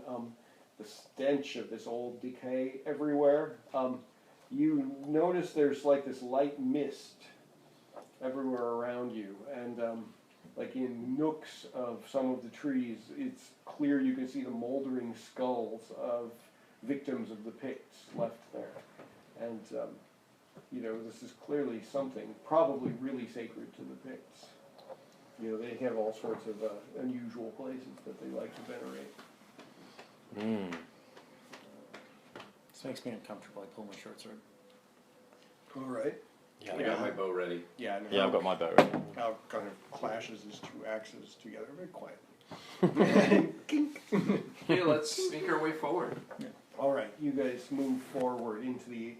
the stench of this old decay everywhere, you notice there's like this light mist everywhere around you, and like in nooks of some of the trees, it's clear you can see the moldering skulls of victims of the Picts left there. And this is clearly something probably really sacred to the Picts. They have all sorts of unusual places that they like to venerate. This makes me uncomfortable. I pull my short sword. All right. I got my bow ready. Yeah, and Yeah, I've got my bow ready. How kind of clashes his two axes together very quietly. Okay, let's sneak our way forward. All right, you guys move forward into the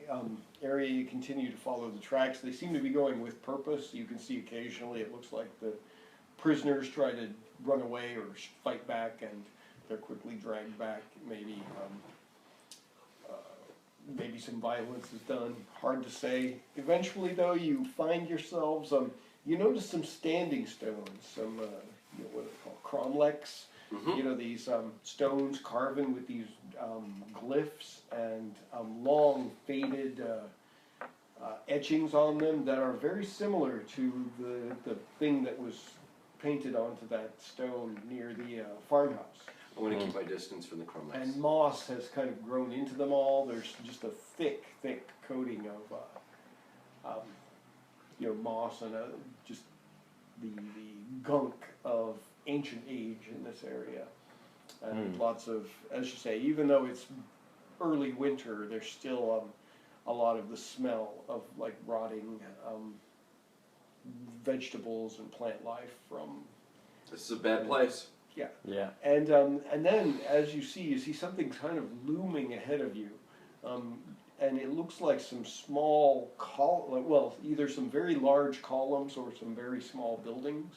area. You continue to follow the tracks. They seem to be going with purpose. You can see occasionally it looks like the prisoners try to run away or fight back, and they're quickly dragged back. Maybe some violence is done. Hard to say. Eventually, though, you find yourselves. You notice some standing stones. Some what are they called? Cromlechs. Mm-hmm. These stones carven with these glyphs and long faded etchings on them that are very similar to the thing that was painted onto that stone near the farmhouse. I want to keep my distance from the Chromlechs. And moss has kind of grown into them all. There's just a thick coating of moss and just the gunk of ancient age in this area. And lots of, as you say, even though it's early winter, there's still a lot of the smell of like rotting vegetables and plant life from. This is a bad place. Yeah. Yeah. And then as you see something kind of looming ahead of you, and it looks like some small either some very large columns or some very small buildings,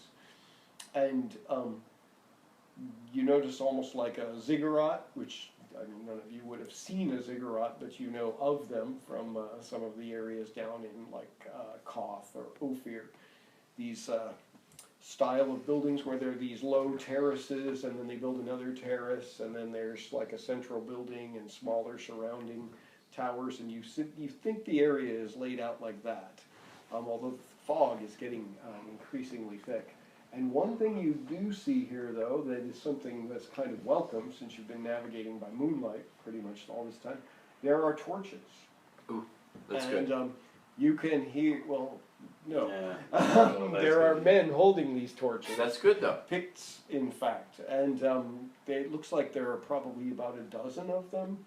and you notice almost like a ziggurat, which none of you would have seen a ziggurat, but you know of them from some of the areas down in like Koth or Ophir. These style of buildings where there are these low terraces, and then they build another terrace, and then there's like a central building and smaller surrounding towers, and you think the area is laid out like that, although the fog is getting increasingly thick. And one thing you do see here, though, that is something that's kind of welcome, since you've been navigating by moonlight pretty much all this time, there are torches. Ooh, that's and, good. You can hear, well, no. Yeah. There are men holding these torches. That's good, though. Picts, in fact. And it looks like there are probably about a dozen of them.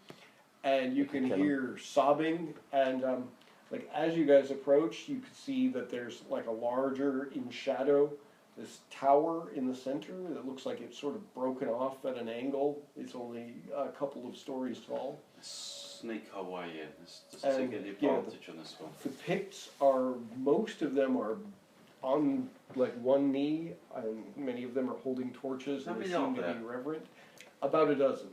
And you can hear sobbing. And like as you guys approach, you can see that there's like a larger, in shadow, this tower in the center that looks like it's sort of broken off at an angle. It's only a couple of stories tall. Sneak our way in. Let's And, take the yeah, advantage on this one. The Picts are, most of them are on like one knee, and many of them are holding torches, How and they many seem to are be reverent. About a dozen.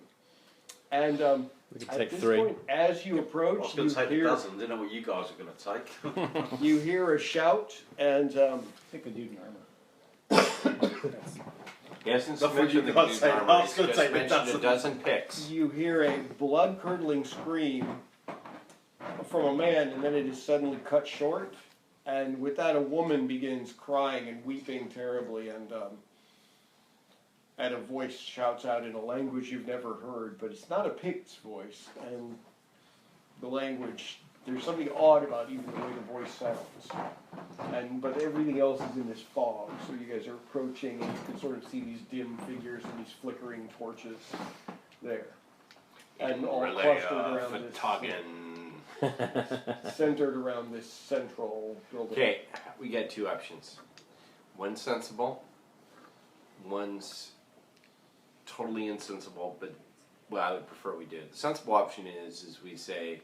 And We can at take this 3. point, as you I approach, was going you to take a hear, dozen. Didn't know what you guys were going to take. you hear a shout, and Pick a dude in armor. He hasn't That's what mentioned you the got dude say. armor, I was he's gonna just say the mentioned a dozen. dozen picks. you hear a blood-curdling scream from a man, and then it is suddenly cut short. And with that, a woman begins crying and weeping terribly, and a voice shouts out in a language you've never heard, but it's not a Pict's voice, and the language, there's something odd about even the way the voice sounds. But everything else is in this fog, so you guys are approaching, and you can sort of see these dim figures and these flickering torches there. And all clustered around this, centered around this central building. Okay, we got 2 options. One's sensible. One's totally insensible, but well, I would prefer we did. The sensible option is we say,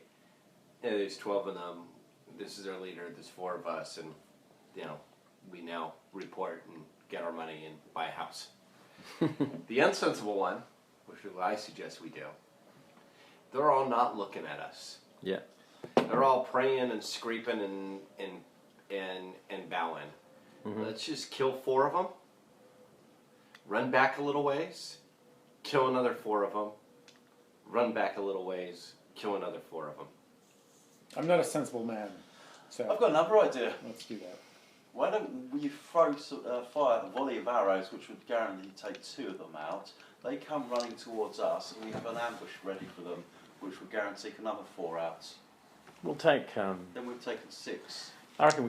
yeah, there's 12 of them. This is our leader. There's 4 of us, and we now report and get our money and buy a house. The unsensible one, which is what I suggest we do, they're all not looking at us. Yeah. They're all praying and scraping and bowing. Mm-hmm. Let's just kill 4 of them, run back a little ways, kill another 4 of them, run back a little ways, kill another 4 of them. I'm not a sensible man, so I've got another idea. let's do that. Why don't we fire a volley of arrows, which would guarantee take 2 of them out? They come running towards us, and we have an ambush ready for them, which would guarantee another 4 out. We'll take. Then we've taken 6. I reckon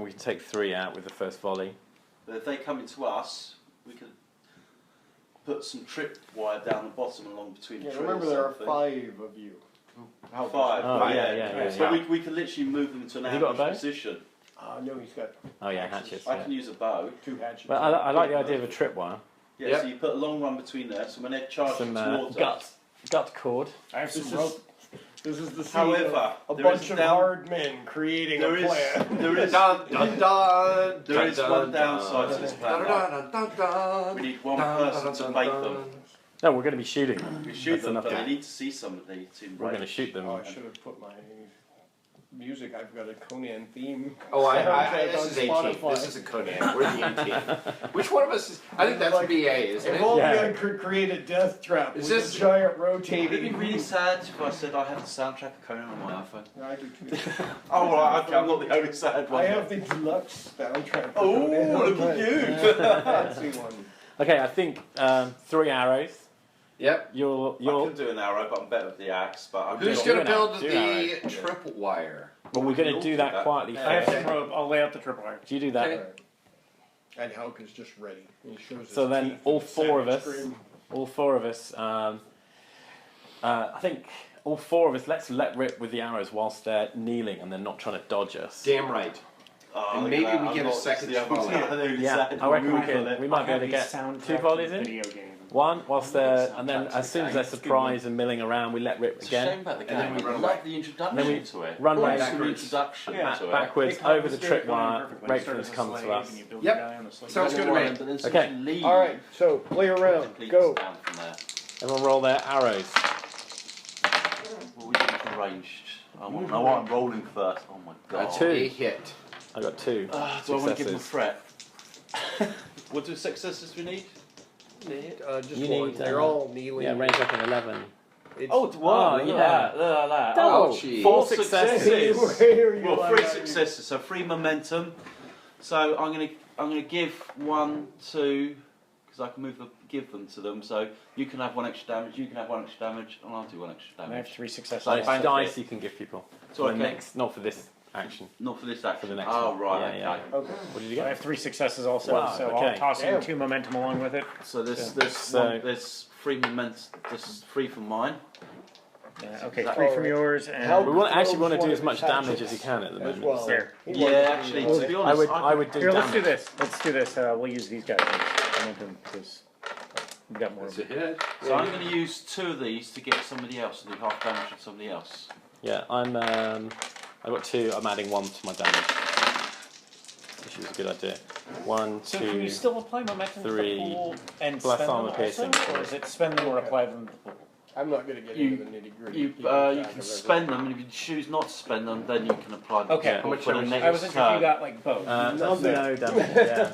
we can take 3 out with the first volley. But if they come into us, we could put some trip wire down the bottom along between the Yeah, trees. remember there are something. 5 of you. 5. Oh, yeah. So we can literally move them to an Have you got a ambush bow? position. No, he's got Oh yeah, hatchets. I Yeah. can use a bow. 2 hatchets. But I like the idea of a tripwire. Yeah, Yep. so you put a long run between there, so when they're charging Some towards us. gut cord. I have This some is- rope. This is the scene However, of a there is bunch of down- hard men creating There a is, plan. there is, Dun, dun, dun, there is dun, one dun, downside to this plan. dun, dun, dun, dun, We need one dun, person dun, to dun, bait dun. them. No, we're going to be shooting them. We shoot That's them, enough but they time. need to see somebody to We're going to shoot them. Oh, I should have put my music. I've got a Conan theme. Oh, soundtrack this on is 18. Spotify. This isn't Conan. We're the 18. Which one of us is... I think that's Like, BA, isn't If it? only Yeah. I could create a death trap Is with this- a giant Would it be rotating. really sad if I said I have the soundtrack of Conan on my iPhone? I do too. Oh, right, okay, I'm not the only sad one. I have the deluxe soundtrack. for Oh, Conan. look at you! Fancy one. Okay, I think 3 arrows. Yep. You'll. I can do an arrow, but I'm better with the axe. But I'm Who's do going to an build arrow, do the an tripwire? Well, we're going to do that quietly I have first. some rope. I'll lay out the tripwire. Do you do that? Okay. And Hauk is just ready. He shows So his then teeth all and 4 of savage us. grin. All 4 of us. I think all 4 of us. Let's let rip with the arrows whilst they're kneeling and they're not trying to dodge us. Damn right. Oh, And look maybe at that, we I'm get a not second the other volley. side. Yeah, I reckon we can. can. We might be able to get 2 volleys in. Video game. 1 whilst they're, and then Soundtrack's as soon as okay. they're It's a good surprised and milling around, we let rip It's a shame again. about the And then game. we I run love away. the introduction Then we to it. run Awesome backwards. introduction Yeah. to it. Backwards It over the comes very tripwire. perfectly. Wait Start for as them a to come to slave us. and you build Yep. a guy on a slave. Sounds good to me. But then as Okay. soon as you leave, All right, so play around. complete Go. down from there. Everyone roll their arrows. Well, we did it arranged. I want to know what I'm rolling first. Oh my god. That's 2. a hit. I got 2. Do I want to give them a successes. threat? What do successes we need? Just You one. need, They're all kneeling. Yeah, range up in 11. It's, Oh, wow, look at that. Double. Ouchie. 4 Where successes. are you Well, like 3 that? successes, so 3 momentum. So I'm gonna give 1, 2, because I can give them to them. So you can have 1 extra damage, you can have 1 extra damage, and I'll do 1 extra And I have damage. 3 successes. So I It's bank dice it. you can give people. So For okay. the next, not for this action. Not for this action. For the next Oh one. right, Yeah, okay. yeah. Okay. What did you So I get? have 3 successes also, Wow, so okay. I'll toss in Damn. 2 momentum along with it. So there's So- there's 3 momentum. There's 3 from mine. Yeah, okay, That- 3 from yours, and How- We actually want to do One as of much his damage hatchets as you can at the as moment. well. There. He Yeah, wants to actually, do to be I honest, would do here, let's do damage. this. Let's do this. We'll use these guys. Momentum, because we've got more. It's a hit. So I'm going to use 2 of these to get somebody else and do half damage to somebody else. Yeah, I've got 2. I'm adding 1 to my damage, which is a good idea. 1, So 2. can you still apply momentum to 3, the pool and plus spend them armor also, piercing. or is it spend them or apply them to the pool? I'm not going to get into the nitty gritty. You can spend them, and if you choose not to spend them, then you can apply them. Okay. for the next I wasn't sure if you turn. got like both. No damage. Yeah.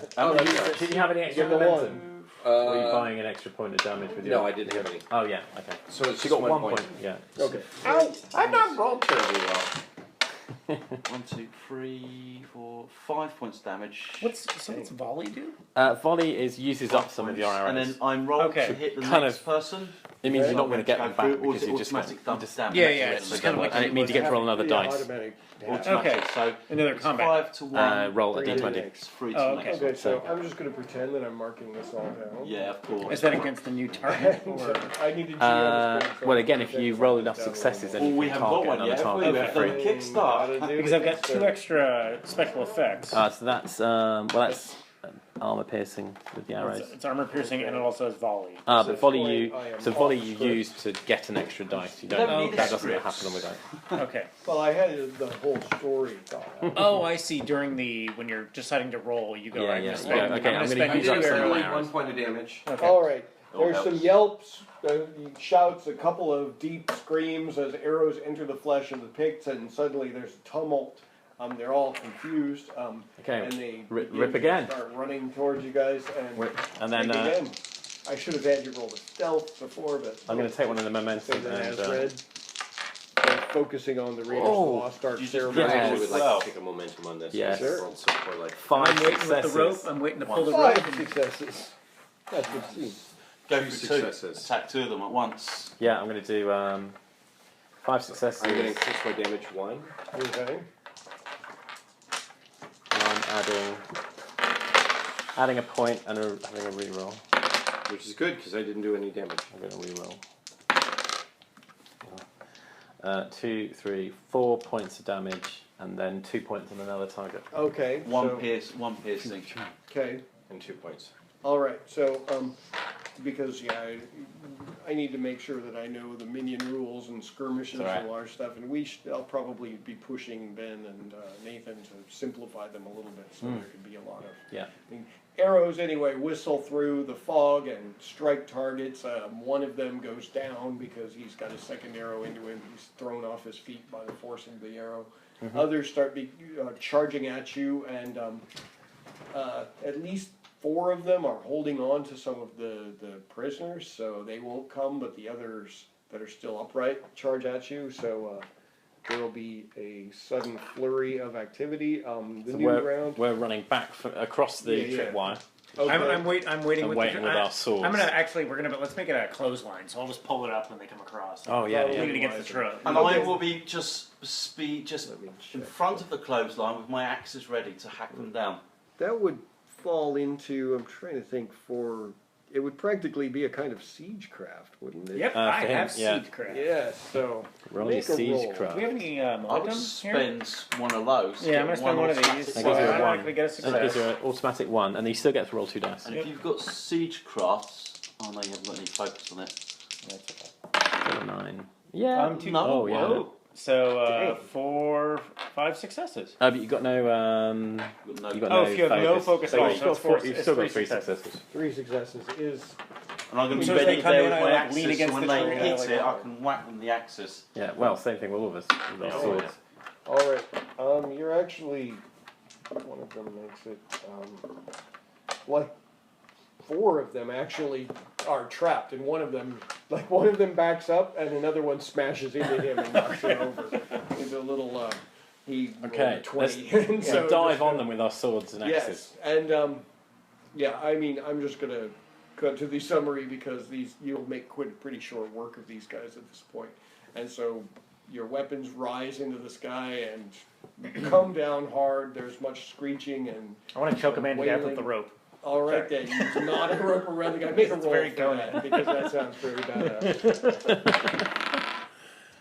Do you have any extra Give the momentum? Or are you buying an extra point of damage with your? No, I didn't have any. Oh yeah. Okay. So it's So you got just 1 point. point. Yeah. Okay. I've not rolled terribly well. 1, 2, 3, 4, 5 points damage. What's volley do? Volley uses up some of your arrows. And then I'm rolled Okay. to hit the Kind next of- person. it means you're not So going to get go them back through, or because is it you just automatic won't. damage? Yeah, yeah, it's just kind of like And it means you get to roll another Yeah, dice. automatic. Automatic. Okay. So Another it's combat. 5 to 1. Roll a Three to d20. the next. 3 to Oh, the okay. next Okay, one. so I'm just going to pretend that I'm marking this all down. Yeah, of course. Is that against the new target? Or? I need to GM Well, again, if you roll enough successes, then Oh, you we can haven't got target one another yet, have we? target We have for done free. the Kickstarter. Because I've got 2 extra special effects. So that's that's armor piercing with the arrows. It's armor piercing and it also has volley. But volley you I am volley off you script. use to get an extra dice. You You don't. don't need That a doesn't script. happen on the die. Okay. Well, I had the whole story thought out. Oh, I see. During when you're deciding to roll, you go. Yeah, I'm yeah, gonna spend, yeah, okay, I'm I'm gonna gonna spend use up 2 some of my arrows. arrows. 1 point of damage. Okay. All right. It There's helps. some yelps, shouts, a couple of deep screams as arrows enter the flesh of the Picts, and suddenly there's a tumult. They're all confused, Okay, and they rip begin to again. start running towards you guys. And And then take again. I should have had you roll the stealth before, but I'm going to take one of the say momentum that as and read. They're focusing on the Raiders of the Oh. Lost Ark You just ceremony. I Yeah. actually would like Well. to take a momentum on this. Yes. Because I rolled so poorly. 5 I'm waiting successes. with the rope. I'm waiting to pull the rope. 5 successes. That's good to see. Go 2 for 2. successes. Attack 2 of them at once. Yeah, I'm going to do 5 successes. I'm going to increase my damage 1. Okay. And I'm adding a point and having a reroll. Which is good because I didn't do any damage. I'm going to reroll. 2, 3, 4 points of damage, and then 2 points on another target. Okay. One so, one piercing. Okay. And 2 points. All right. So, because I need to make sure that I know the minion rules and skirmishes That's all right. and large stuff, and I'll probably be pushing Ben and Nathan to simplify them a little bit, so there could be a lot of Yeah. arrows anyway whistle through the fog and strike targets. One of them goes down because he's got a second arrow into him. He's thrown off his feet by the force of the arrow. Others start charging at you, and at least 4 of them are holding on to some of the prisoners, so they won't come, but the others that are still upright charge at you. So there will be a sudden flurry of activity. The So new round. we're running back across the Yeah, yeah. tripwire. Okay. I'm waiting And with waiting with our swords. I'm gonna actually. Let's make it a clothesline. So I'll just pull it up when they come across. Oh, yeah, Lean yeah. it against the truck. And Okay. I will be just Let me in check. front of the clothesline with my axes ready to hack them down. That would fall into, I'm trying to think it would practically be a kind of siegecraft, wouldn't it? Yep, for I him, have yeah. siegecraft. Yes, so Roll your make a siege roll. craft. Do we have any I would momentum here? spend one of those. Yeah, I'm gonna spend one of automatic these. That So gives you I a 1. automatically get a That gives success. you an automatic 1, and you still get to roll 2 dice. And if you've got siege crafts, oh no, you haven't got any focus on it. That's okay. 9. Yeah. No, Oh, yeah. whoa. So Dang. 4, 5 successes. But you got no. You've got You no- got Oh, no if you have no focus So on you've it, got that's four- you've it's still got 3 3 successes. successes. 3 successes is, And I'm going to So be as they ready come there in, with I, my like, axes, lean so against when the they tree, hit like, it, I can whack them the axes. Yeah, well, same thing with all of us. With our Oh, swords. alright, you're actually, one of them makes it, like, 4 of them actually are trapped, and one of them backs up, and another one smashes into him and knocks him over. He's a little. He rolled a 20. And So dive on them with our swords and axes. Yes, and yeah, I mean, I'm just gonna cut to the summary because you'll make pretty short work of these guys at this point, and so your weapons rise into the sky and come down hard. There's much screeching and I want to choke a man to death with wailing. the rope. All right, then. You knot a rope around the guy. Make a roll very for Conan. that, because that sounds very badass.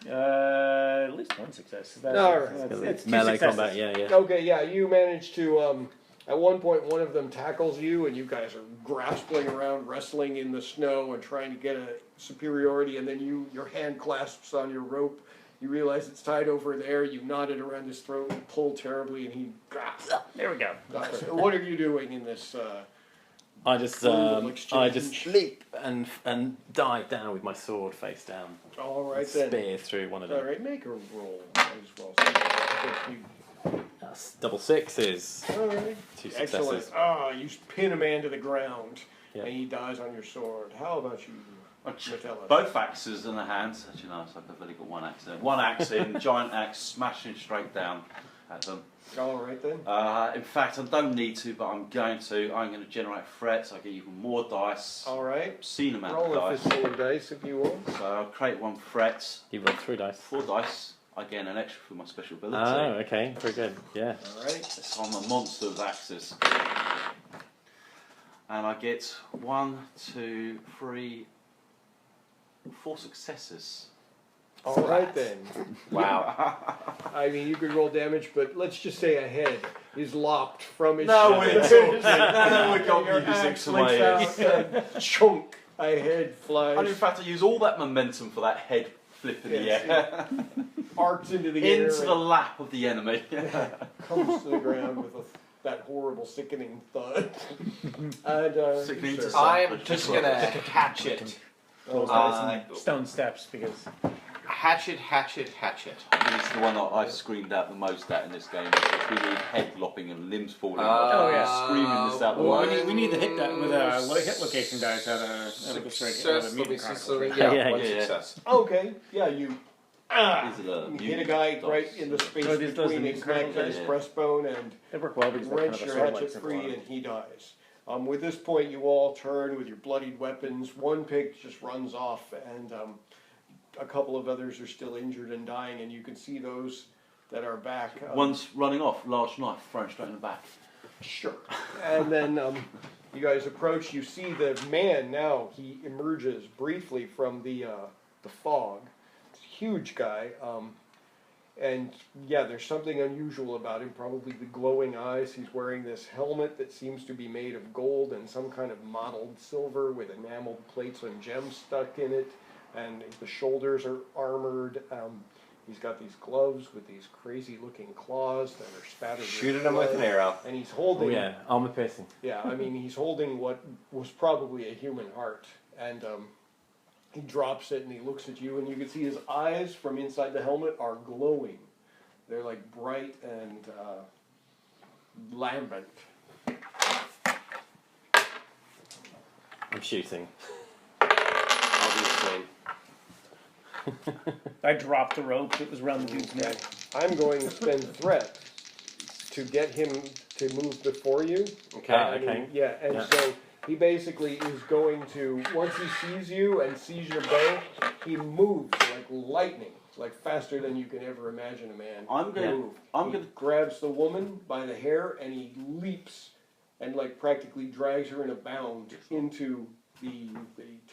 At least one success. All right. It's 2 Melee successes. combat, yeah. Okay, yeah, you manage to, at one point, one of them tackles you, and you guys are grasping around, wrestling in the snow, and trying to get a superiority, and then your hand clasps on your rope. You realize it's tied over there, you knot it around his throat, and pull terribly, and he There we go. dies. What are you doing in this, I just brutal exchange? leap and dive down with my sword face down. All right, then. Spear through one of them. All right, make a roll as well. So That's double sixes. all right. 2 Excellent. successes. You pin a man to the ground, Yeah. and he dies on your sword. How about you, Metellus? Both axes in the hands. As you know, it's like I've only got one axe there. One axe in, giant axe, smashing straight down at them. All right, then. In fact, I don't need to, but I'm going to. I'm going to generate threats. I get even more dice. All right. Obscene amount Roll a of dice. fistful of dice if you want. So I'll create 1 threat. You rolled 3 dice. 4 dice. I gain an extra for my special ability. Oh, okay. Very good. Yeah. All right. So I'm a monster with axes. And I get 1, 2, 3, 4 successes. All right, then. Wow. I mean, you could roll damage, but let's just say a head is lopped from its No, we're talking. No, we're Your going music axe to my licks ears. out and chunk, a head flies. And in fact, I use all that momentum for that head flip in Yes, the air. arcs into the air Into the and lap of the enemy. comes to the ground with that horrible, sickening thud. And, Sickening to sure. sight. I'm just gonna hatchet. Stone steps because Hatchet. It's the one that I've screamed out the most at in this game. We need head lopping and limbs falling off. Oh, yeah. Screaming this out the well, way. we need to hit that with a hit location dice out of Success. Let me Mutant see Chronicles. something. Right? Yeah, Yeah, one yeah. success. Okay, yeah, you Is it a hit a mutant guy dice? right in the space Oh, these- those between are his Mutant neck and Chronicles, his yeah. breastbone and They work well because they're kind wrench of a your sword-like hatchet symbol free on it. and he dies. With this point, you all turn with your bloodied weapons. One pig just runs off, and a couple of others are still injured and dying, and you can see those that are back. One's running off, large knife thrown straight in the back. Sure. And then you guys approach. You see the man now. He emerges briefly from the fog. It's a huge guy. And yeah, there's something unusual about him. Probably the glowing eyes. He's wearing this helmet that seems to be made of gold and some kind of mottled silver with enameled plates and gems stuck in it. And the shoulders are armored. He's got these gloves with these crazy-looking claws that are spattered. Shooting him with an arrow. And he's Oh, holding. yeah. Armor piercing. Yeah, I mean, he's holding what was probably a human heart, and he drops it and he looks at you, and you can see his eyes from inside the helmet are glowing. They're like bright and lambent. I'm shooting. I'll do the same. I dropped the rope that was around the dude's neck. I'm going to spend threat to get him to move before you. Okay. Ah, I mean, okay. yeah, and Yeah. so he basically is going to, once he sees you and sees your bow, he moves like lightning, like faster than you can ever imagine a man. I'm gonna- move. I'm He gonna- grabs the woman by the hair and he leaps and like practically drags her in a bound into the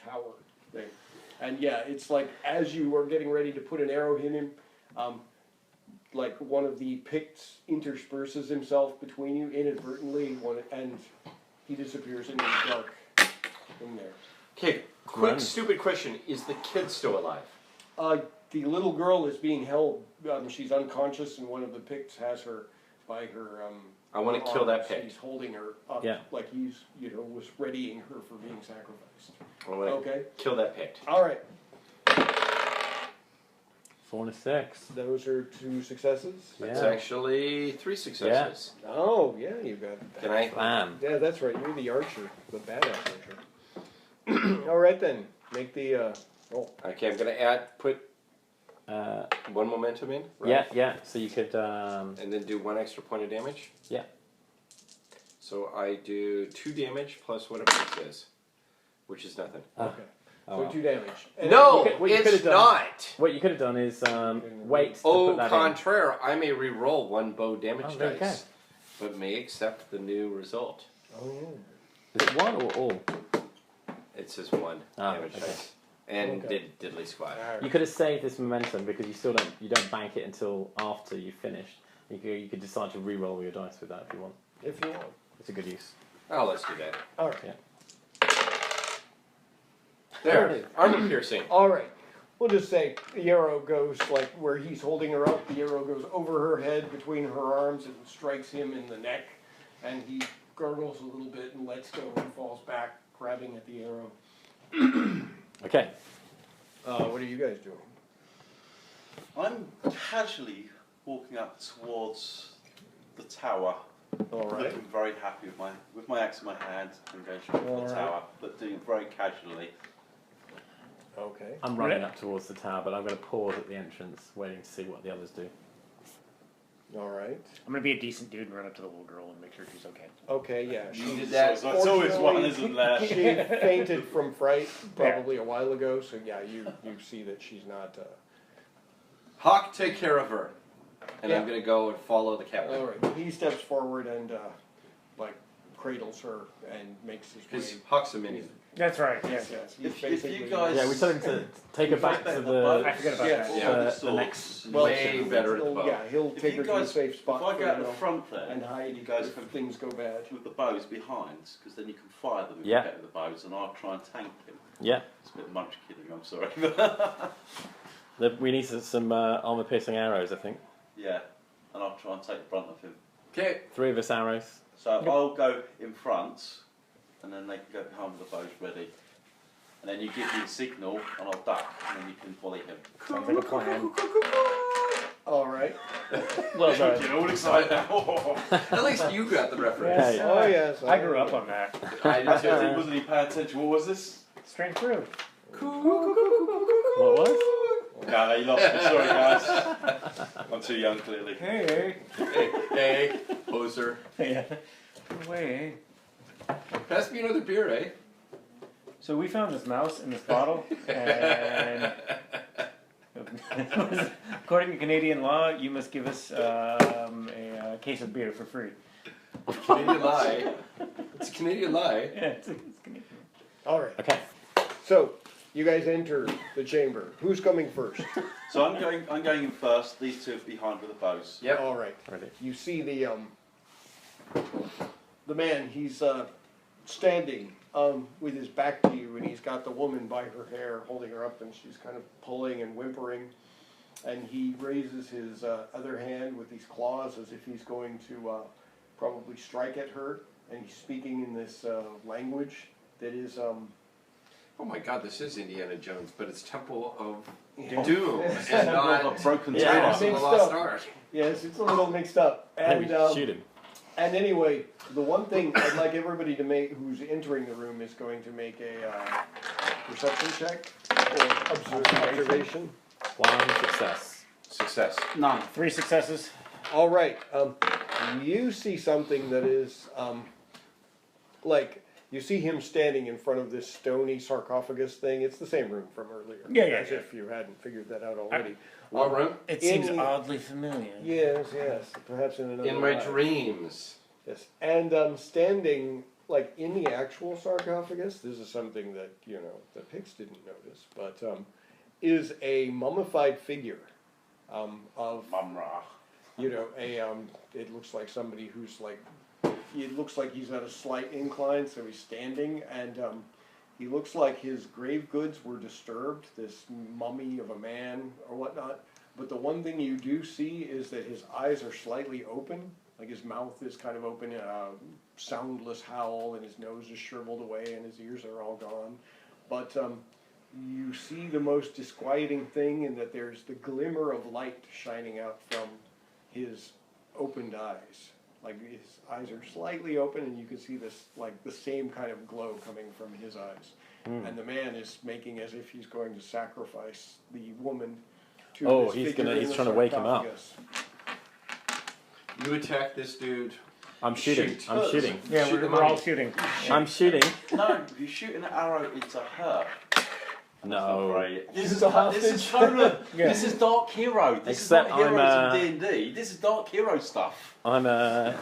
tower thing. And yeah, it's like as you are getting ready to put an arrow in him, like one of the Picts intersperses himself between you inadvertently, and he disappears into the dark in there. Okay, quick Run. stupid question. Is the kid still alive? The little girl is being held. She's unconscious, and one of the Picts has her by her. I want to kill that arms. Pict. He's holding her up, Yeah. like he's was readying her for being sacrificed. I want to Okay. kill that Pict. All right. 4 and a 6. Those are 2 successes. It's Yeah. actually 3 successes. Oh, yeah, you got that. Can I? Bam. Yeah, that's right. You're the archer, the badass archer. All right then, make the roll. Okay, I'm gonna put 1 momentum in. Right? Yeah, yeah. So you could. And then do 1 extra point of damage. Yeah. So I do 2 damage plus whatever it is, which is nothing. Okay. Oh, So well. 2 damage. And No, what you could it's have done- not. What you could have done is wait to Au put that in. contraire, I may re-roll 1 bow damage Oh, there you dice, but may accept the new result. Oh, yeah. Is it 1 or all? It says 1 Ah, damage okay. dice, and Okay. did diddly squat. You could have saved this momentum because you don't bank it until after you finish. You could decide to re-roll your dice with that if you want. If you want. It's a good use. Oh, let's do that. All right. Yeah. There, armor piercing. All right. We'll just say the arrow goes like where he's holding her up. The arrow goes over her head between her arms and strikes him in the neck, and he gurgles a little bit and lets go and falls back, grabbing at the arrow. Okay. What are you guys doing? I'm casually walking up towards the tower. All right. Looking very happy with my axe in my hand and going straight for All the right. tower, but doing it very casually. Okay. I'm running up towards the tower, but I'm going to pause at the entrance, waiting to see what the others do. All right. I'm gonna be a decent dude and run up to the little girl and make sure she's okay. Okay. Yeah. You She did that. So it's always one, Fortunately, isn't there? she fainted from fright probably a while ago. So yeah, you see that she's not. Hawk, take care of her, and I'm Yeah. gonna go and follow the captain. All right. He steps forward and like cradles her and makes his Because way. Hawk's a minion. That's right. Yes. Yeah. Yes. He's If you basically- guys- Yeah, we told him to take her back to I the, forgot about Yes. that. Yeah. the next. Well, Way better at the bow. Yeah, he'll If take you her to a guys- safe spot If I for go out the now front there, and hide you guys if can things go bad. with the bows behind, because then you can fire them if Yeah. you get with the bows, and I'll try and tank him. Yeah. It's a bit munch killing, I'm sorry. We need some armor piercing arrows, I think. Yeah, and I'll try and take the brunt of him. Okay. 3 of us arrows. So I'll go in front, and then they can go behind with the bows ready. And then you give me a signal, and I'll duck, and then you can volley him. Sounds like a plan. All right. Well done. You're all excited now. At least you got the reference. Okay. Oh yes. I grew up on that. I did too. Wasn't he paying attention? What was this? Straight through. What was? No, you lost me. Sorry, guys. I'm too young, clearly. Hey. Hey, poser. Yeah. Way. Pass me another beer, eh? So we found this mouse in this bottle, and according to Canadian law, you must give us a case of beer for free. Canadian lie. It's a Canadian lie. Yeah, it's Canadian. All right. Okay. So you guys enter the chamber. Who's coming first? So I'm going in first. These two are behind with the bows. Yep. All right. Ready. You see the man. He's standing with his back to you, and he's got the woman by her hair, holding her up, and she's kind of pulling and whimpering. And he raises his other hand with these claws as if he's going to probably strike at her. And he's speaking in this language that is Oh my God, this is Indiana Jones, but it's Temple of Yeah. Doom Yeah. and not a broken Yeah. tower. Raiders of the Mixed Lost up. Ark. yes, it's a little mixed up. And Shoot him. And anyway, the one thing I'd like everybody to make who's entering the room is going to make a perception check or observation. 1 success. Success. None. 3 successes. All right. You see something that is like you see him standing in front of this stony sarcophagus thing. It's the same room from earlier. Yeah, As yeah. if you hadn't figured that out already. What room? It In- seems oddly familiar. Yes, yes. Perhaps in another. In my life. dreams. Yes, and standing like in the actual sarcophagus. This is something that the Picts didn't notice, but is a mummified figure of Mumra. it looks like somebody who's like. It looks like he's at a slight incline, so he's standing, and he looks like his grave goods were disturbed. This mummy of a man or whatnot. But the one thing you do see is that his eyes are slightly open. Like his mouth is kind of open, soundless howl, and his nose is shriveled away, and his ears are all gone. But you see the most disquieting thing in that there's the glimmer of light shining out from his opened eyes. Like his eyes are slightly open, and you can see this, like the same kind of glow coming from his eyes. And the man is making as if he's going to sacrifice the woman to this figure in he's the trying to wake him up. sarcophagus. You attack this dude. I'm shooting. Shoot. I'm shooting. Yeah, Shoot the we're all mummy. shooting. I'm shooting. No, you're shooting an arrow into her. No. Right. This He's is a this is hostage. Conan. Yeah. This is Dark Hero. This Except is not I'm, heroes in D&D. This is Dark Hero stuff. I'm a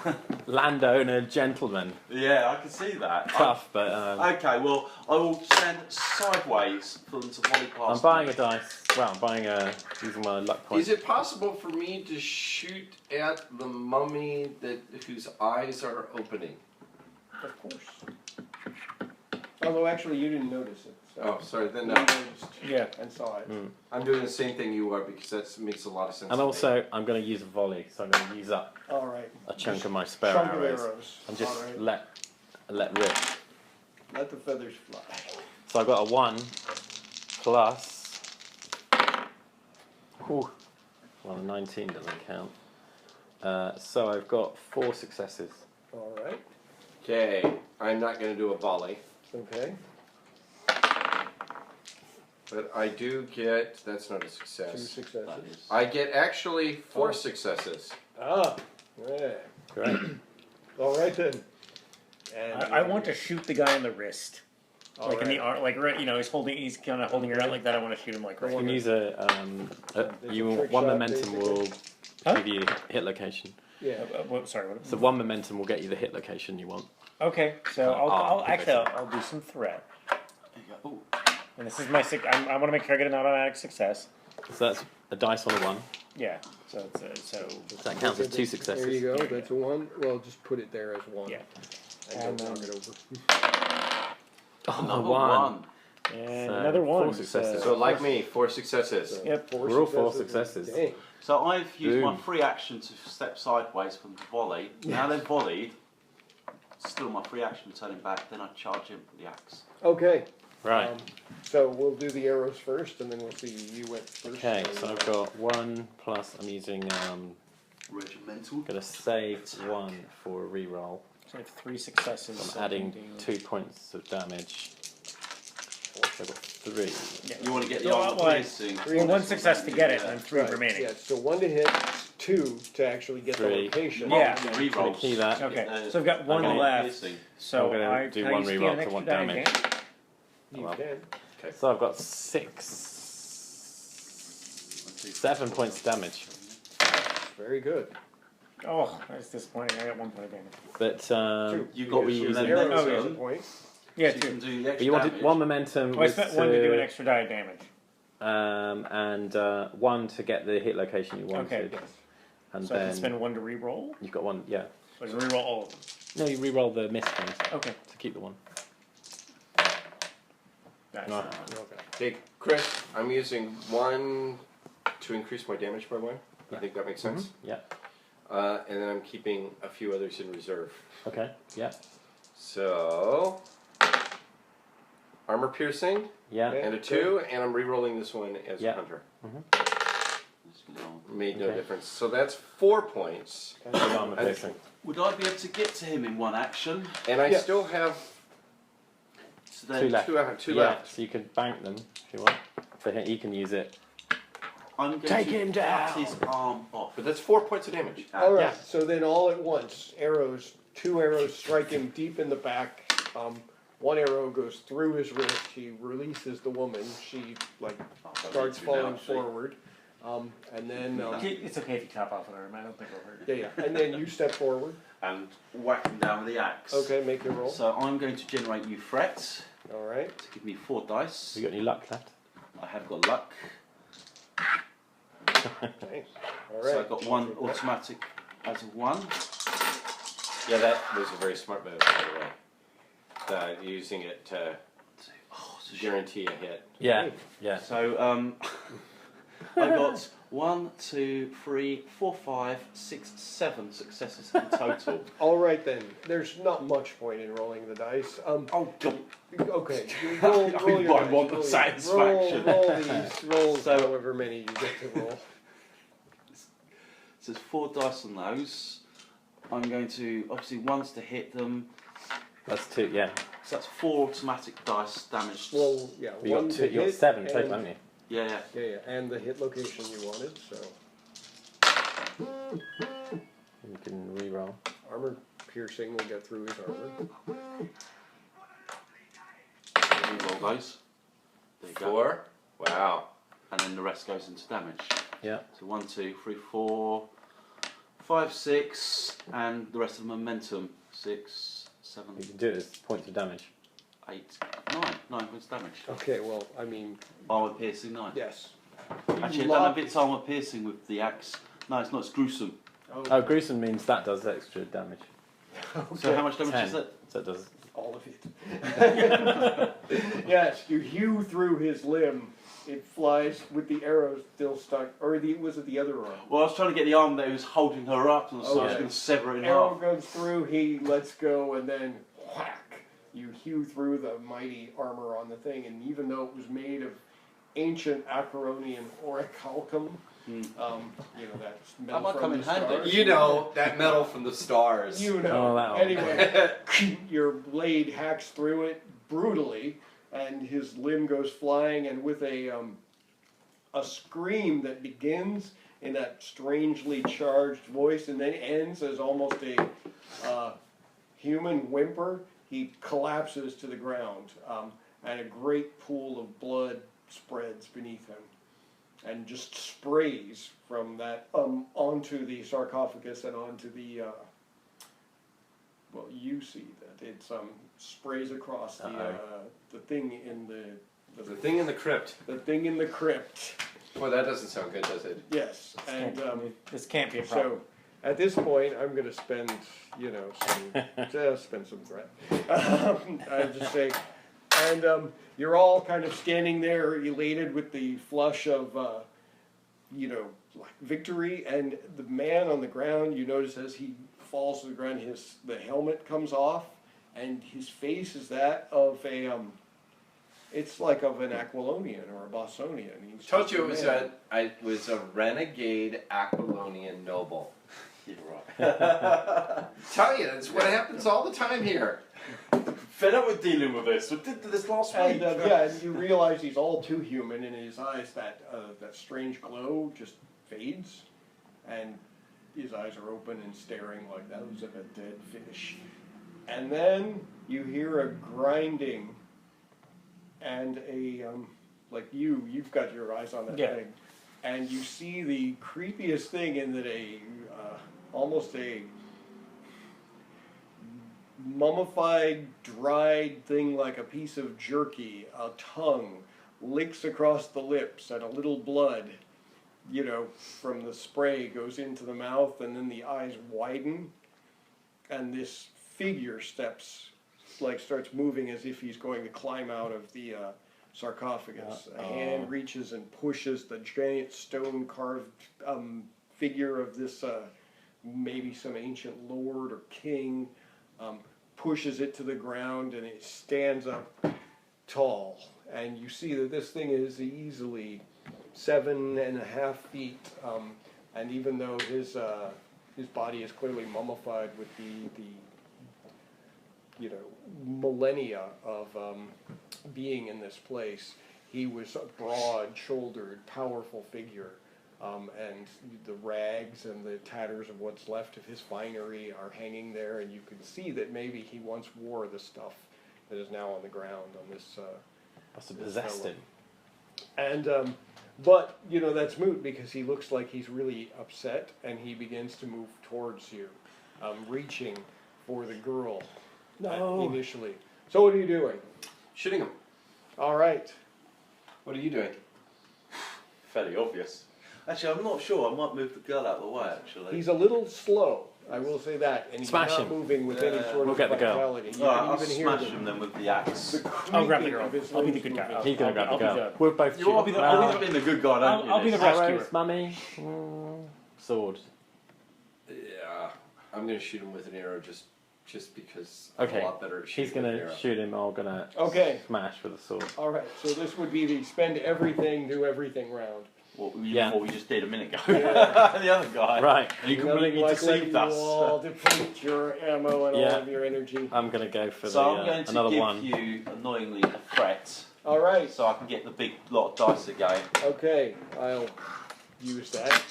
landowner gentleman. Yeah, I can see that. Tough, but Okay, well, I will stand sideways for them to volley past. I'm buying me. a dice. Well, I'm buying using my luck point. Is it possible for me to shoot at the mummy whose eyes are opening? Of course. Although actually you didn't notice it. So Oh, sorry. Then you no. noticed Yeah. and saw it. I'm doing the same thing you are because that makes a lot of sense. And to me. also, I'm going to use a volley, so I'm going to use up All right. a chunk of my spare Chunk of arrows. arrows. And just All right. let rip. Let the feathers fly. So I've got a 1 plus. Ooh, well, a 19 doesn't count. So I've got 4 successes. All right. Okay, I'm not going to do a volley, Okay. but I do get. That's not a 2 success. successes. I get actually 4 Oh. successes. Ah. Yeah. Great. All right then. And I want to shoot the guy in the wrist. All Like in the right. arm, like right, he's kind of holding her out like that. I want to shoot him like You right. can use There's a trick one shot, momentum basically. will Huh? give you hit location. Yeah. Sorry. What? So 1 momentum will get you the hit location you want. Okay, so I'll basically. I'll do some threat. There you go. Ooh. And this is my I want to make sure I get an automatic success. So that's a dice on a 1. Yeah. So it's so That counts as 2 successes. There you go. That's a 1. Well, just put it there as 1. yeah. And And don't knock then- it over. Oh, Another 1. And So, another 4 one. successes. So like me, 4 successes. So Yep. 4 We're all 4 successes. Dang. So I've used my Boom. free action to step sideways from the volley. Now they've volleyed. Still my free action turning back. Then I charge him with the axe. Okay. Right. So we'll do the arrows first, and then we'll see. You went first. Okay, so I've got 1 plus, I'm using, Regimental. going to save 1 for a reroll. So I have 3 successes. I'm so adding damage. 2 points of damage. So I've got 3. Yeah. You want to get the Well, armor well, piercing. Well, 1 success to get it, and then 3 Right. remaining. Yeah. So 1 to hit, 2 to actually get 3. the location. Yeah. I'm going to key that. Okay, so I've got 1 Okay. left. So I'm gonna I do can I one use reroll an for extra 1 die damage. again? You Well. can. So I've got 7 points damage. Very good. Oh, that's disappointing. I got 1 point of damage. But 2. You what we use use an in Arrows next has a turn. point. Yeah, So you 2. can do the But extra you wanted damage. 1 momentum Oh, I was spent 1 to do an extra die of damage. and 1 to get the hit location you wanted. Okay. And So I then can spend 1 to reroll. you've got 1, yeah. So I can reroll all of them. No, you re-roll the missed ones Okay. to keep the 1. Nice. No. Okay, Chris, I'm using 1 to increase my damage by 1. I think that makes sense. Yeah. And then I'm keeping a few others in reserve. Okay. Yeah. So, armor piercing Yeah. Okay. and a 2, and I'm re-rolling this one as Yeah. a hunter. Just go. Made no Okay. difference. So that's 4 points. Good armor And- piercing. Would I be able to get to him in 1 action? And I Yeah. still have So then 2 left. 2 yeah, left. so you can bank them if you want. For him, he can use it. I'm going Take to him cut down. his arm off. But that's 4 points of damage. All right. Yeah. So then, all at once, two arrows strike him deep in the back. 1 arrow goes through his wrist. He releases the woman. She starts falling forward. And then It's okay if you chop off an arm. I don't think it'll hurt. yeah. And then you step forward. And whack him down with the axe. Okay, make your roll. So I'm going to generate new threats All right. to give me 4 dice. Have you got any luck left? I have got luck. Nice. All right. So I've got 1 automatic as a 1. Yeah, that was a very smart move, by the way. Using it to Oh, so guarantee a hit. Yeah. Yeah. So I got 1, 2, 3, 4, 5, 6, 7 successes in total. All right then. There's not much point in rolling the dice. Oh, God. Okay. Roll your I dice. want the Roll- satisfaction. Roll these rolls, So- however many you get to roll. So there's 4 dice on those. I'm going to, obviously, one's to hit them. That's 2, yeah. So that's 4 automatic dice damaged. Well, yeah. You one got, to 2, you got hit 7 and- total, haven't you? Yeah. Yeah, and the hit location you wanted. So You can re-roll. armor piercing will get through his armor. Reroll those. There you go. 4. Wow. And then the rest goes into damage. Yeah. So 1, 2, 3, 4, 5, 6, and the rest of the momentum. 6, 7, You can do it as points of damage. 8, 9 points damage. Okay, well, I mean, Armor piercing 9. yes. Actually, I don't know if it's armor piercing with the axe. No, it's not. It's gruesome. Oh, gruesome means that does extra damage. So how much damage 10. is it? So it does. All of it. Yes, you hew through his limb. It flies with the arrow still stuck, or was it the other arm? Well, I was trying to get the arm that was holding her up, and so I was Okay. going to sever it in Arrow half. goes through. He lets go, and then whack! You hew through the mighty armor on the thing, and even though it was made of ancient Acheronian orichalcum, you know that's metal might from come the in handy. stars. You know, that metal from the stars. You know. Oh, that one. Anyway, your blade hacks through it brutally, and his limb goes flying, and with a scream that begins in that strangely charged voice and then ends as almost a human whimper, he collapses to the ground, and a great pool of blood spreads beneath him and just sprays from that onto the sarcophagus and onto the well, you see that it's sprays across the thing in the thing in the crypt. the thing in the crypt. Boy, that doesn't sound good, does it? Yes, and This can't be a problem. so at this point, I'm going to spend, spend some breath. I just say, and you're all kind of standing there, elated with the flush of, like victory. And the man on the ground, you notice as he falls to the ground, the helmet comes off, and his face is that of a, it's like of an Aquilonian or a Bosonian. He's Told just you it was man. it was a renegade Aquilonian noble. You're right. Tell you, that's what happens all the time here. Fed up with dealing with this. We did this last And week. and you realize he's all too human, and in his eyes that strange glow just fades, and his eyes are open and staring like those of a dead fish. And then you hear a grinding, and a like you've got your eyes on that thing, and you see the creepiest thing in that almost a mummified, dried thing like a piece of jerky, a tongue, licks across the lips, and a little blood, from the spray goes into the mouth, and then the eyes widen, and this figure starts moving as if he's going to climb out of the sarcophagus. A hand reaches and pushes the giant stone carved figure of this maybe some ancient lord or king, pushes it to the ground, and it stands up tall. And you see that this thing is easily 7.5 feet, and even though his body is clearly mummified with the millennia of being in this place, he was a broad-shouldered, powerful figure. And the rags and the tatters of what's left of his finery are hanging there, and you can see that maybe he once wore the stuff that is now on the ground on this. Must have possessed him. And but that's moot because he looks like he's really upset, and he begins to move towards you, reaching for the girl. Initially. So what are you doing? Shooting him. All right. What are you doing? Fairly obvious. Actually, I'm not sure. I might move the girl out of the way, actually. He's a little slow, I will say that. And he's Smash not him. moving with any sort We'll of get the girl. vitality. You Alright, can I'll even hear smash the, him then with the axe. the I'll grab the creaking girl. of his I'll be the limbs good guy. moving. He's going to grab the I'll be girl. the- We'll both shoot. I'll be the good guy, don't I'll be the you? rescuer. Arrows, mummy. Sword. Yeah, I'm gonna shoot him with an arrow just because Okay. I'm a lot better at He's shooting going with an to arrow. shoot him. I'm going to Okay. smash with a sword. All right. So this would be the spend everything, do everything round. What Yeah. we just did a minute ago. Yeah. The other guy. Right. And you Nothing completely like letting deceived you us. all deplete your ammo and Yeah. all of your energy. I'm going to go for So the, I'm going to another give one. you, annoyingly, a threat, All right. so I can get the big lot of dice again. Okay. I'll use that.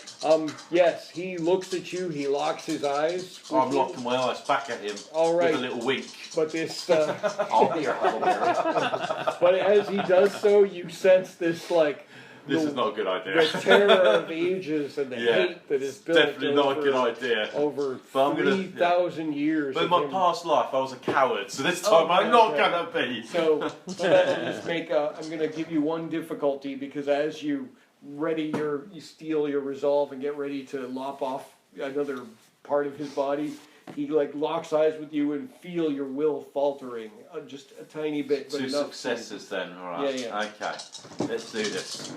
Yes. He looks at you. He locks his eyes. I'm locking my eyes back at him All right. with a little wink. But this. I'll be your huckleberry. But as he does so, you sense this like This the, is not a good idea. the terror of ages and the Yeah. hate that is built Definitely not a over, good idea. over But I'm gonna- 3,000 years. But in of my him. past life, I was a coward, so this Oh, time I'm not okay. gonna be. So that'll just make. I'm going to give you one difficulty because as you you steal your resolve and get ready to lop off another part of his body, he like locks eyes with you and feel your will faltering just a tiny bit, but Two enough. successes then, alright. Yeah, yeah. Okay, let's do this.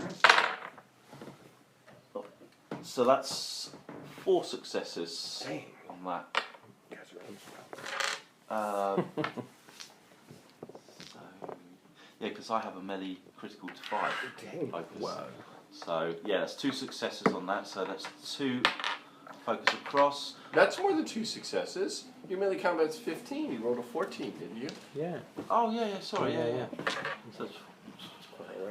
So that's 4 successes Dang. on that. You guys are So, yeah, because I have a melee critical to 5. Dang. Focus. So, yeah, that's 2 successes on that, so that's 2 focus across. That's more than 2 successes. Your melee combat's 15. You rolled a 14, didn't you? Yeah. Oh, yeah, sorry, yeah. So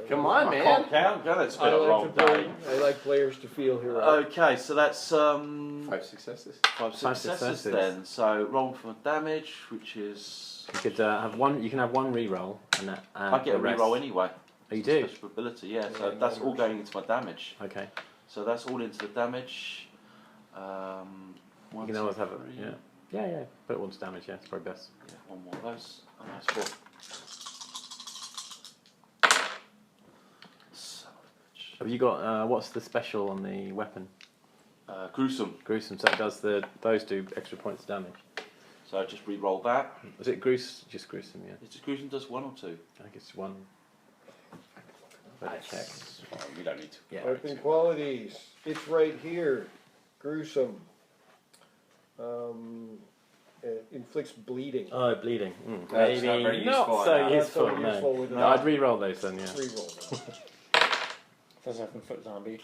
Come on, I man. can't count, can it? It's been I a long like to play. day. I like players to feel heroic. Okay, so that's 5 successes. 5 Five successes successes. then. So roll for damage, which is You could have one. You can have one reroll, and that. And I get a the rest- reroll anyway. Oh, you do. Special ability, yeah. So Yeah, that's yeah. all going into my damage. Okay. So that's all into the damage. You One, can two, always have it. three. Yeah. Yeah. Put it once damage. Yeah, it's probably best. Yeah, one more of those. Oh, nice 4. Son of a bitch. Have you got? What's the special on the weapon? Gruesome. Gruesome. So it does those do extra points of damage. So I just re-roll that. Was it just gruesome? Yeah. Is it gruesome does 1 or 2? I think it's one. Better check. Oh, we don't need to. Yeah. Weapon qualities. It's right here. Gruesome. Inflicts bleeding. Oh, bleeding. That's not very not useful so enough. useful. Not so no. useful with No, that. I'd re-roll those then. Yeah. Reroll. Doesn't have to foot zombie.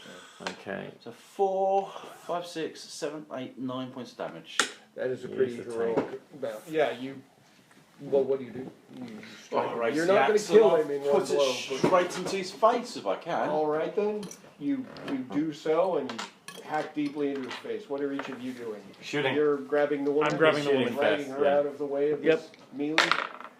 Okay. So 4, 5, 6, 7, 8, 9 points of damage. That is a Use pretty the heroic amount. Yeah, you. Well, what do? You strike him. Raise You're the not going to axe and kill I'll him in one put it blow. straight into his face if I can. All right then. You do so and you hack deeply into his face. What are each of you doing? Shooting. You're grabbing the woman. I'm grabbing the Shooting woman. dragging first, her yeah. out of the way of this melee.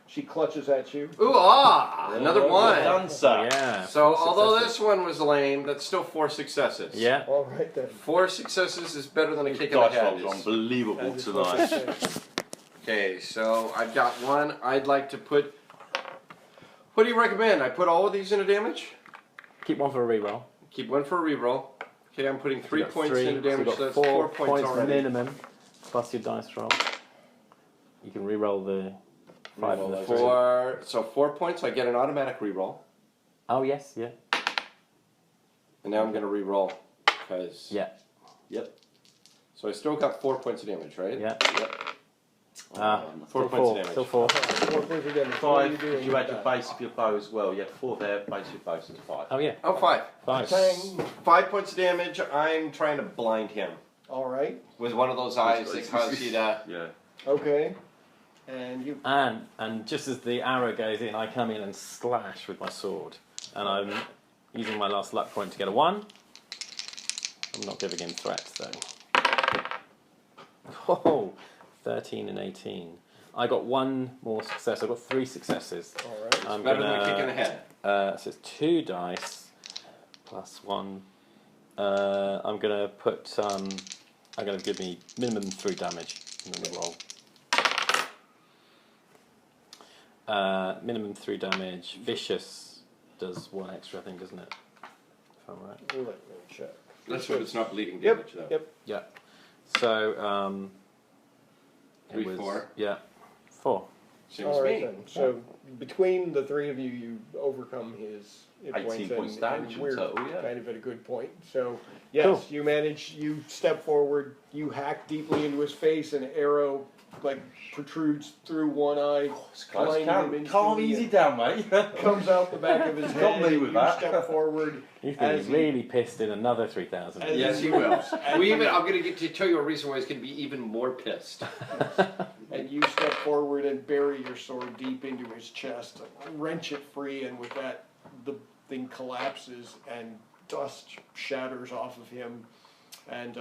She clutches at you. Ooh, another Well one. Well done, sir. Yeah. So, four although successes. this one was lame, that's still 4 successes. Yeah. All right then. 4 successes is better than a kick in the Dice head. rolls are unbelievable That is what tonight. they say. Okay, so I've got one. I'd like to put. What do you recommend? I put all of these into damage? Keep one for a reroll. Keep one for a reroll. Okay, I'm putting 3 You got points three, into so damage, you've so got that's 4 4 points already. minimum, plus your dice roll. You can reroll the 5 and the 3. 4 points, so I get an automatic reroll. Oh yes, yeah. And now I'm going to reroll. Because. Yeah. Yep. So I still got 4 points of damage, right? Yeah. Yep. 4 4 points of damage. Still 4. 4 points of damage. What are 5, doing you with add your that? base of your bow as well. You had 4 there, base of your bow, so it's 5. Oh yeah. Oh, 5. 5. Tang. 5 points of damage. I'm trying to blind him All right. with one of those eyes that cause you to. Yeah. Okay. And you. And just as the arrow goes in, I come in and slash with my sword, and I'm using my last luck point to get a 1. I'm not giving him threats though. Oh, 13 and 18. I got 1 more success. I got 3 successes. All right. I'm Better than a kick in the head. So it's 2 dice plus 1. I'm gonna put. I'm gonna give me minimum 3 damage in the roll. Minimum 3 damage. Vicious does 1 extra, I think, doesn't it? If I'm right. Let me check. Let's hope it's not bleeding Yep. damage, though. Yep. Yeah. So Three, 4. Yeah, 4. Seems All right me. then. So between the three of you, you overcome his hit 18 points, points damage and in we're total, yeah. kind of at a good point. So yes, Cool. you manage. You step forward. You hack deeply into his face. An arrow like protrudes through one eye, blinding him instantly, Calm easy down, mate. comes out the back of his head. Got me with you that. step forward. He's going to As be really pissed in another 3,000. as Yes, he he will. moves. I'm going to get to tell you a reason why he's going to be even more pissed. And you step forward and bury your sword deep into his chest, wrench it free, and with that, the thing collapses and dust shatters off of him, and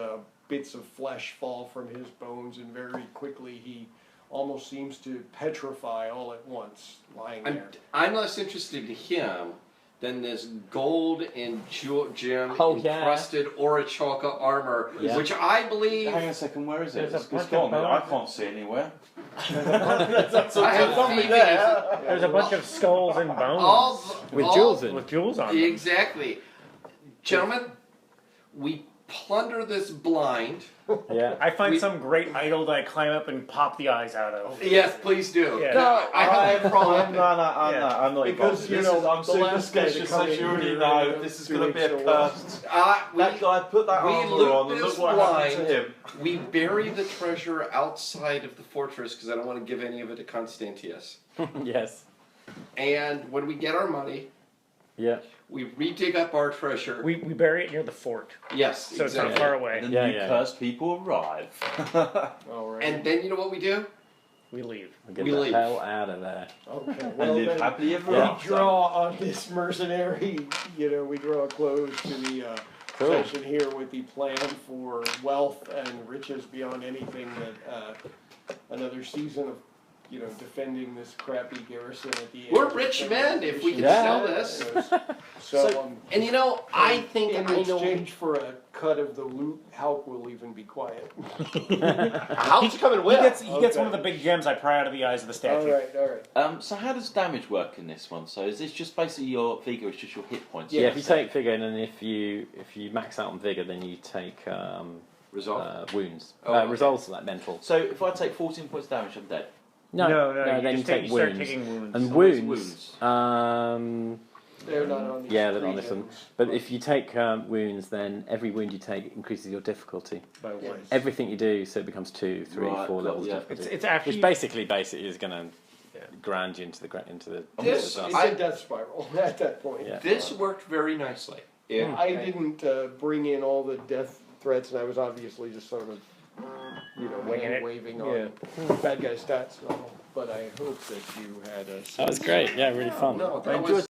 bits of flesh fall from his bones, and very quickly he almost seems to petrify all at once, lying there. I'm less interested in him than this gold and gem Oh, yeah. encrusted Orichalka armor, Yeah. which I believe. Hang on a second, where is it? There's a It's bunch gone. of I bones. can't see anywhere. I have a feeling There's a bunch of skulls and bones With jewels in. with jewels on them. Exactly. Gentlemen, we plunder this blind. Yeah. I find We- some great idol that I climb up and pop the eyes out of. Yes, please do. Yeah. No, I have no problem. I'm not Because, involved. you This know, is, I'm the last guy to superstitious, come as in you already here, know. This is going to be a doing so cursed. We, That guy put that we armor loot on, and this look what happened blind. to him. We bury the treasure outside of the fortress because I don't want to give any of it to Constantius. Yes. And when we get our money, Yeah. we re-dig up our treasure. We bury it near the fort, Yes, so it's exactly. not far away. And then Yeah, the yeah, cursed people arrive. All right. And then you know what we do? We leave. Get We the leave. hell out of there. Okay. And Well, live then happily ever we after. draw on this mercenary. We draw a close to the Cool. session here with the plan for wealth and riches beyond anything that another season of defending this crappy garrison at the end. We're rich men if we can Yeah. sell this. So, And I think in I know. exchange for a cut of the loot, Halk will even be quiet. How's coming He with? gets one of the big gems I pry out of the eyes of the statue. All right. So how does damage work in this one? So is this just basically your vigor? It's just your hit points? Yeah, if you take vigor, and then if you max out on vigor, then you take Resolve. wounds. Oh, okay. Resolves like mental. So if I take 14 points damage, I'm dead. No, then you just take you start wounds. taking wounds. And So what's wounds. They're not on these Yeah, they're not on this one. regions. But if you take wounds, then every wound you take increases your difficulty. by one. Everything you do, so it becomes 2, 3, Right, 4 got levels ya. of difficulty. It's after Which you- basically is going to grind you into the This- into the It's dust. a death spiral at that point. Yeah. This worked very nicely. I didn't bring in all the death threats, and I was obviously just sort of, Winging it. waving on bad guy stats and all. But I hope that you had a. That was great. Yeah, really fun. No, I that enjoyed was